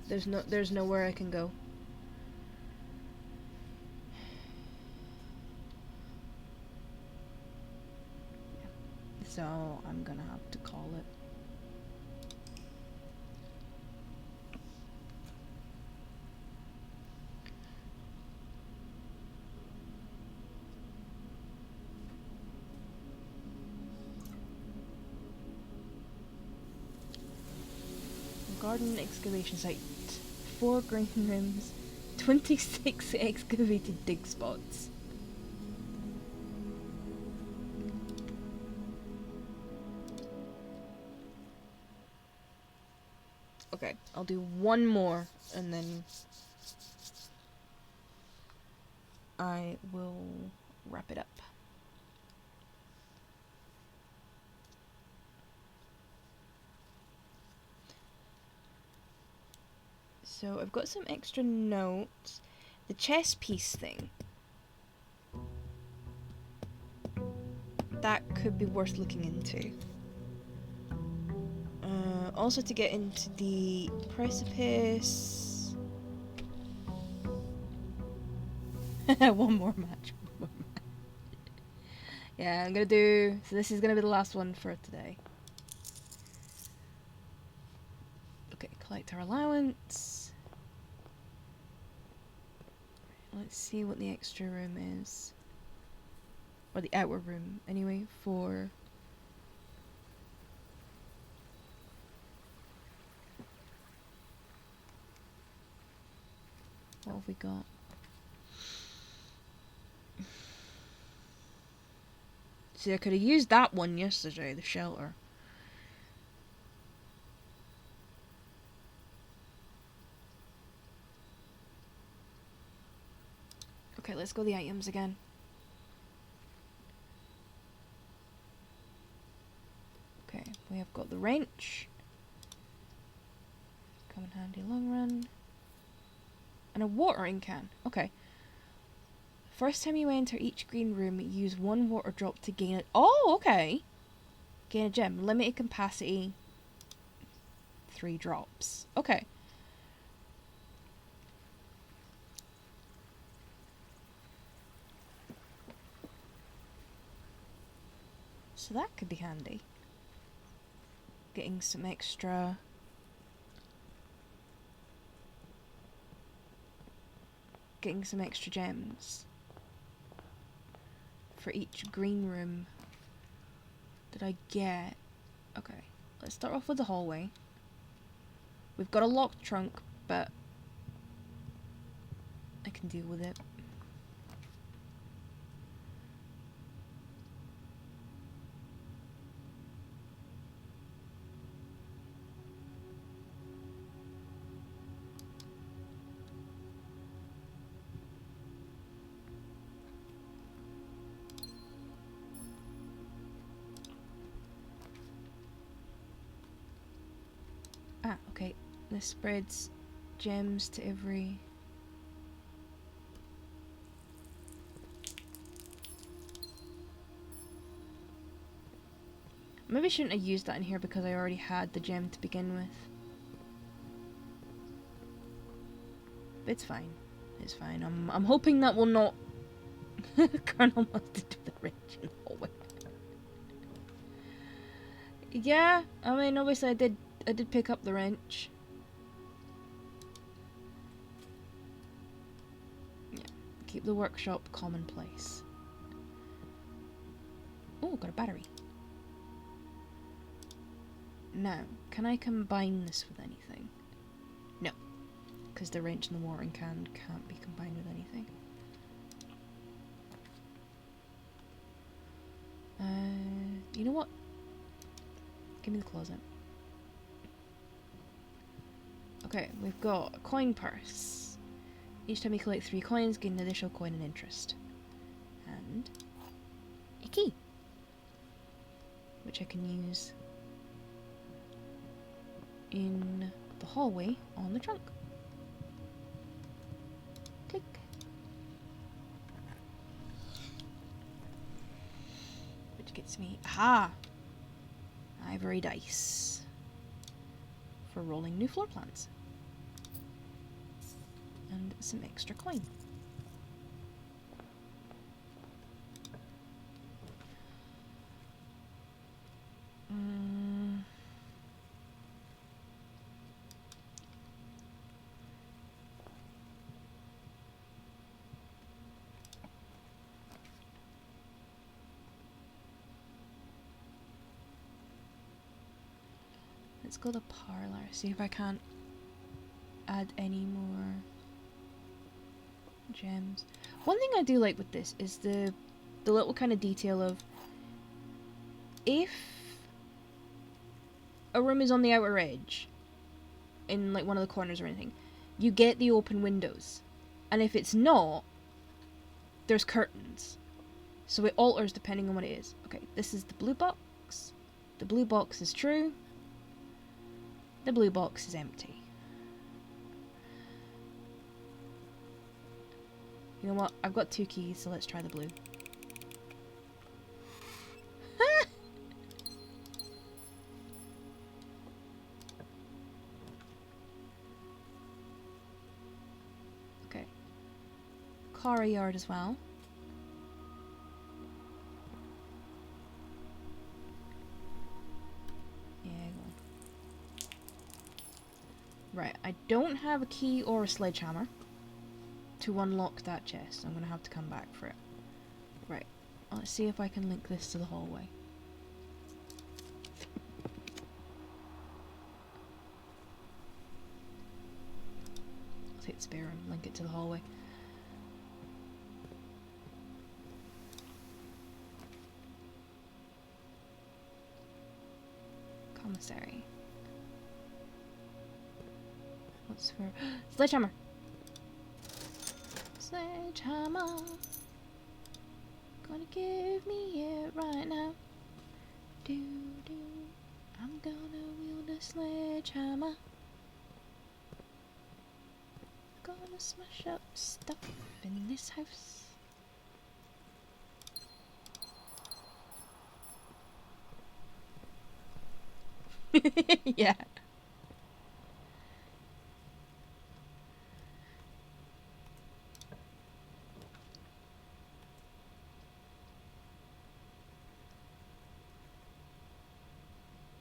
There's nowhere I can go. Yeah. So I'm gonna have to call it. Garden excavation site. 4 green rooms. 26 excavated dig spots. Okay, I'll do one more and then I will wrap it up. So I've got some extra notes. The chess piece thing. That could be worth looking into. Also to get into the precipice. One more match. Yeah, I'm gonna do... So this is gonna be the last one for today. Okay, collect our allowance. Let's see what the extra room is. Or the outer room, anyway, for... What have we got? See, I could have used that one yesterday, the shelter. Okay, let's go the items again. Okay, we have got the wrench. Come in handy long run. And a watering can. Okay. First time you enter each green room, use 1 water drop to gain it. Oh, okay. Gain a gem. Limited capacity. 3 drops. Okay. So that could be handy. Getting some extra... Getting some extra gems. For each green room. Did I get... Okay. Let's start off with the hallway. We've got a locked trunk, but... I can deal with it. Ah, okay. This spreads gems to every... Maybe I shouldn't have used that in here because I already had the gem to begin with. But it's fine. It's fine. I'm hoping that will not... Colonel wants to do the wrench in the hallway. Yeah, I mean, obviously I did pick up the wrench. Yeah, keep the workshop commonplace. Oh, got a battery. Now, can I combine this with anything? No, because the wrench and the watering can can't be combined with anything. You know what? Give me the closet. Okay, we've got a coin purse. Each time you collect 3 coins, gain an additional coin and interest. And a key, which I can use in the hallway on the trunk. Click. Which gets me, aha! Ivory dice for rolling new floor plans. And some extra coin. Let's go to parlor, see if I can't add any more gems. One thing I do like with this is the little kind of detail of if a room is on the outer edge, in like one of the corners or anything, you get the open windows. And if it's not, there's curtains. So it alters depending on what it is. Okay, this is the blue box. The blue box is true. The blue box is empty. You know what? I've got 2 keys, so let's try the blue. Okay. Car yard as well. Right, I don't have a key or a sledgehammer to unlock that chest. I'm going to have to come back for it. Right, let's see if I can link this to the hallway. I'll take the spare and link it to the hallway. Commissary. What's for sledgehammer? Sledgehammer, gonna give me it right now. Do do, I'm gonna wield a sledgehammer. Gonna smash up stuff in this house. Yeah.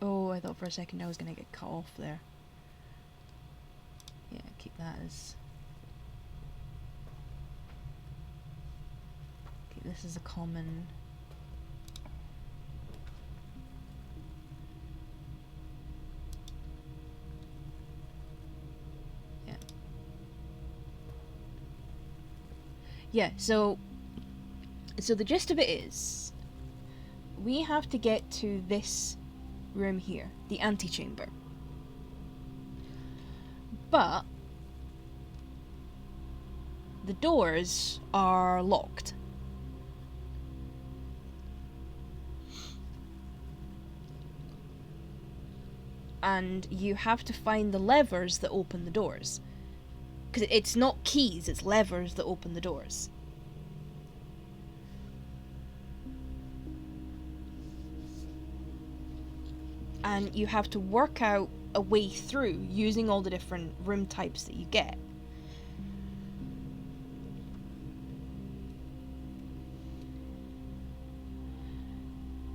Oh, I thought for a second I was gonna get cut off there. Yeah, keep that as... keep this as a common... yeah. Yeah, so the gist of it is, we have to get to this room here, the antechamber. But the doors are locked. And you have to find the levers that open the doors. Because it's not keys, it's levers that open the doors. And you have to work out a way through using all the different room types that you get.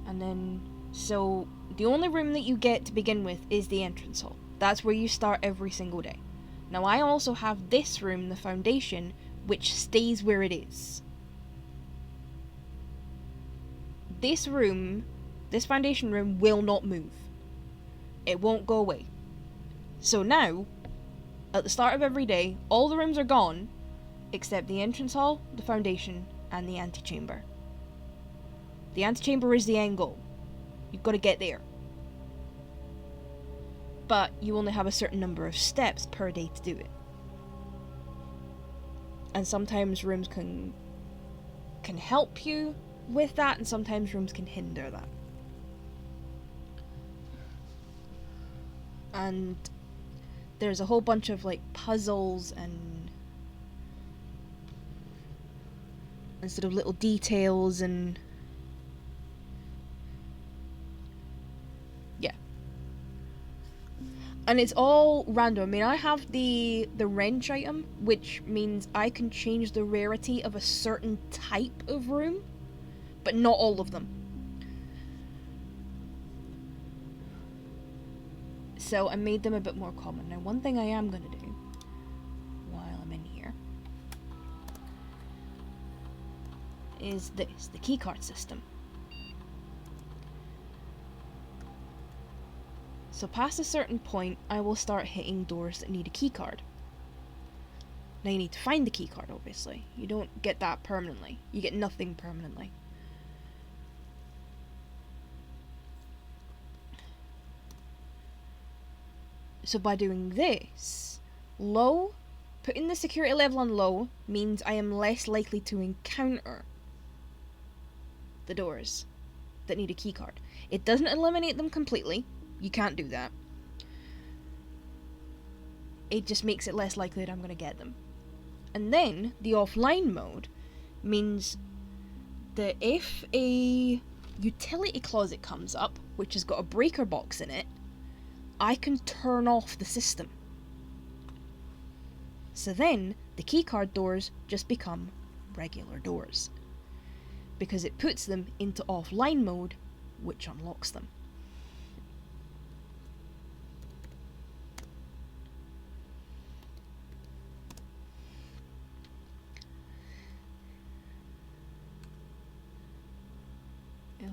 And then So the only room that you get to begin with is the entrance hall. That's where you start every single day. Now I also have this room, the foundation, which stays where it is. This room, this foundation room, will not move. It won't go away. So now, at the start of every day, all the rooms are gone, except the entrance hall, the foundation, and the antechamber. The antechamber is the end goal. You've got to get there. But you only have a certain number of steps per day to do it. And sometimes rooms can help you with that, and sometimes rooms can hinder that. And there's a whole bunch of like puzzles and sort of little details and yeah. And it's all random. I mean, I have the wrench item, which means I can change the rarity of a certain type of room, but not all of them. So I made them a bit more common. Now, one thing I am going to do while I'm in here is this, the keycard system. So past a certain point, I will start hitting doors that need a keycard. Now you need to find the keycard, obviously. You don't get that permanently. You get nothing permanently. So by doing this, low, putting the security level on low means I am less likely to encounter the doors that need a keycard. It doesn't eliminate them completely. You can't do that. It just makes it less likely that I'm going to get them. And then, the offline mode means that if a utility closet comes up, which has got a breaker box in it, I can turn off the system. So then, the keycard doors just become regular doors. Because it puts them into offline mode, which unlocks them.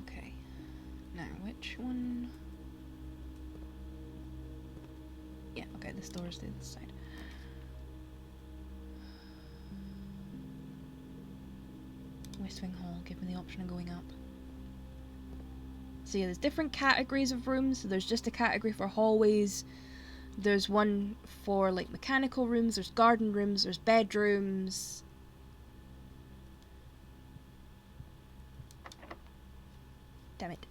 Okay. Now, which one? Yeah, okay, this door's to this side. West Wing Hall, give me the option of going up. So yeah, there's different categories of rooms. So there's just a category for hallways. There's one for like mechanical rooms, there's garden rooms, there's bedrooms. Damn it.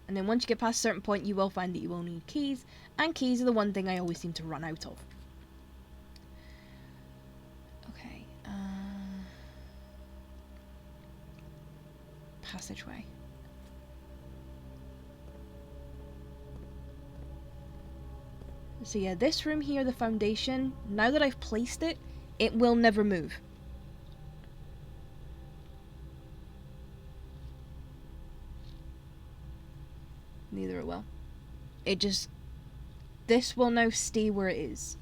And then once you get past a certain point, you will find that you will need keys. And keys are the one thing I always seem to run out of. Okay. Passageway. So yeah, this room here, the foundation, now that I've placed it, it will never move. Neither it will. It just... This will now stay where it is.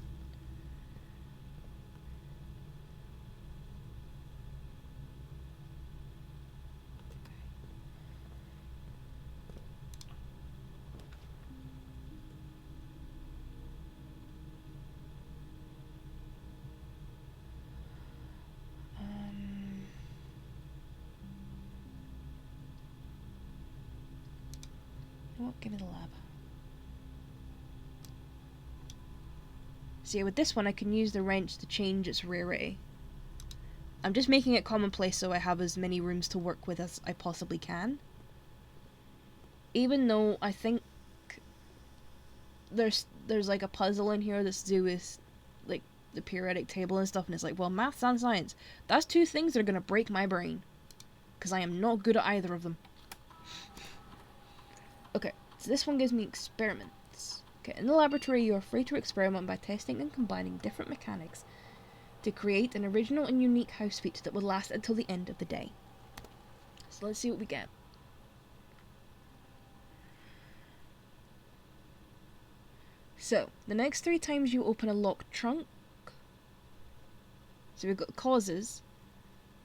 Give me the lab. So yeah, with this one I can use the wrench to change its rarity. I'm just making it commonplace so I have as many rooms to work with as I possibly can. Even though I think there's like a puzzle in here that's to do with like the periodic table and stuff, and it's like, well, maths and science, that's two things that are gonna break my brain. Because I am not good at either of them. Okay. So this one gives me experiments. Okay, in the laboratory you are free to experiment by testing and combining different mechanics to create an original and unique house feature that will last until the end of the day. So let's see what we get. So, the next 3 times you open a locked trunk, so we've got causes,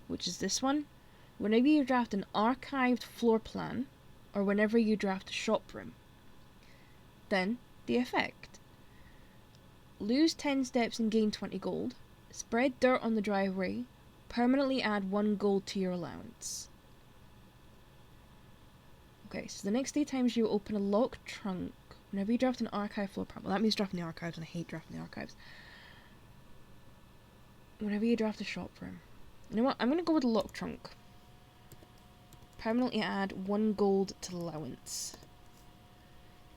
which is this one, whenever you draft an archived floor plan, or whenever you draft a shop room. Then, the effect. Lose 10 steps and gain 20 gold, spread dirt on the driveway, permanently add 1 gold to your allowance. Okay, so the next 3 times you open a locked trunk, whenever you draft an archive floor plan, well that means drafting the archives, and I hate drafting the archives. Whenever you draft a shop room. You know what, I'm gonna go with a locked trunk. Permanently add 1 gold to allowance.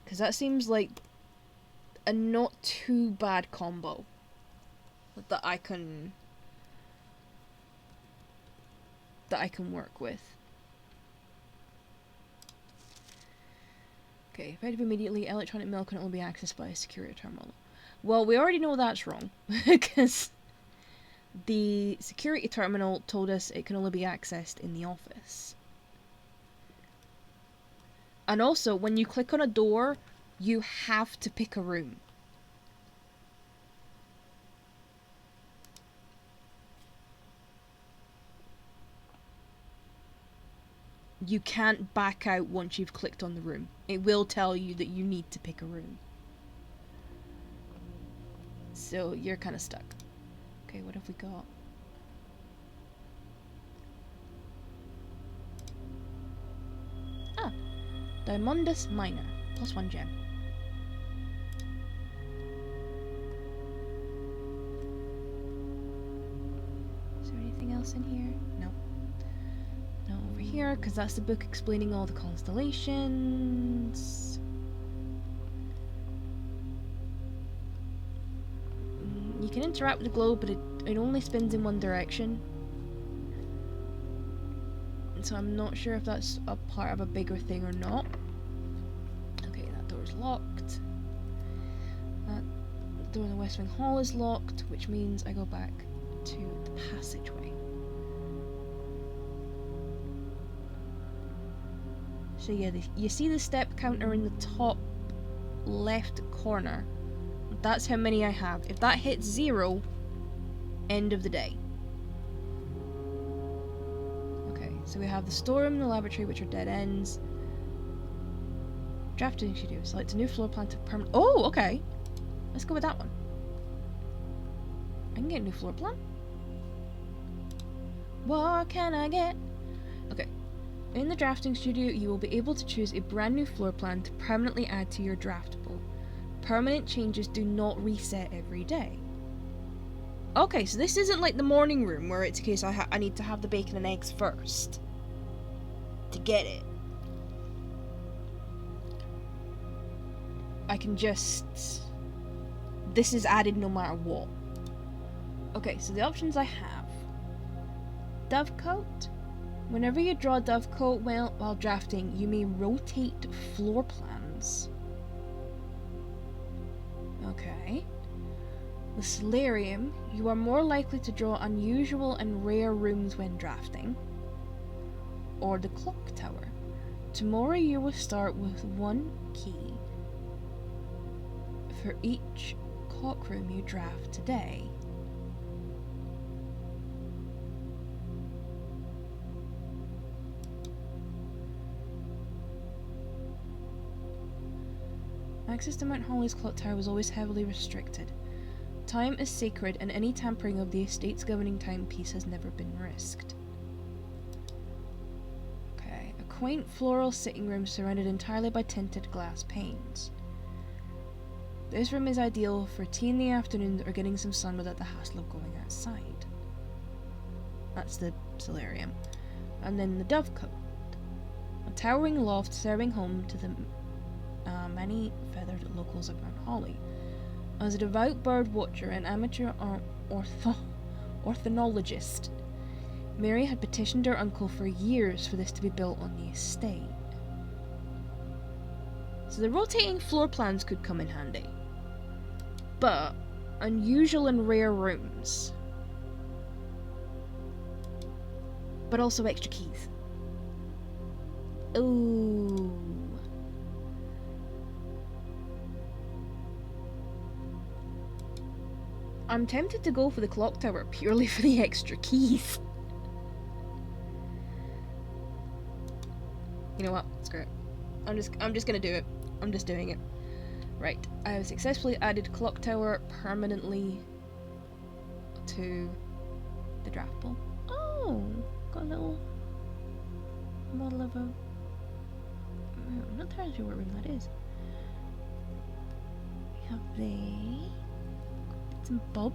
Because that seems like a not too bad combo that I can work with. Okay, effective immediately, electronic mail can only be accessed by a security terminal. Well, we already know that's wrong, because the security terminal told us it can only be accessed in the office. And also, when you click on a door, you have to pick a room. You can't back out once you've clicked on the room. It will tell you that you need to pick a room. So you're kind of stuck. Okay, what have we got? Ah, Diamondus Minor, +1 gem. Is there anything else in here? No. No, over here, because that's the book explaining all the constellations. You can interact with the globe, but it only spins in one direction. And so I'm not sure if that's a part of a bigger thing or not. Okay, that door's locked. That door in the West Wing Hall is locked, which means I go back to the passageway. So yeah, you see the step counter in the top left corner. That's how many I have. If that hits 0, end of the day. Okay, so we have the storeroom and the laboratory, which are dead ends. Drafting studio. Select a new floor plan to permanent. Oh, okay. Let's go with that one. I can get a new floor plan. What can I get? Okay. In the drafting studio, you will be able to choose a brand new floor plan to permanently add to your draftable. Permanent changes do not reset every day. Okay, so this isn't like the morning room where it's a case I need to have the bacon and eggs first to get it. I can just... This is added no matter what. Okay, so the options I have. Dovecote. Whenever you draw a dovecote while drafting, you may rotate floor plans. Okay. The solarium. You are more likely to draw unusual and rare rooms when drafting. Or the clock tower. Tomorrow you will start with 1 key for each clock room you draft today. Access to Mount Holly's clock tower was always heavily restricted. Time is sacred, and any tampering of the estate's governing timepiece has never been risked. Okay, a quaint floral sitting room surrounded entirely by tinted glass panes. This room is ideal for tea in the afternoon or getting some sun without the hassle of going outside. That's the solarium. And then the dovecote. A towering loft serving home to the many feathered locals of Mount Holly. As a devout bird watcher and amateur ornithologist, Mary had petitioned her uncle for years for this to be built on the estate. So the rotating floor plans could come in handy. But unusual and rare rooms. But also extra keys. Ooh. I'm tempted to go for the clock tower purely for the extra keys. You know what? Screw it. I'm just gonna do it. I'm just doing it. Right. I have successfully added clock tower permanently to the draft pool. Oh, got a little model of a. I'm not entirely sure what room that is. We have the bits and bobs.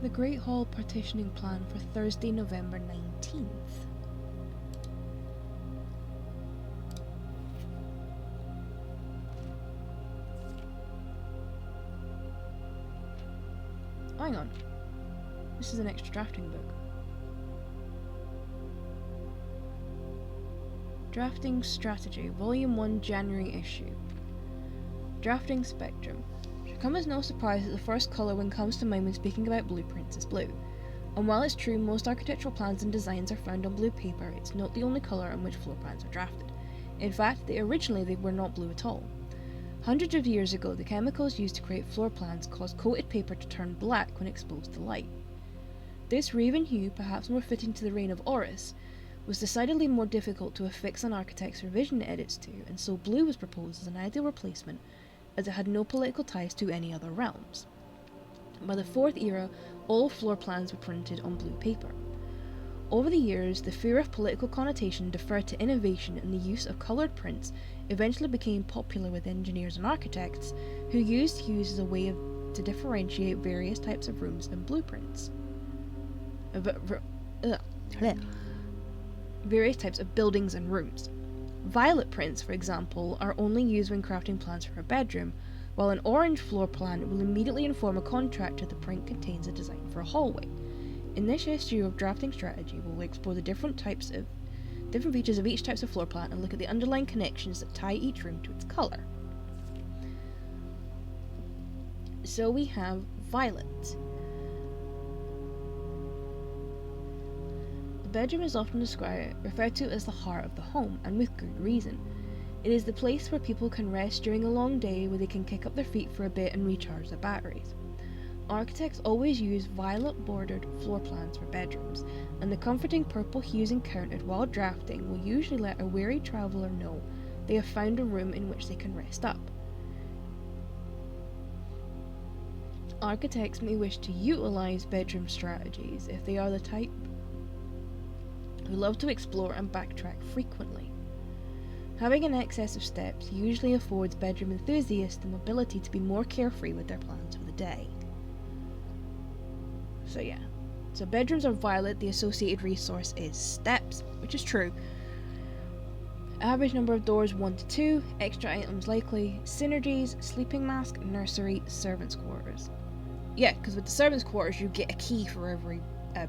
The Great Hall partitioning plan for Thursday, November 19th. Hang on. This is an extra drafting book. Drafting Strategy, Volume 1, January issue. Drafting Spectrum. Should come as no surprise that the first colour one comes to mind when speaking about blueprints is blue. And while it's true most architectural plans and designs are found on blue paper, it's not the only colour on which floor plans are drafted. In fact, originally they were not blue at all. Hundreds of years ago, the chemicals used to create floor plans caused coated paper to turn black when exposed to light. This raven hue, perhaps more fitting to the reign of Horus, was decidedly more difficult to affix an architect's revision edits to, and so blue was proposed as an ideal replacement, as it had no political ties to any other realms. By the 4th era, all floor plans were printed on blue paper. Over the years, the fear of political connotation deferred to innovation, and the use of coloured prints eventually became popular with engineers and architects, who used hues as a way to differentiate various types of rooms and blueprints. Various types of buildings and rooms. Violet prints, for example, are only used when crafting plans for a bedroom, while an orange floor plan will immediately inform a contractor the print contains a design for a hallway. In this issue of Drafting Strategy, we'll explore the different features of each type of floor plan and look at the underlying connections that tie each room to its colour. So we have violet. The bedroom is often referred to as the heart of the home, and with good reason. It is the place where people can rest during a long day, where they can kick up their feet for a bit and recharge their batteries. Architects always use violet-bordered floor plans for bedrooms, and the comforting purple hues encountered while drafting will usually let a weary traveller know they have found a room in which they can rest up. Architects may wish to utilise bedroom strategies if they are the type who love to explore and backtrack frequently. Having an excess of steps usually affords bedroom enthusiasts the ability to be more carefree with their plans for the day. So bedrooms are violet, the associated resource is steps, which is true. Average number of doors 1 to 2, extra items likely, synergies, sleeping mask, nursery, servants' quarters. Yeah, because with the servants' quarters you get a key for every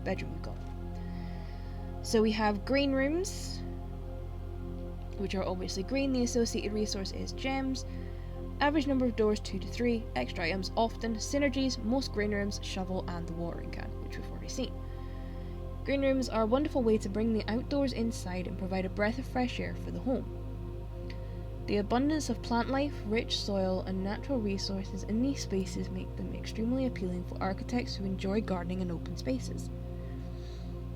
bedroom you've got. So we have green rooms, which are obviously green, the associated resource is gems. Average number of doors 2 to 3, extra items often, synergies, most green rooms, shovel and the watering can, which we've already seen. Green rooms are a wonderful way to bring the outdoors inside and provide a breath of fresh air for the home. The abundance of plant life, rich soil and natural resources in these spaces make them extremely appealing for architects who enjoy gardening in open spaces.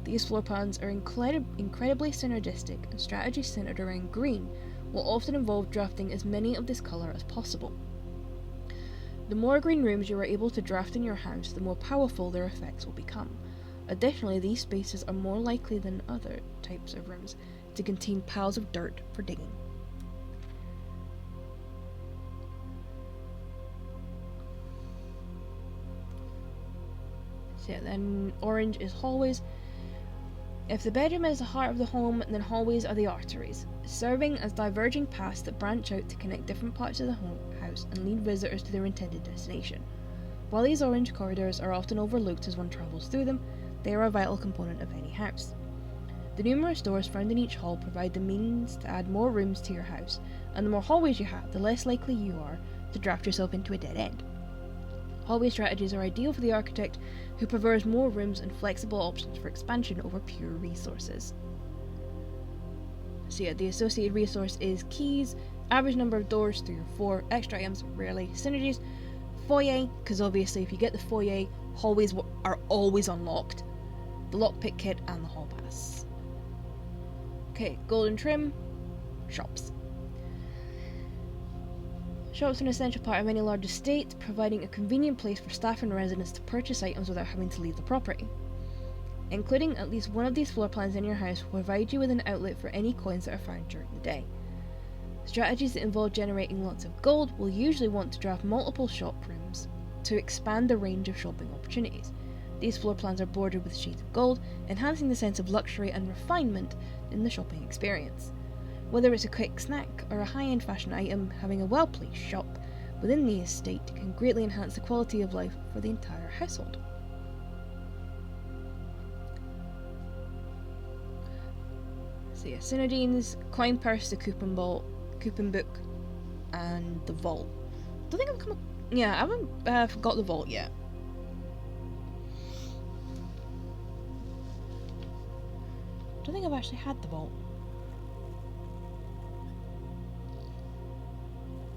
These floor plans are incredibly synergistic, and strategies centered around green will often involve drafting as many of this colour as possible. The more green rooms you are able to draft in your house, the more powerful their effects will become. Additionally, these spaces are more likely than other types of rooms to contain piles of dirt for digging. So yeah, then orange is hallways. If the bedroom is the heart of the home, then hallways are the arteries, serving as diverging paths that branch out to connect different parts of the house and lead visitors to their intended destination. While these orange corridors are often overlooked as one travels through them, they are a vital component of any house. The numerous doors found in each hall provide the means to add more rooms to your house, and the more hallways you have, the less likely you are to draft yourself into a dead end. Hallway strategies are ideal for the architect who prefers more rooms and flexible options for expansion over pure resources. So yeah, the associated resource is keys, average number of doors 3 or 4, extra items rarely, synergies, foyer, because obviously if you get the foyer, hallways are always unlocked, the lockpick kit and the hall pass. Okay, golden trim, shops. Shops are an essential part of any large estate, providing a convenient place for staff and residents to purchase items without having to leave the property. Including at least one of these floor plans in your house will provide you with an outlet for any coins that are found during the day. Strategies that involve generating lots of gold will usually want to draft multiple shop rooms to expand the range of shopping opportunities. These floor plans are bordered with shades of gold, enhancing the sense of luxury and refinement in the shopping experience. Whether it's a quick snack or a high-end fashion item, having a well-placed shop within the estate can greatly enhance the quality of life for the entire household. So yeah, synergies, coin purse, the coupon book, and the vault. Don't think I've come. Yeah, I haven't got the vault yet. Don't think I've actually had the vault.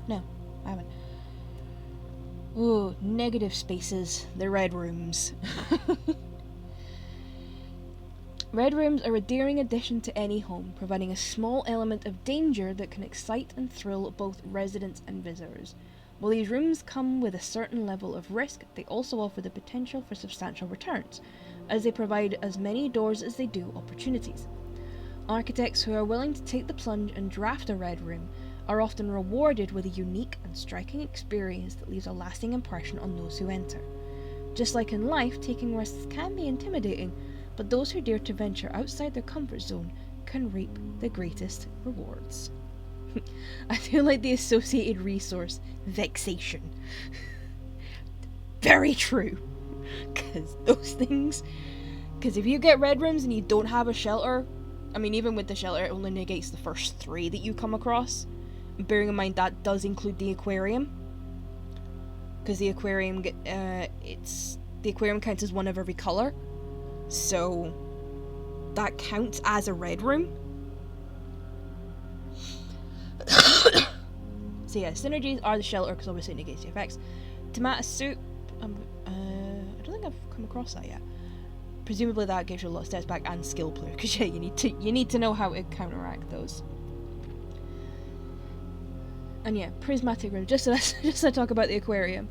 No, I haven't. Ooh, negative spaces. The red rooms. Red rooms are a daring addition to any home, providing a small element of danger that can excite and thrill both residents and visitors. While these rooms come with a certain level of risk, they also offer the potential for substantial returns, as they provide as many doors as they do opportunities. Architects who are willing to take the plunge and draft a red room are often rewarded with a unique and striking experience that leaves a lasting impression on those who enter. Just like in life, taking risks can be intimidating, but those who dare to venture outside their comfort zone can reap the greatest rewards. I feel like the associated resource, vexation. Very true. Because if you get red rooms and you don't have a shelter, I mean, even with the shelter, it only negates the first 3 that you come across. Bearing in mind that does include the aquarium, because the aquarium counts as one of every colour, so that counts as a red room. So yeah, synergies are the shelter, because obviously it negates the effects. Tomato soup, I don't think I've come across that yet. Presumably that gives you a lot of steps back and skill play, because yeah, you need to know how to counteract those. And yeah, prismatic room, just to talk about the aquarium.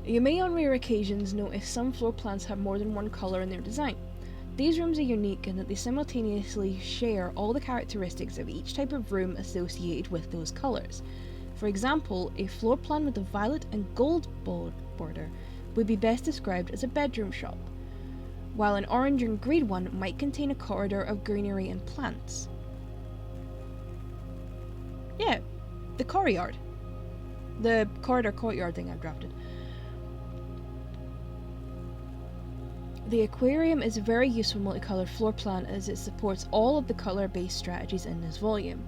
You may on rare occasions notice some floor plans have more than one colour in their design. These rooms are unique in that they simultaneously share all the characteristics of each type of room associated with those colours. For example, a floor plan with a violet and gold border would be best described as a bedroom shop, while an orange and green one might contain a corridor of greenery and plants. Yeah, the courtyard. The corridor courtyard thing I've drafted. The aquarium is a very useful multicoloured floor plan as it supports all of the colour-based strategies in this volume.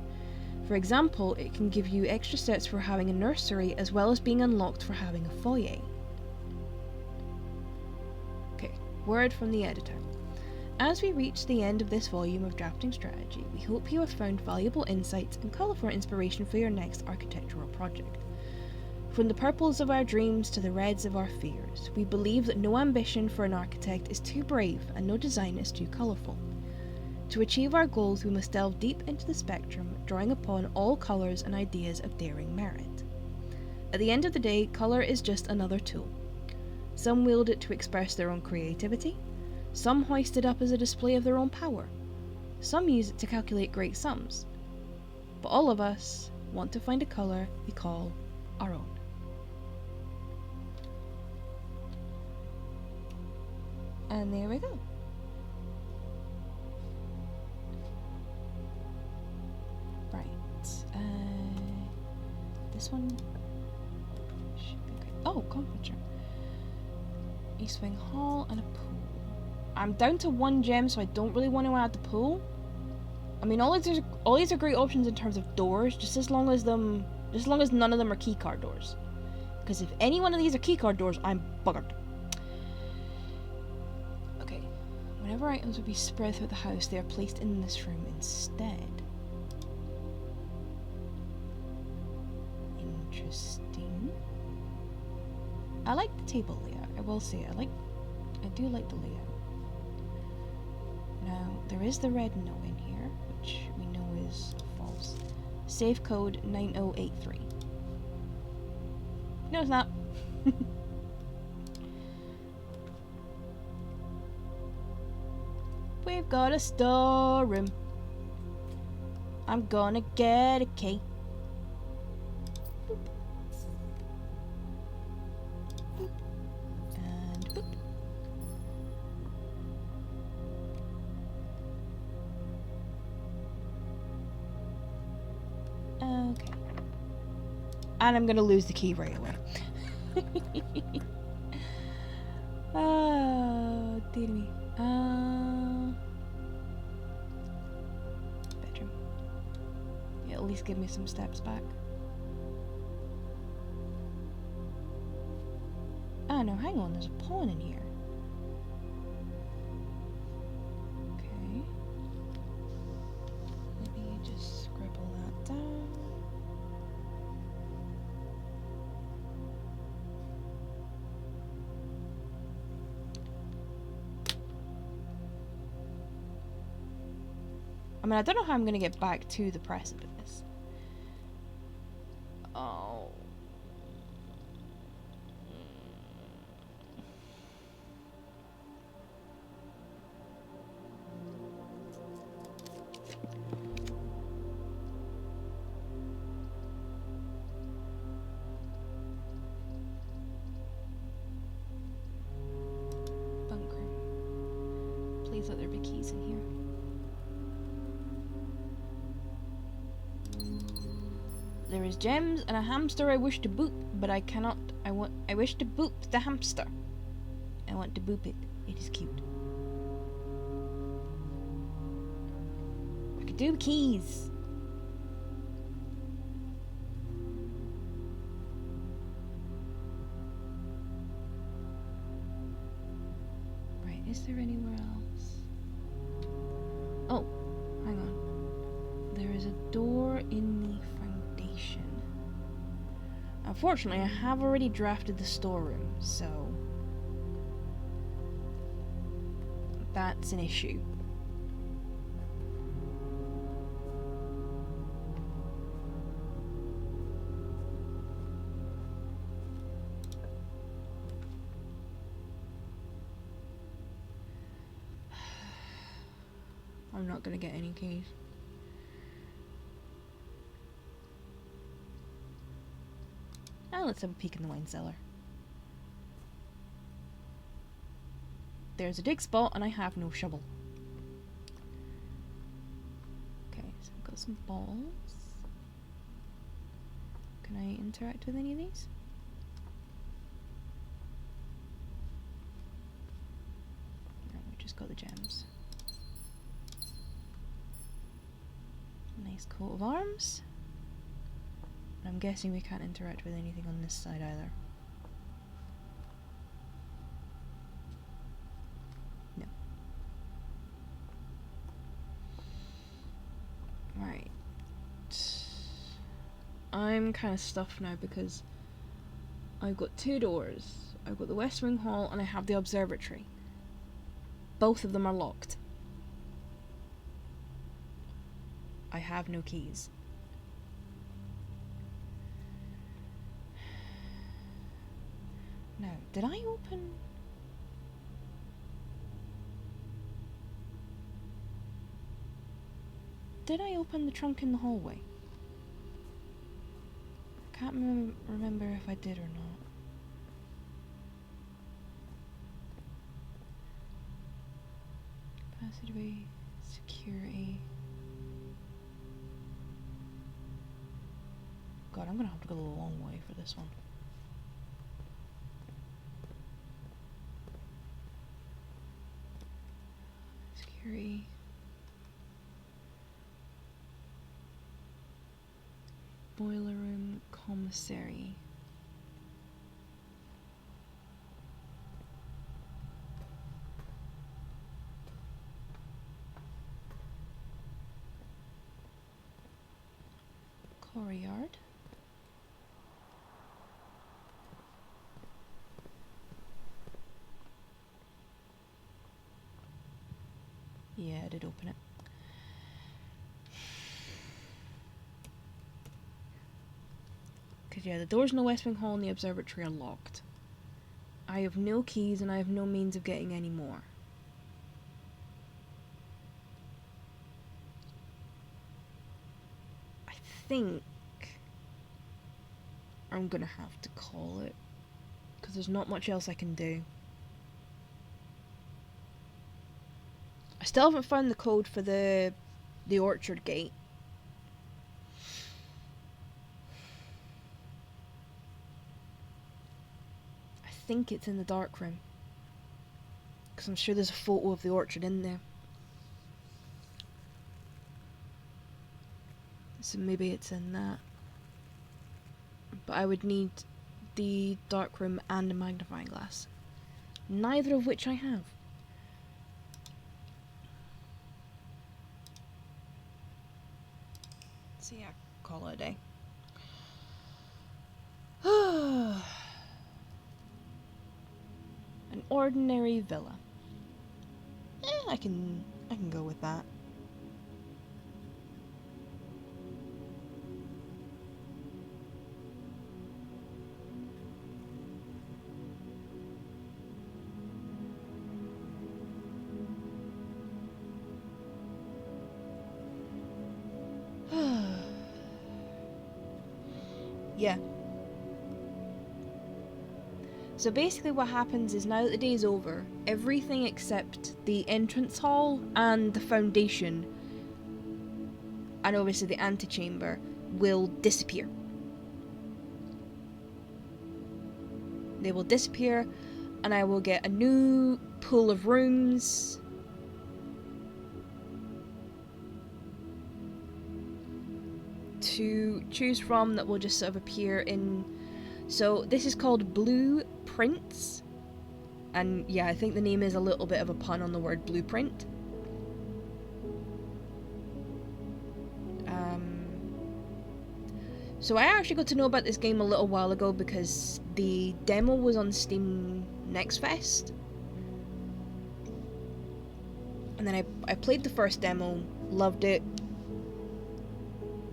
For example, it can give you extra sets for having a nursery as well as being unlocked for having a foyer. Okay, word from the editor. As we reach the end of this volume of Drafting Strategy, we hope you have found valuable insights and colourful inspiration for your next architectural project. From the purples of our dreams to the reds of our fears, we believe that no ambition for an architect is too brave and no design is too colourful. To achieve our goals, we must delve deep into the spectrum, drawing upon all colours and ideas of daring merit. At the end of the day, colour is just another tool. Some wield it to express their own creativity, some hoist it up as a display of their own power, some use it to calculate great sums, but all of us want to find a colour we call our own. And there we go. Right. This one should be okay. Oh, conference room. East Wing Hall and a pool. I'm down to 1 gem, so I don't really want to add the pool. I mean, all these are great options in terms of doors, just as long as none of them are keycard doors. Because if any one of these are keycard doors, I'm buggered. Okay. Whenever items would be spread throughout the house, they are placed in this room instead. Interesting. I like the table layout. I will say I do like the layout. Now there is the red note in here, which we know is false. Safe code 9083. No, it's not. We've got a storeroom. I'm gonna get a key. Boop. Boop. And boop. Okay. And I'm gonna lose the key right away. Oh, dear me. Bedroom. Yeah, at least give me some steps back. Oh no, hang on, there's a pawn in here. Okay. Let me just scribble that down. I mean, I don't know how I'm going to get back to the precipice. Oh. Bunk room. Please let there be keys in here. There is gems and a hamster I wish to boop, but I cannot. I wish to boop the hamster. I want to boop it. It is cute. I could do keys. Right, is there anywhere else? Oh, hang on. There is a door in the foundation. Unfortunately, I have already drafted the storeroom, so that's an issue. I'm not gonna get any keys. Now let's have a peek in the wine cellar. There's a dig spot and I have no shovel. Okay, so I've got some balls. Can I interact with any of these? No, we just got the gems. Nice coat of arms. I'm guessing we can't interact with anything on this side either. No. Right. I'm kind of stuffed now because I've got two doors. I've got the West Wing Hall and I have the observatory. Both of them are locked. I have no keys. No, did I open? Did I open the trunk in the hallway? I can't remember if I did or not. Passageway, security. God, I'm gonna have to go the long way for this one. Security. Boiler room, commissary. courtyard. Yeah, I did open it. Because, yeah, the doors in the West Wing Hall and the observatory are locked. I have no keys and I have no means of getting any more. I think I'm gonna have to call it. Because there's not much else I can do. I still haven't found the code for the orchard gate. I think it's in the dark room. Because I'm sure there's a photo of the orchard in there. So maybe it's in that. But I would need the dark room and a magnifying glass. Neither of which I have. So yeah, call it a day. An ordinary villa. I can go with that. Yeah. So basically what happens is now that the day's over, everything except the entrance hall and the foundation, and obviously the antechamber, will disappear. They will disappear, and I will get a new pool of rooms. To choose from that will just sort of appear in. So this is called Blueprints, and yeah, I think the name is a little bit of a pun on the word blueprint. So I actually got to know about this game a little while ago because the demo was on Steam Next Fest, and then I played the first demo, loved it.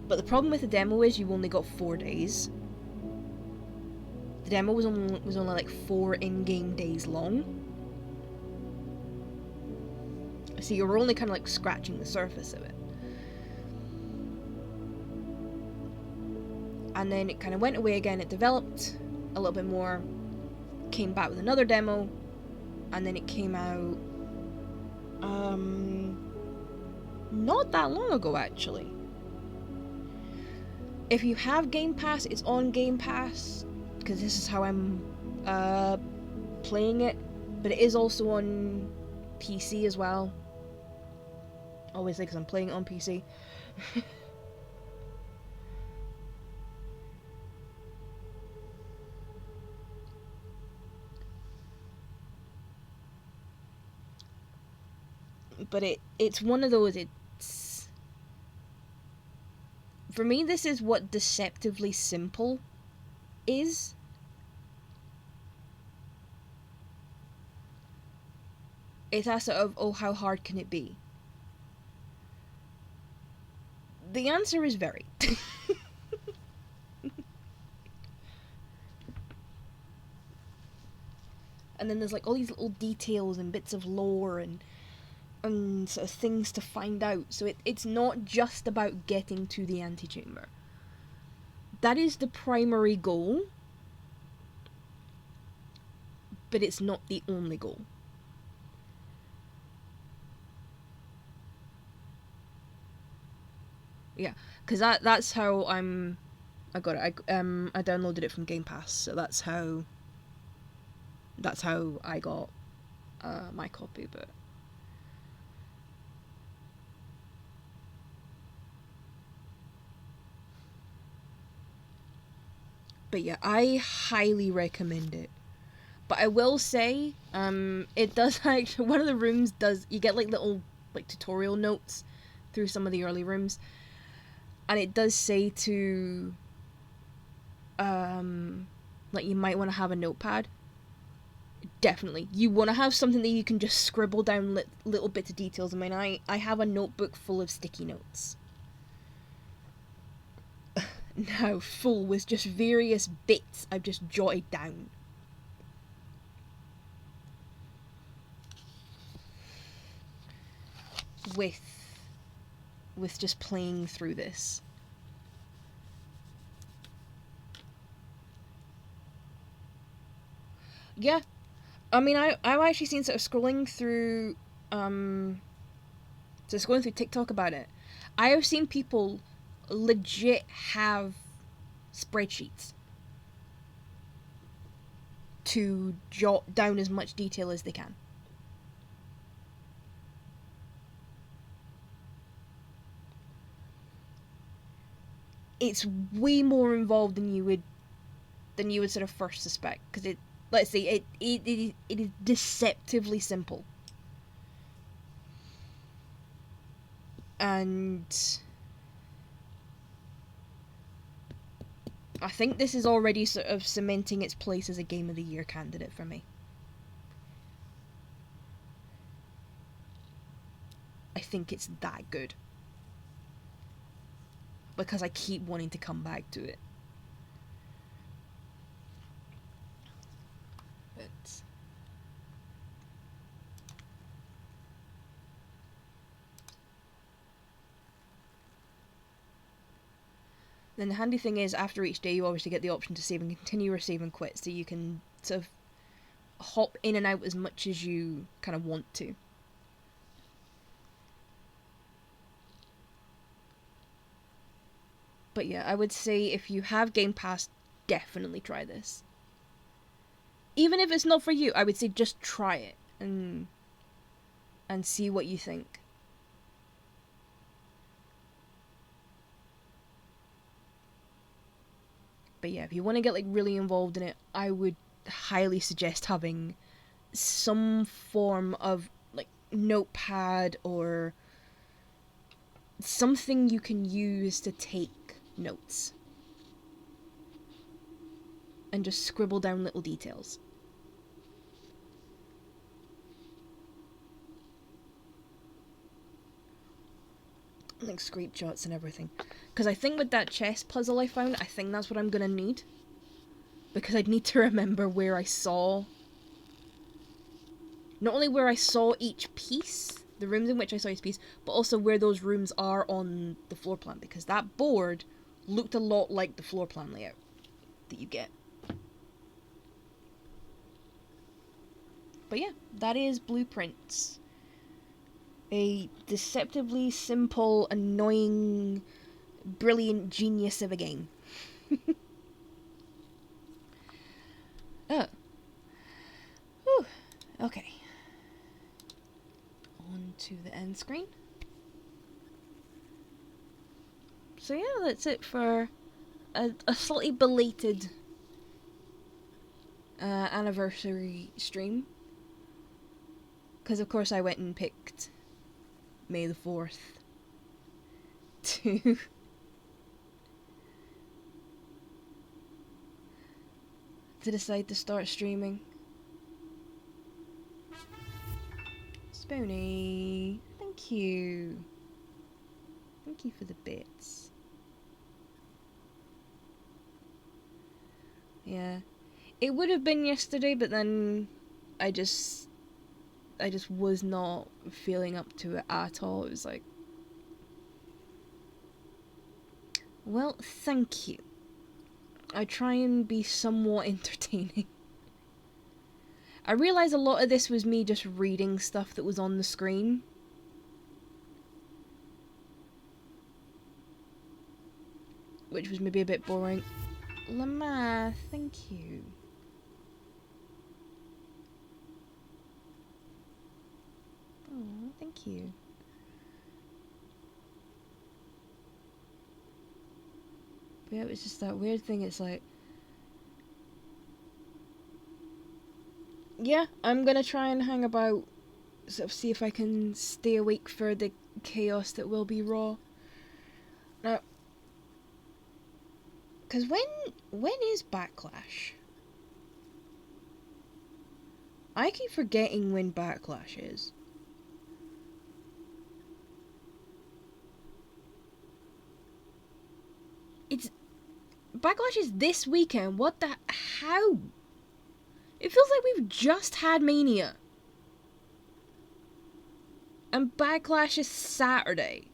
But the problem with the demo is you only got 4 days. The demo was only like 4 in-game days long. So you were only kind of like scratching the surface of it. And then it kind of went away again, it developed a little bit more, came back with another demo, and then it came out not that long ago actually. If you have Game Pass, it's on Game Pass, because this is how I'm playing it, but it is also on PC as well, obviously because I'm playing it on PC. But it's one of those, for me, this is what deceptively simple is. It's that sort of, oh, how hard can it be? The answer is very. And then there's like all these little details and bits of lore and sort of things to find out. So it's not just about getting to the antechamber. That is the primary goal, but it's not the only goal. Yeah, because that's how I got it. I downloaded it from Game Pass, so that's how I got my copy. But yeah, I highly recommend it. But I will say, it does actually, one of the rooms does, you get like little like tutorial notes through some of the early rooms. And it does say to, like, you might want to have a notepad. Definitely. You want to have something that you can just scribble down little bits of details. I mean, I have a notebook full of sticky notes. Now full with just various bits I've just jotted down. With just playing through this. Yeah. I mean, I've actually seen sort of scrolling through TikTok about it. I have seen people legit have spreadsheets to jot down as much detail as they can. It's way more involved than you would sort of first suspect, because it is deceptively simple. And I think this is already sort of cementing its place as a Game of the Year candidate for me. I think it's that good. Because I keep wanting to come back to it. But then the handy thing is, after each day you obviously get the option to save and continue or save and quit, so you can sort of hop in and out as much as you kind of want to. But yeah, I would say if you have Game Pass, definitely try this. Even if it's not for you, I would say just try it and see what you think. But yeah, if you want to get like really involved in it, I would highly suggest having some form of like notepad or something you can use to take notes and just scribble down little details. Like screenshots and everything. Because I think with that chess puzzle I found, I think that's what I'm gonna need. Because I'd need to remember where I saw... Not only where I saw each piece, the rooms in which I saw each piece, but also where those rooms are on the floor plan. Because that board looked a lot like the floor plan layout that you get. But yeah, that is Blueprints. A deceptively simple, annoying, brilliant genius of a game. Oh. Whew. Okay. On to the end screen. So yeah, that's it for a slightly belated anniversary stream. Because of course I went and picked May the 4th to decide to start streaming. Spoony, thank you. Thank you for the bits. Yeah. It would have been yesterday, but then I just was not feeling up to it at all. It was like, well, thank you. I try and be somewhat entertaining. I realised a lot of this was me just reading stuff that was on the screen. Which was maybe a bit boring. Lamar, thank you. Oh, thank you. But yeah, it was just that weird thing, it's like... Yeah, I'm gonna try and hang about, sort of see if I can stay awake for the chaos that will be Raw. Now, Because when is Backlash? I keep forgetting when Backlash is. Backlash is this weekend. What the... How? It feels like we've just had Mania. And Backlash is Saturday.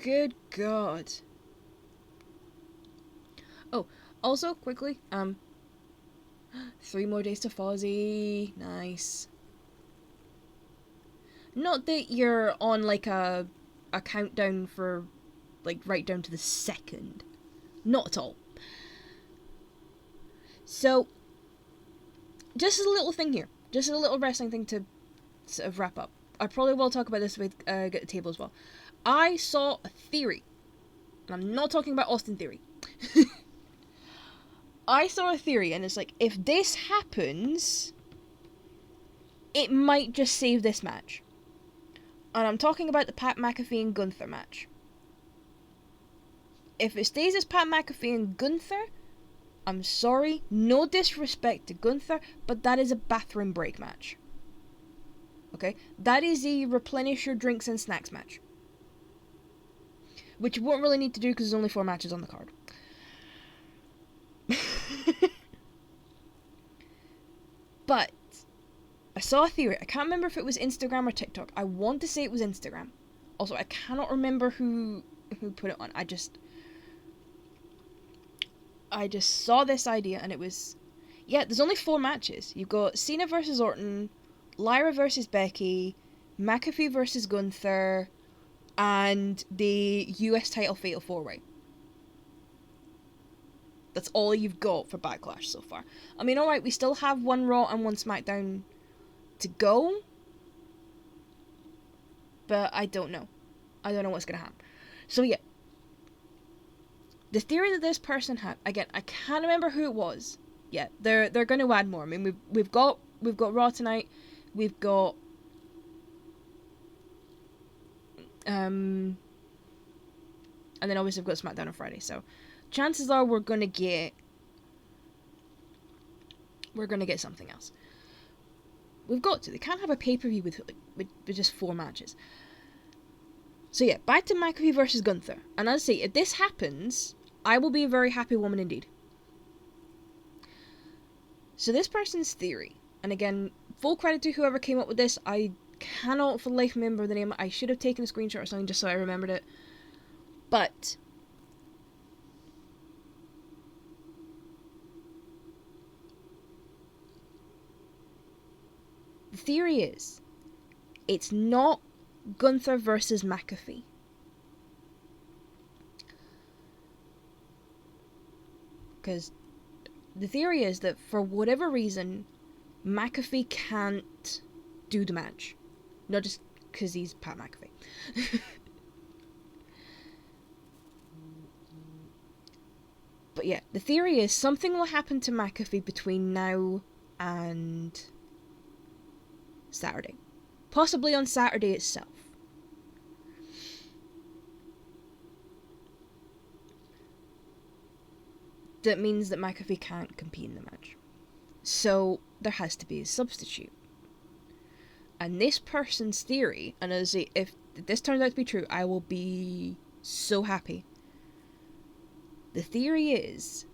Good God. Oh, also, quickly, 3 more days to Fozzy. Nice. Not that you're on, like, a countdown for, like, right down to the second. Not at all. So, just a little thing here. Just a little wrestling thing to sort of wrap up. I probably will talk about this with Get the Table as well. I saw a theory. And I'm not talking about Austin Theory. I saw a theory, and it's like, if this happens, it might just save this match. And I'm talking about the Pat McAfee and Gunther match. If it stays as Pat McAfee and Gunther, I'm sorry, no disrespect to Gunther, but that is a bathroom break match. Okay? That is a replenish your drinks and snacks match. Which you won't really need to do because there's only 4 matches on the card. But I saw a theory. I can't remember if it was Instagram or TikTok. I want to say it was Instagram. Also, I cannot remember who put it on. I just saw this idea, and it was... Yeah, there's only 4 matches. You've got Cena versus Orton, Lyra versus Becky, McAfee versus Gunther, and the US title Fatal 4-Way. That's all you've got for Backlash so far. I mean, alright, we still have 1 Raw and 1 SmackDown to go. But I don't know. I don't know what's going to happen. So yeah. The theory that this person had, again, I can't remember who it was. Yeah, they're going to add more. I mean, we've got Raw tonight. We've got and then obviously we've got SmackDown on Friday. So chances are we're gonna get something else. We've got to. They can't have a pay-per-view with just 4 matches. So yeah, back to McAfee versus Gunther. And as I say, if this happens, I will be a very happy woman indeed. So this person's theory, and again, full credit to whoever came up with this. I cannot for the life remember the name. I should have taken a screenshot or something just so I remembered it. But the theory is, it's not Gunther versus McAfee. Because the theory is that for whatever reason, McAfee can't do the match. Not just because he's Pat McAfee. But yeah, the theory is something will happen to McAfee between now and Saturday. Possibly on Saturday itself. That means that McAfee can't compete in the match. So there has to be a substitute. And this person's theory, and as I say, if this turns out to be true, I will be so happy. The theory is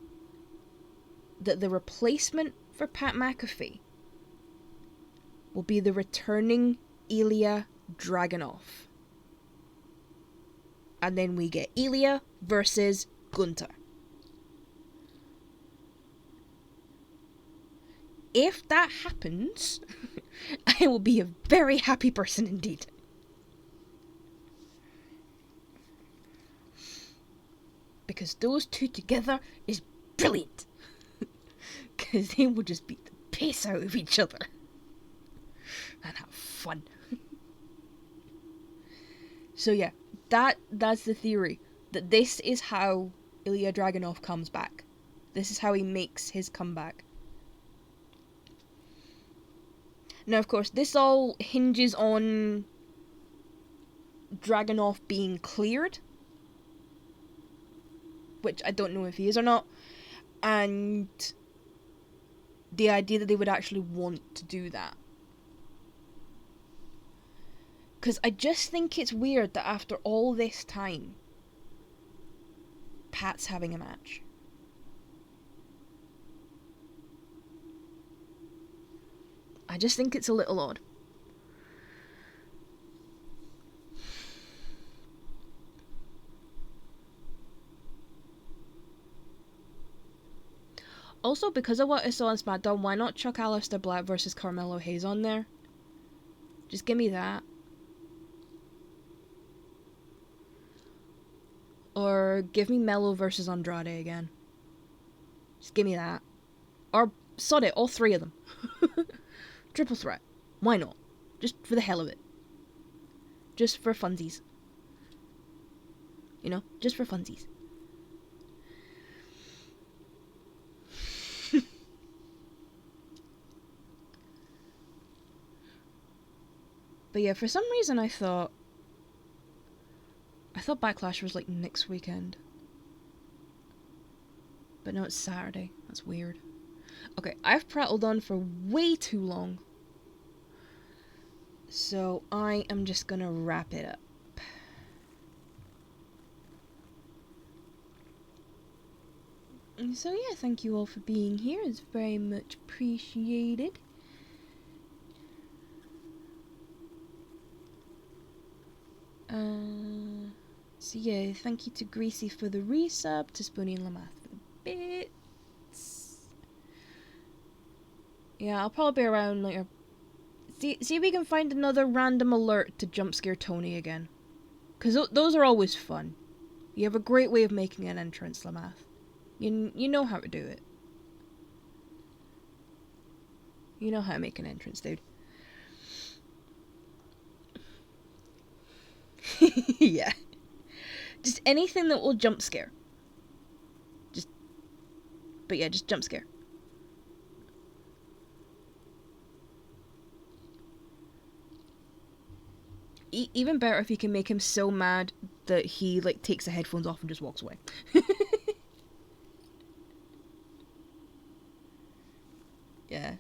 that the replacement for Pat McAfee will be the returning Ilya Dragunov. And then we get Ilya versus Gunther. If that happens, I will be a very happy person indeed. Because those two together is brilliant. Because they will just beat the piss out of each other. And have fun. So yeah, that's the theory. That this is how Ilya Dragunov comes back. This is how he makes his comeback. Now, of course, this all hinges on Dragunov being cleared, which I don't know if he is or not, and the idea that they would actually want to do that. Because I just think it's weird that after all this time, Pat's having a match. I just think it's a little odd. Also, because of what I saw on SmackDown, why not chuck Aleister Black versus Carmelo Hayes on there? Just give me that. Or give me Melo versus Andrade again. Just give me that. Or, sod it, all three of them. Triple threat. Why not? Just for the hell of it. Just for funsies. You know? Just for funsies. But yeah, for some reason I thought Backlash was like next weekend. But no, it's Saturday. That's weird. Okay, I've prattled on for way too long. So I am just gonna wrap it up. And so yeah, thank you all for being here. It's very much appreciated. So yeah, thank you to Greasy for the resub, to Spoonie and Lamath for the bits. Yeah, I'll probably be around later. See if we can find another random alert to jump scare Tony again. Because those are always fun. You have a great way of making an entrance, Lamath. You know how to do it. You know how to make an entrance, dude. Yeah. Just anything that will jump scare. But yeah, just jump scare. Even better if you can make him so mad that he like takes the headphones off and just walks away. Yeah.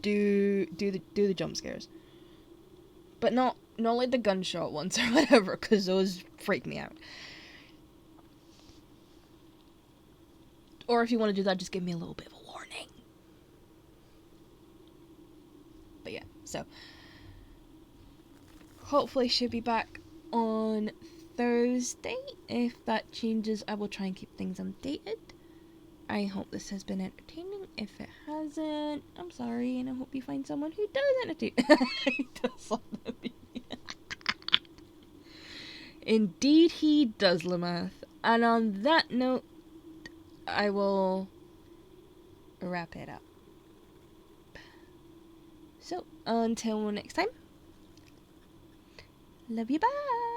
Do the jump scares. But not like the gunshot ones or whatever, because those freak me out. Or if you want to do that, just give me a little bit of a warning. But yeah, so hopefully she'll be back on Thursday. If that changes, I will try and keep things updated. I hope this has been entertaining. If it hasn't, I'm sorry, and I hope you find someone who does entertain. He does love me. Indeed he does, Lamath. And on that note, I will wrap it up. So, until next time, love you, bye!